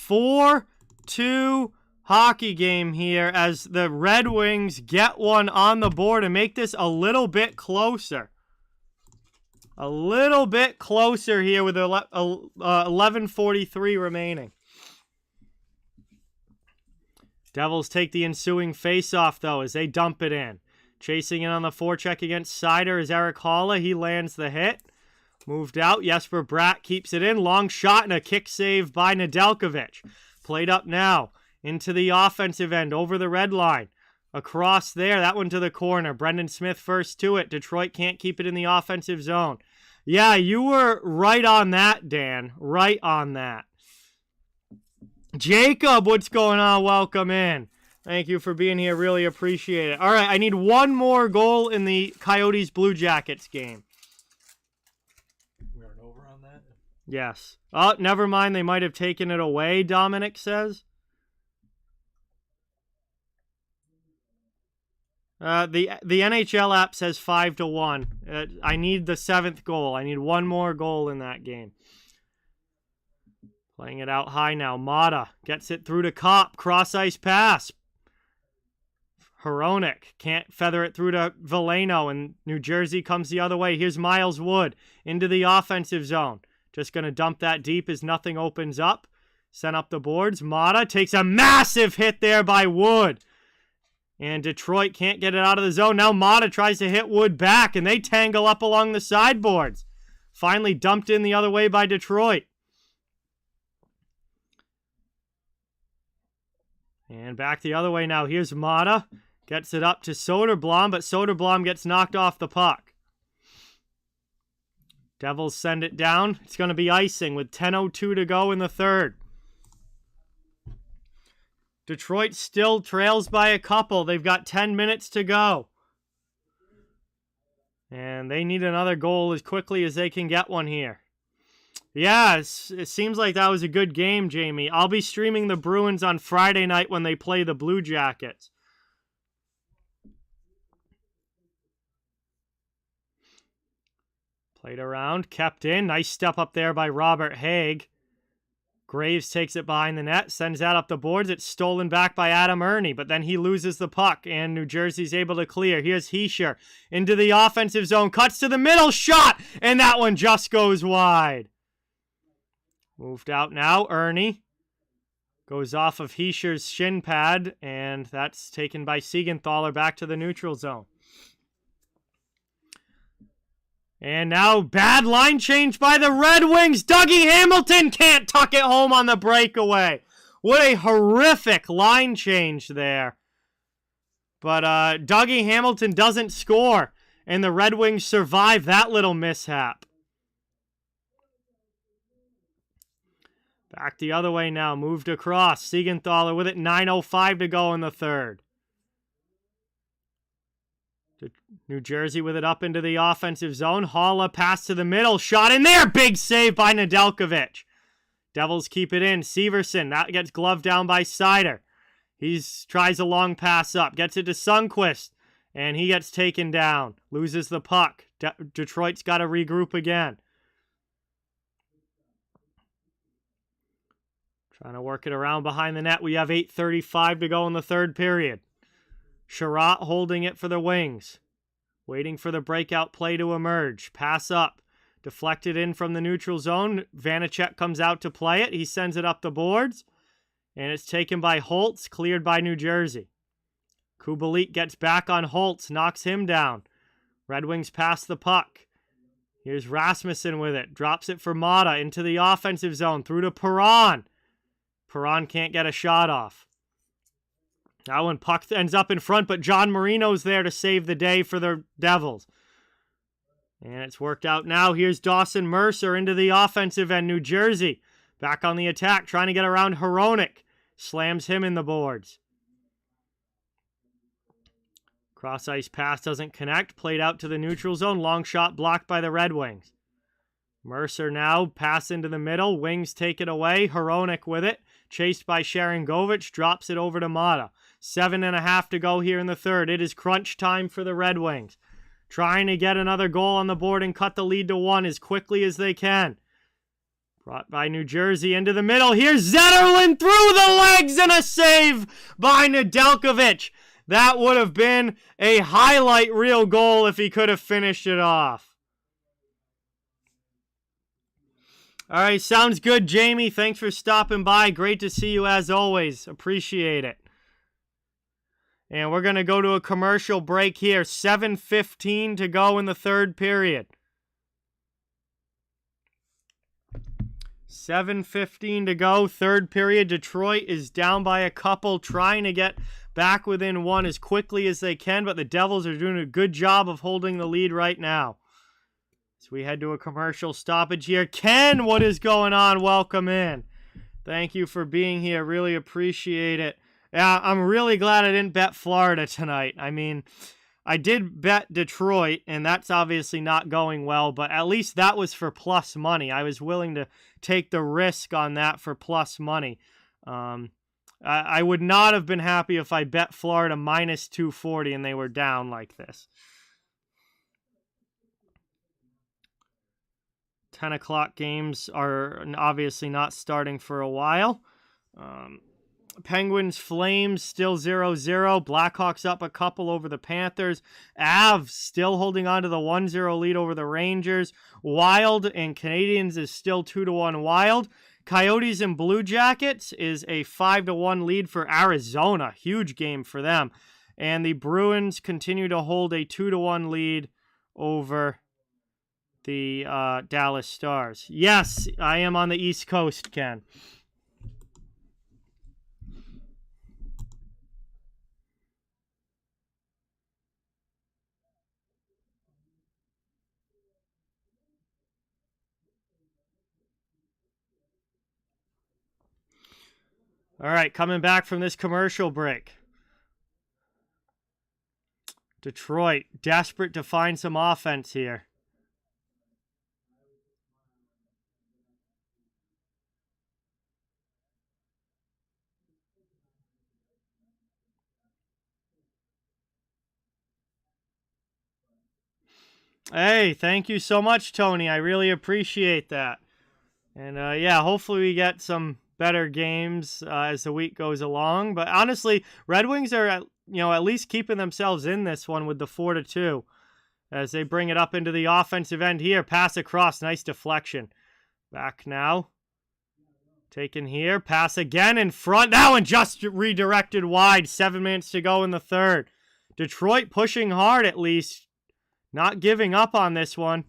4-2 hockey game here as the Red Wings get one on the board and make this a little bit closer. A little bit closer here with 11:43 remaining. Devils take the ensuing face-off, though, as they dump it in. Chasing in on the forecheck against Sider is Eric Haula. He lands the hit. Moved out. Jesper Bratt keeps it in. Long shot and a kick save by Nedeljkovic. Played up now into the offensive end over the red line. Across there, that one to the corner. Brendan Smith first to it. Detroit can't keep it in the offensive zone. Yeah, you were right on that, Dan. Right on that. Jacob, what's going on? Welcome in. Thank you for being here. Really appreciate it. All right, I need one more goal in the Coyotes Blue Jackets game. We are over on that? Yes. Oh, never mind. They might have taken it away, Dominic says. The NHL app says 5-1. I need the 7th goal. I need one more goal in that game. Playing it out high now. Mata gets it through to Kopp. Cross-ice pass. Hronek can't feather it through to Veleno, and New Jersey comes the other way. Here's Miles Wood into the offensive zone. Just going to dump that deep as nothing opens up. Send up the boards. Mata takes a massive hit there by Wood. And Detroit can't get it out of the zone. Now Mata tries to hit Wood back, and they tangle up along the sideboards. Finally dumped in the other way by Detroit. And back the other way now. Here's Mata. Gets it up to Soderblom, but Soderblom gets knocked off the puck. Devils send it down. It's going to be icing with 10:02 to go in the third. Detroit still trails by a couple. They've got 10 minutes to go. And they need another goal as quickly as they can get one here. Yeah, it seems like that was a good game, Jamie. I'll be streaming the Bruins on Friday night when they play the Blue Jackets. Played around, kept in. Nice step up there by Robert Haig. Graves takes it behind the net, sends that up the boards. It's stolen back by Adam Ernie, but then he loses the puck, and New Jersey's able to clear. Here's Hischier into the offensive zone, cuts to the middle, shot, and that one just goes wide. Moved out now, Ernie. Goes off of Hischier's shin pad, and that's taken by Siegenthaler back to the neutral zone. And now, bad line change by the Red Wings. Dougie Hamilton can't tuck it home on the breakaway. What a horrific line change there. But Dougie Hamilton doesn't score, and the Red Wings survive that little mishap. Back the other way now. Moved across. Siegenthaler with it. 9:05 to go in the third. New Jersey with it up into the offensive zone. Haula pass to the middle. Shot in there. Big save by Nedeljkovic. Devils keep it in. Severson. That gets gloved down by Seider. He tries a long pass up. Gets it to Sundqvist. And he gets taken down. Loses the puck. Detroit's got to regroup again. Trying to work it around behind the net. We have 8:35 to go in the third period. Sherratt holding it for the Wings. Waiting for the breakout play to emerge. Pass up. Deflected in from the neutral zone. Vanacek comes out to play it. He sends it up the boards. And it's taken by Holtz. Cleared by New Jersey. Kubalik gets back on Holtz. Knocks him down. Red Wings pass the puck. Here's Rasmussen with it. Drops it for Mata into the offensive zone. Through to Perron. Perron can't get a shot off. That one puck ends up in front, but John Marino's there to save the day for the Devils. And it's worked out now. Here's Dawson Mercer into the offensive end. New Jersey back on the attack, trying to get around Hronek. Slams him in the boards. Cross-ice pass doesn't connect. Played out to the neutral zone. Long shot blocked by the Red Wings. Mercer now, pass into the middle. Wings take it away. Hronek with it. Chased by Sharangovich. Drops it over to Mata. 7:30 to go here in the third. It is crunch time for the Red Wings. Trying to get another goal on the board and cut the lead to 1 as quickly as they can. Brought by New Jersey into the middle. Here's Zetterlund through the legs and a save by Nedeljkovic. That would have been a highlight reel goal if he could have finished it off. All right, sounds good, Jamie. Thanks for stopping by. Great to see you as always. Appreciate it. And we're going to go to a commercial break here. 7:15 to go in the third period. 7:15 to go, third period. Detroit is down by a couple, trying to get back within one as quickly as they can, but the Devils are doing a good job of holding the lead right now. So we head to a commercial stoppage here. Ken, what is going on? Welcome in. Thank you for being here. Really appreciate it. Yeah, I'm really glad I didn't bet Florida tonight. I mean, I did bet Detroit, and that's obviously not going well, but at least that was for plus money. I was willing to take the risk on that for plus money. I would not have been happy if I bet Florida minus 240 and they were down like this. 10 o'clock games are obviously not starting for a while. Penguins, Flames still 0-0. Blackhawks up a couple over the Panthers. Avs still holding on to the 1-0 lead over the Rangers. Wild and Canadiens is still 2-1 Wild. Coyotes and Blue Jackets is a 5-1 lead for Arizona. Huge game for them. And the Bruins continue to hold a 2-1 lead over the Dallas Stars. Yes, I am on the East Coast, Ken. All right, coming back from this commercial break. Detroit, desperate to find some offense here. Hey, thank you so much, Tony. I really appreciate that. And yeah, hopefully we get some better games as the week goes along. But honestly, Red Wings are at least keeping themselves in this one with the 4-2 as they bring it up into the offensive end here. Pass across, nice deflection. Back now. Taken here, pass again in front. That one just redirected wide. 7 minutes to go in the third. Detroit pushing hard at least. Not giving up on this one.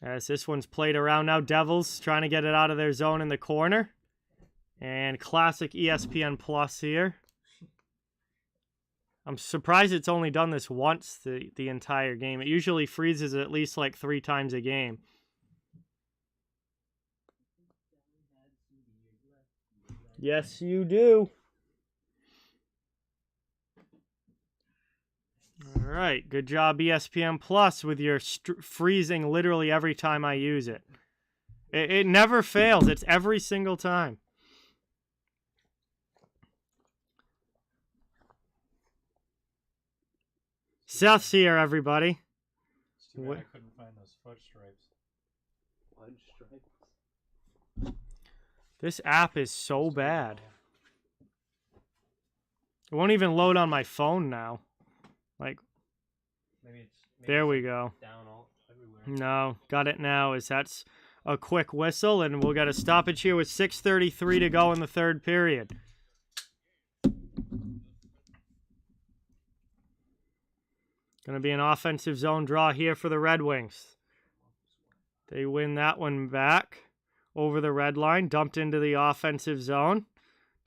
As this one's played around now. Devils trying to get it out of their zone in the corner. And classic ESPN Plus here. I'm surprised it's only done this once the entire game. It usually freezes at least like 3 times a game. Yes, you do. All right, good job ESPN Plus with your freezing literally every time I use it. It never fails. It's every single time. Seth's here, everybody. It's too bad I couldn't find those fudge stripes. Fudge stripes? This app is so bad. It won't even load on my phone now. Like, Maybe there we go. Down all everywhere. No, got it now. That's a quick whistle, and we'll get a stoppage here with 6:33 to go in the third period. Going to be an offensive zone draw here for the Red Wings. They win that one back over the red line, dumped into the offensive zone.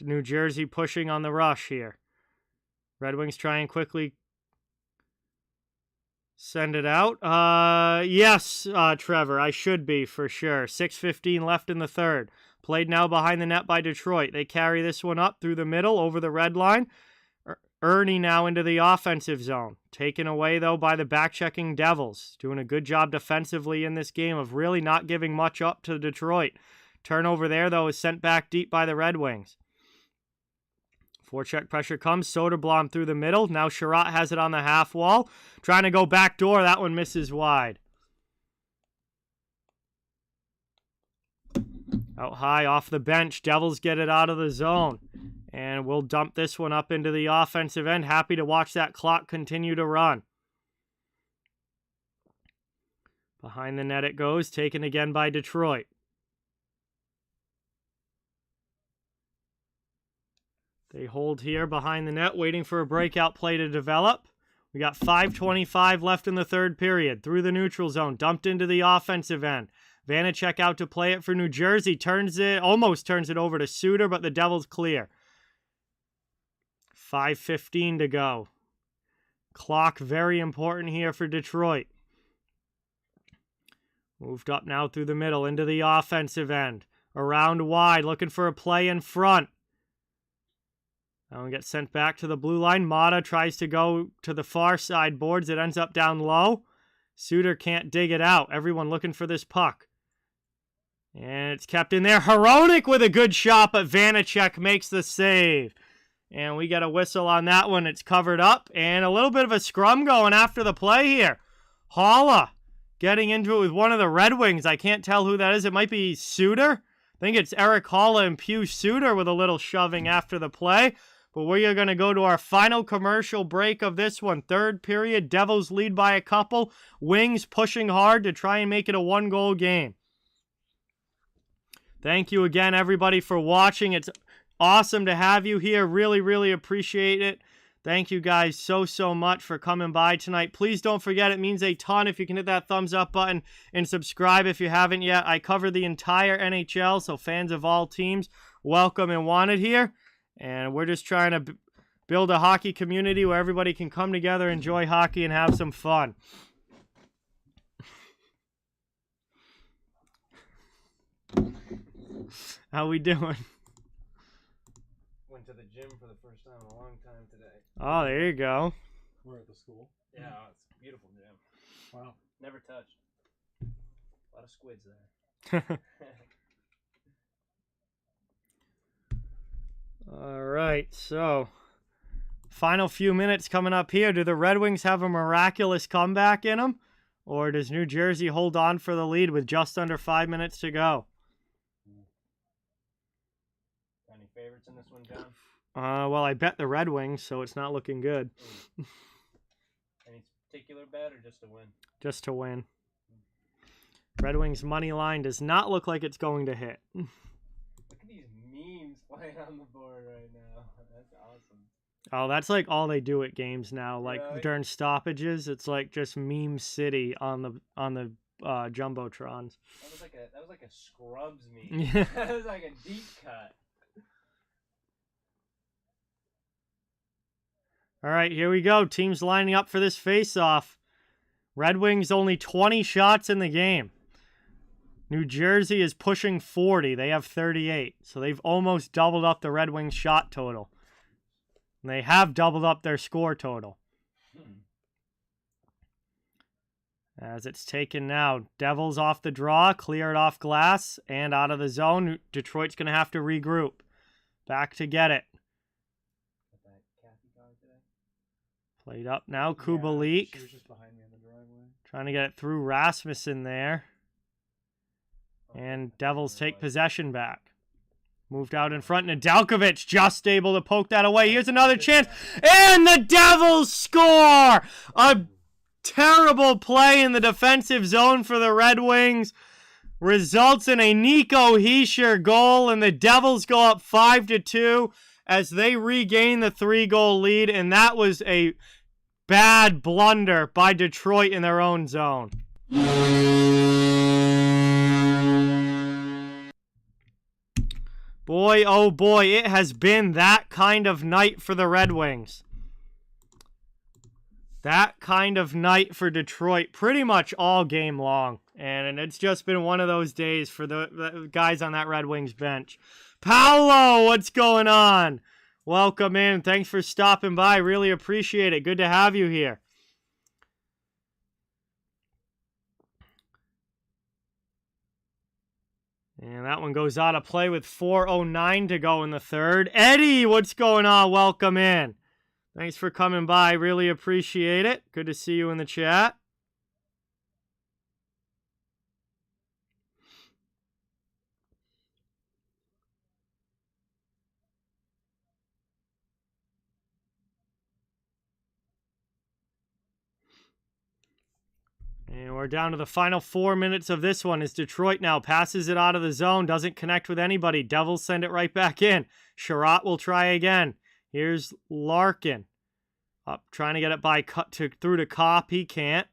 New Jersey pushing on the rush here. Red Wings try and quickly send it out. Yes, Trevor, I should be for sure. 6:15 left in the third. Played now behind the net by Detroit. They carry this one up through the middle over the red line. Ernie now into the offensive zone. Taken away, though, by the back-checking Devils. Doing a good job defensively in this game of really not giving much up to Detroit. Turnover there, though, is sent back deep by the Red Wings. Forecheck pressure comes. Soderblom through the middle. Now Sherratt has it on the half wall. Trying to go back door. That one misses wide. Out high off the bench. Devils get it out of the zone. And we'll dump this one up into the offensive end. Happy to watch that clock continue to run. Behind the net it goes. Taken again by Detroit. They hold here behind the net, waiting for a breakout play to develop. We got 5:25 left in the third period. Through the neutral zone, dumped into the offensive end. Vanacek out to play it for New Jersey. Almost turns it over to Suter, but the Devils clear. 5:15 to go. Clock very important here for Detroit. Moved up now through the middle into the offensive end. Around wide, looking for a play in front. That one gets sent back to the blue line. Mata tries to go to the far side boards. It ends up down low. Suter can't dig it out. Everyone looking for this puck. And it's kept in there. Hronek with a good shot, but Vanacek makes the save. And we get a whistle on that one. It's covered up. And a little bit of a scrum going after the play here. Holla getting into it with one of the Red Wings. I can't tell who that is. It might be Suter. I think it's Eric Holla and Pew Suter with a little shoving after the play. But we are going to go to our final commercial break of this one. Third period, Devils lead by a couple. Wings pushing hard to try and make it a one-goal game. Thank you again, everybody, for watching. It's awesome to have you here. Really, really appreciate it. Thank you guys so much for coming by tonight. Please don't forget, it means a ton if you can hit that thumbs up button and subscribe if you haven't yet. I cover the entire NHL, so fans of all teams, welcome and wanted here. And we're just trying to build a hockey community where everybody can come together, enjoy hockey, and have some fun. How we doing? Went to the gym for the first time in a long time today. Oh, there you go. We're at the school. Yeah, it's a beautiful gym. Wow. Never touched. A lot of squids there. All right, so final few minutes coming up here. Do the Red Wings have a miraculous comeback in them? Or does New Jersey hold on for the lead with just under 5 minutes to go? Any favorites in this one, John? Well, I bet the Red Wings, so it's not looking good. Any particular bet or just a win? Just to win. Red Wings money line does not look like it's going to hit. Look at these memes playing on the board right now. That's awesome. Oh, that's like all they do at games now. Like Really? during stoppages, it's like just meme city on the jumbotrons. That was like a Scrubs meme. Yeah. That was like a deep cut. All right, here we go. Teams lining up for this face-off. Red Wings only 20 shots in the game. New Jersey is pushing 40. They have 38. So they've almost doubled up the Red Wings shot total. And they have doubled up their score total. As it's taken now. Devils off the draw, clear it off glass, and out of the zone. Detroit's going to have to regroup. Back to get it. Played up now. Kuba Leake. She was just behind me in the driveway. Trying to get it through Rasmussen there. And Devils take possession back. Moved out in front. Nedeljkovic just able to poke that away. Here's another chance. And the Devils score! A terrible play in the defensive zone for the Red Wings. Results in a Nico Hischier goal. And the Devils go up 5-2 as they regain the 3-goal lead. And that was a bad blunder by Detroit in their own zone. Boy, oh boy, it has been that kind of night for the Red Wings. That kind of night for Detroit pretty much all game long. And it's just been one of those days for the guys on that Red Wings bench. Paolo, what's going on? Welcome in. Thanks for stopping by. Really appreciate it. Good to have you here. And that one goes out of play with 4:09 to go in the third. Eddie, what's going on? Welcome in. Thanks for coming by. Really appreciate it. Good to see you in the chat. And we're down to the final 4 minutes of this one as Detroit now passes it out of the zone, doesn't connect with anybody. Devils send it right back in. Sherratt will try again. Here's Larkin. Up, trying to get it through to Kopp. He can't.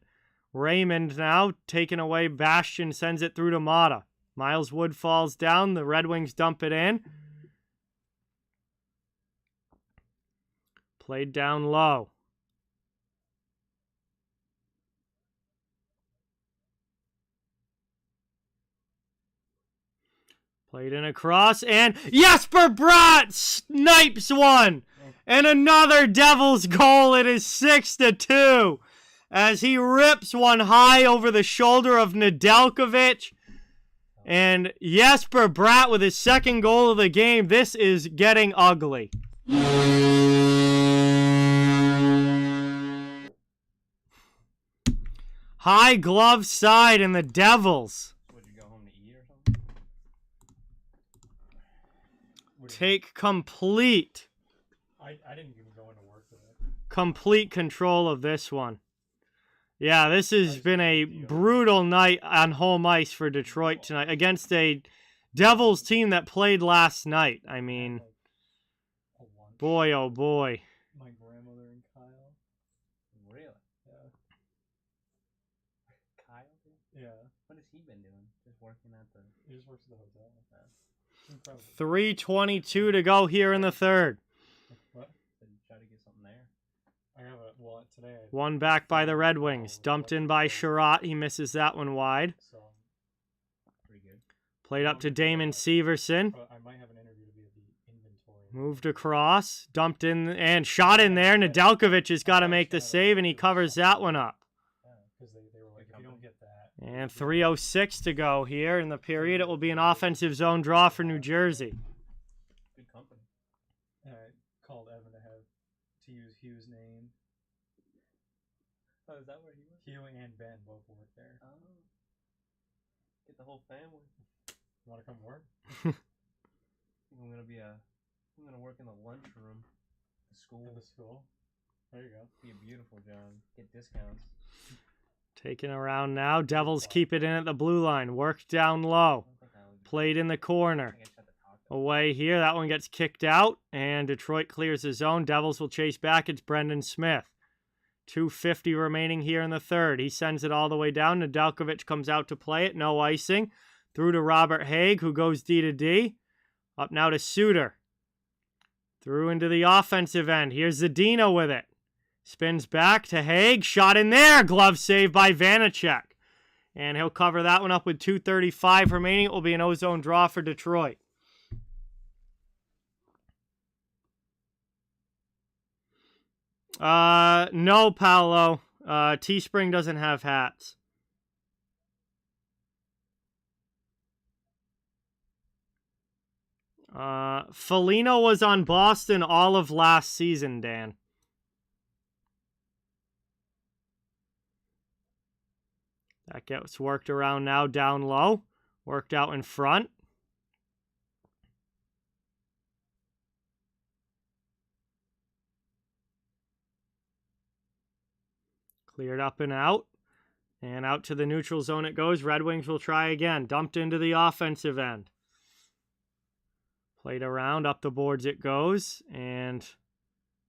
Raymond now taken away. Bastion sends it through to Mata. Miles Wood falls down. The Red Wings dump it in. Played down low. Played in across, and Jesper Bratt snipes one! And another Devils goal. It is 6-2 as he rips one high over the shoulder of Nedeljkovic. And Jesper Bratt with his second goal of the game. This is getting ugly. High glove side in the Devils. Would you go home to eat or something? Take complete I didn't even go into work today. complete control of this one. Yeah, this has been a brutal night on home ice for Detroit tonight against a Devils team that played last night. I mean, boy, oh boy. My grandmother and Kyle. Really? Yeah. Kyle? Yeah. What has he been doing? Just working at the... He just works at the hotel. Incredible. 3:22 to go here in the third. What? Did you try to get something there? I have a today. One back by the Red Wings. Dumped in by Sherratt. He misses that one wide. So Pretty good. Played up to Damon Severson. I might have an interview to be at the inventory. Moved across. Dumped in and shot in there. Nedeljkovic has got to make the save, and he covers that one up. Because they were like, if you don't get that. And 3:06 to go here in the period. It will be an offensive zone draw for New Jersey. Good company. I called Evan to use Hugh's name. Oh, is that where he was? Hugh and Ben both work there. Oh. Get the whole family. You want to come work? I'm gonna work in the lunchroom. The school. At the school. There you go. Be a beautiful job. Get discounts. Taken around now. Devils keep it in at the blue line. Worked down low. Played in the corner. Away here. That one gets kicked out. And Detroit clears the zone. Devils will chase back. It's Brendan Smith. 2:50 remaining here in the third. He sends it all the way down. Nedeljkovic comes out to play it. No icing. Through to Robert Haig, who goes D to D. Up now to Suter. Through into the offensive end. Here's Zadina with it. Spins back to Haig. Shot in there. Glove save by Vanacek. And he'll cover that one up with 2:35 remaining. It will be an ozone draw for Detroit. No, Paolo. Teespring doesn't have hats. Foligno was on Boston all of last season, Dan. That gets worked around now down low. Worked out in front. Cleared up and out. And out to the neutral zone it goes. Red Wings will try again. Dumped into the offensive end. Played around. Up the boards it goes. And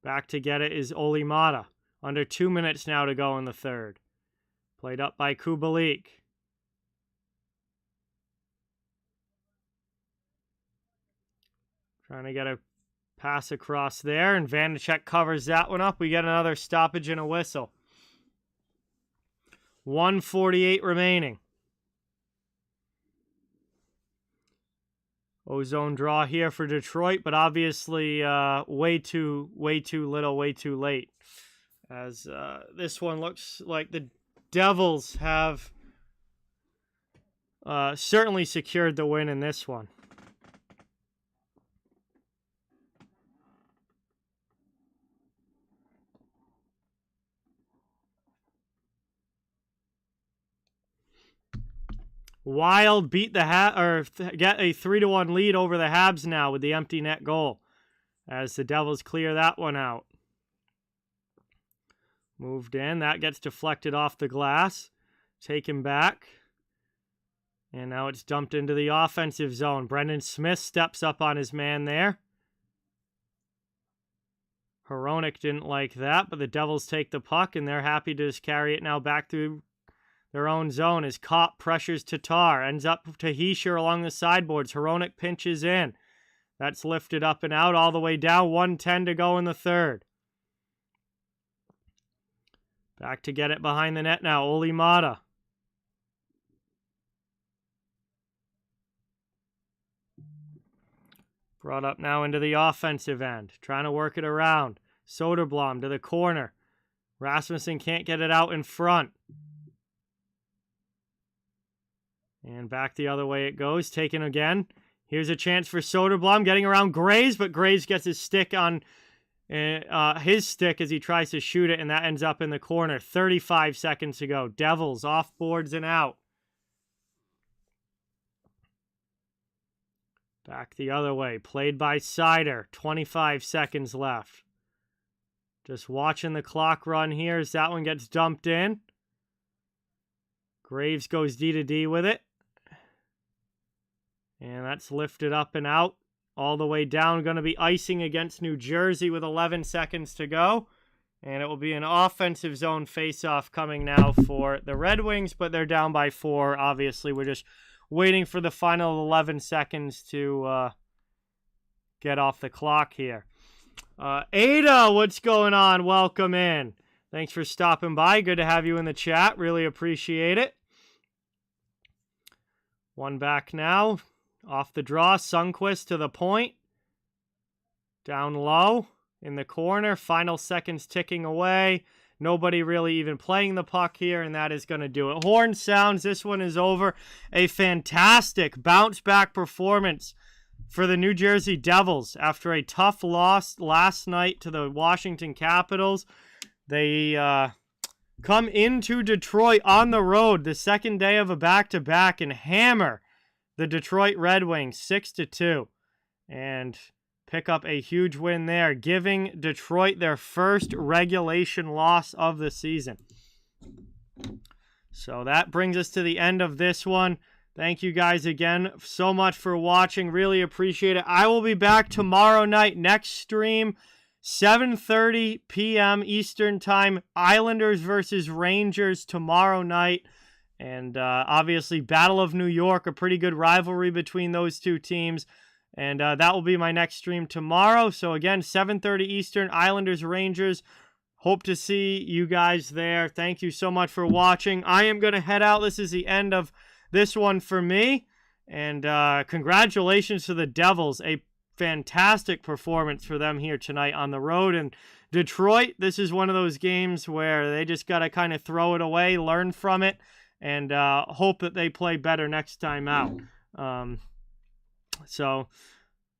back to get it is Olli Mata. Under 2 minutes now to go in the third. Played up by Kubalik. Trying to get a pass across there. And Vanacek covers that one up. We get another stoppage and a whistle. 1:48 remaining. Ozone draw here for Detroit, but obviously way too little, way too late. As this one looks like the Devils have certainly secured the win in this one. Wild beat the get a 3-1 lead over the Habs now with the empty net goal as the Devils clear that one out. Moved in. That gets deflected off the glass. Taken back. And now it's dumped into the offensive zone. Brendan Smith steps up on his man there. Hronek didn't like that, but the Devils take the puck, and they're happy to just carry it now back through their own zone as Kopp pressures Tatar. Ends up to Hischier along the sideboards. Hronek pinches in. That's lifted up and out all the way down. 1:10 to go in the third. Back to get it behind the net now. Olli Mata. Brought up now into the offensive end. Trying to work it around. Soderblom to the corner. Rasmussen can't get it out in front. And back the other way it goes. Taken again. Here's a chance for Soderblom getting around Graves, but Graves gets his stick on his stick as he tries to shoot it, and that ends up in the corner. 35 seconds to go. Devils off boards and out. Back the other way. Played by Seider. 25 seconds left. Just watching the clock run here as that one gets dumped in. Graves goes D to D with it. And that's lifted up and out. All the way down. Going to be icing against New Jersey with 11 seconds to go. And it will be an offensive zone faceoff coming now for the Red Wings, but they're down by 4. Obviously, we're just waiting for the final 11 seconds to get off the clock here. Ada, what's going on? Welcome in. Thanks for stopping by. Good to have you in the chat. Really appreciate it. One back now. Off the draw. Sundqvist to the point. Down low in the corner. Final seconds ticking away. Nobody really even playing the puck here, and that is going to do it. Horn sounds. This one is over. A fantastic bounce-back performance for the New Jersey Devils after a tough loss last night to the Washington Capitals. They come into Detroit on the road the second day of a back-to-back and hammer the Detroit Red Wings 6-2 and pick up a huge win there, giving Detroit their first regulation loss of the season. So that brings us to the end of this one. Thank you guys again so much for watching. Really appreciate it. I will be back tomorrow night, next stream, 7:30 p.m. Eastern Time. Islanders versus Rangers tomorrow night. And obviously, Battle of New York, a pretty good rivalry between those two teams. And that will be my next stream tomorrow. So again, 7:30 Eastern, Islanders, Rangers. Hope to see you guys there. Thank you so much for watching. I am going to head out. This is the end of this one for me. And congratulations to the Devils. A fantastic performance for them here tonight on the road. And Detroit, this is one of those games where they just got to kind of throw it away, learn from it, and hope that they play better next time out. So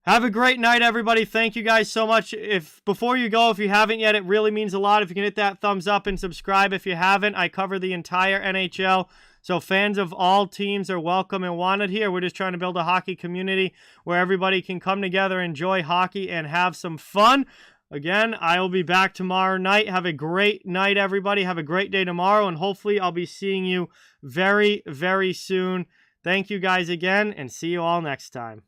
have a great night, everybody. Thank you guys so much. Before you go, if you haven't yet, it really means a lot if you can hit that thumbs up and subscribe. If you haven't, I cover the entire NHL. So fans of all teams are welcome and wanted here. We're just trying to build a hockey community where everybody can come together, enjoy hockey, and have some fun. Again, I will be back tomorrow night. Have a great night, everybody. Have a great day tomorrow, and hopefully I'll be seeing you very, very soon. Thank you guys again, and see you all next time.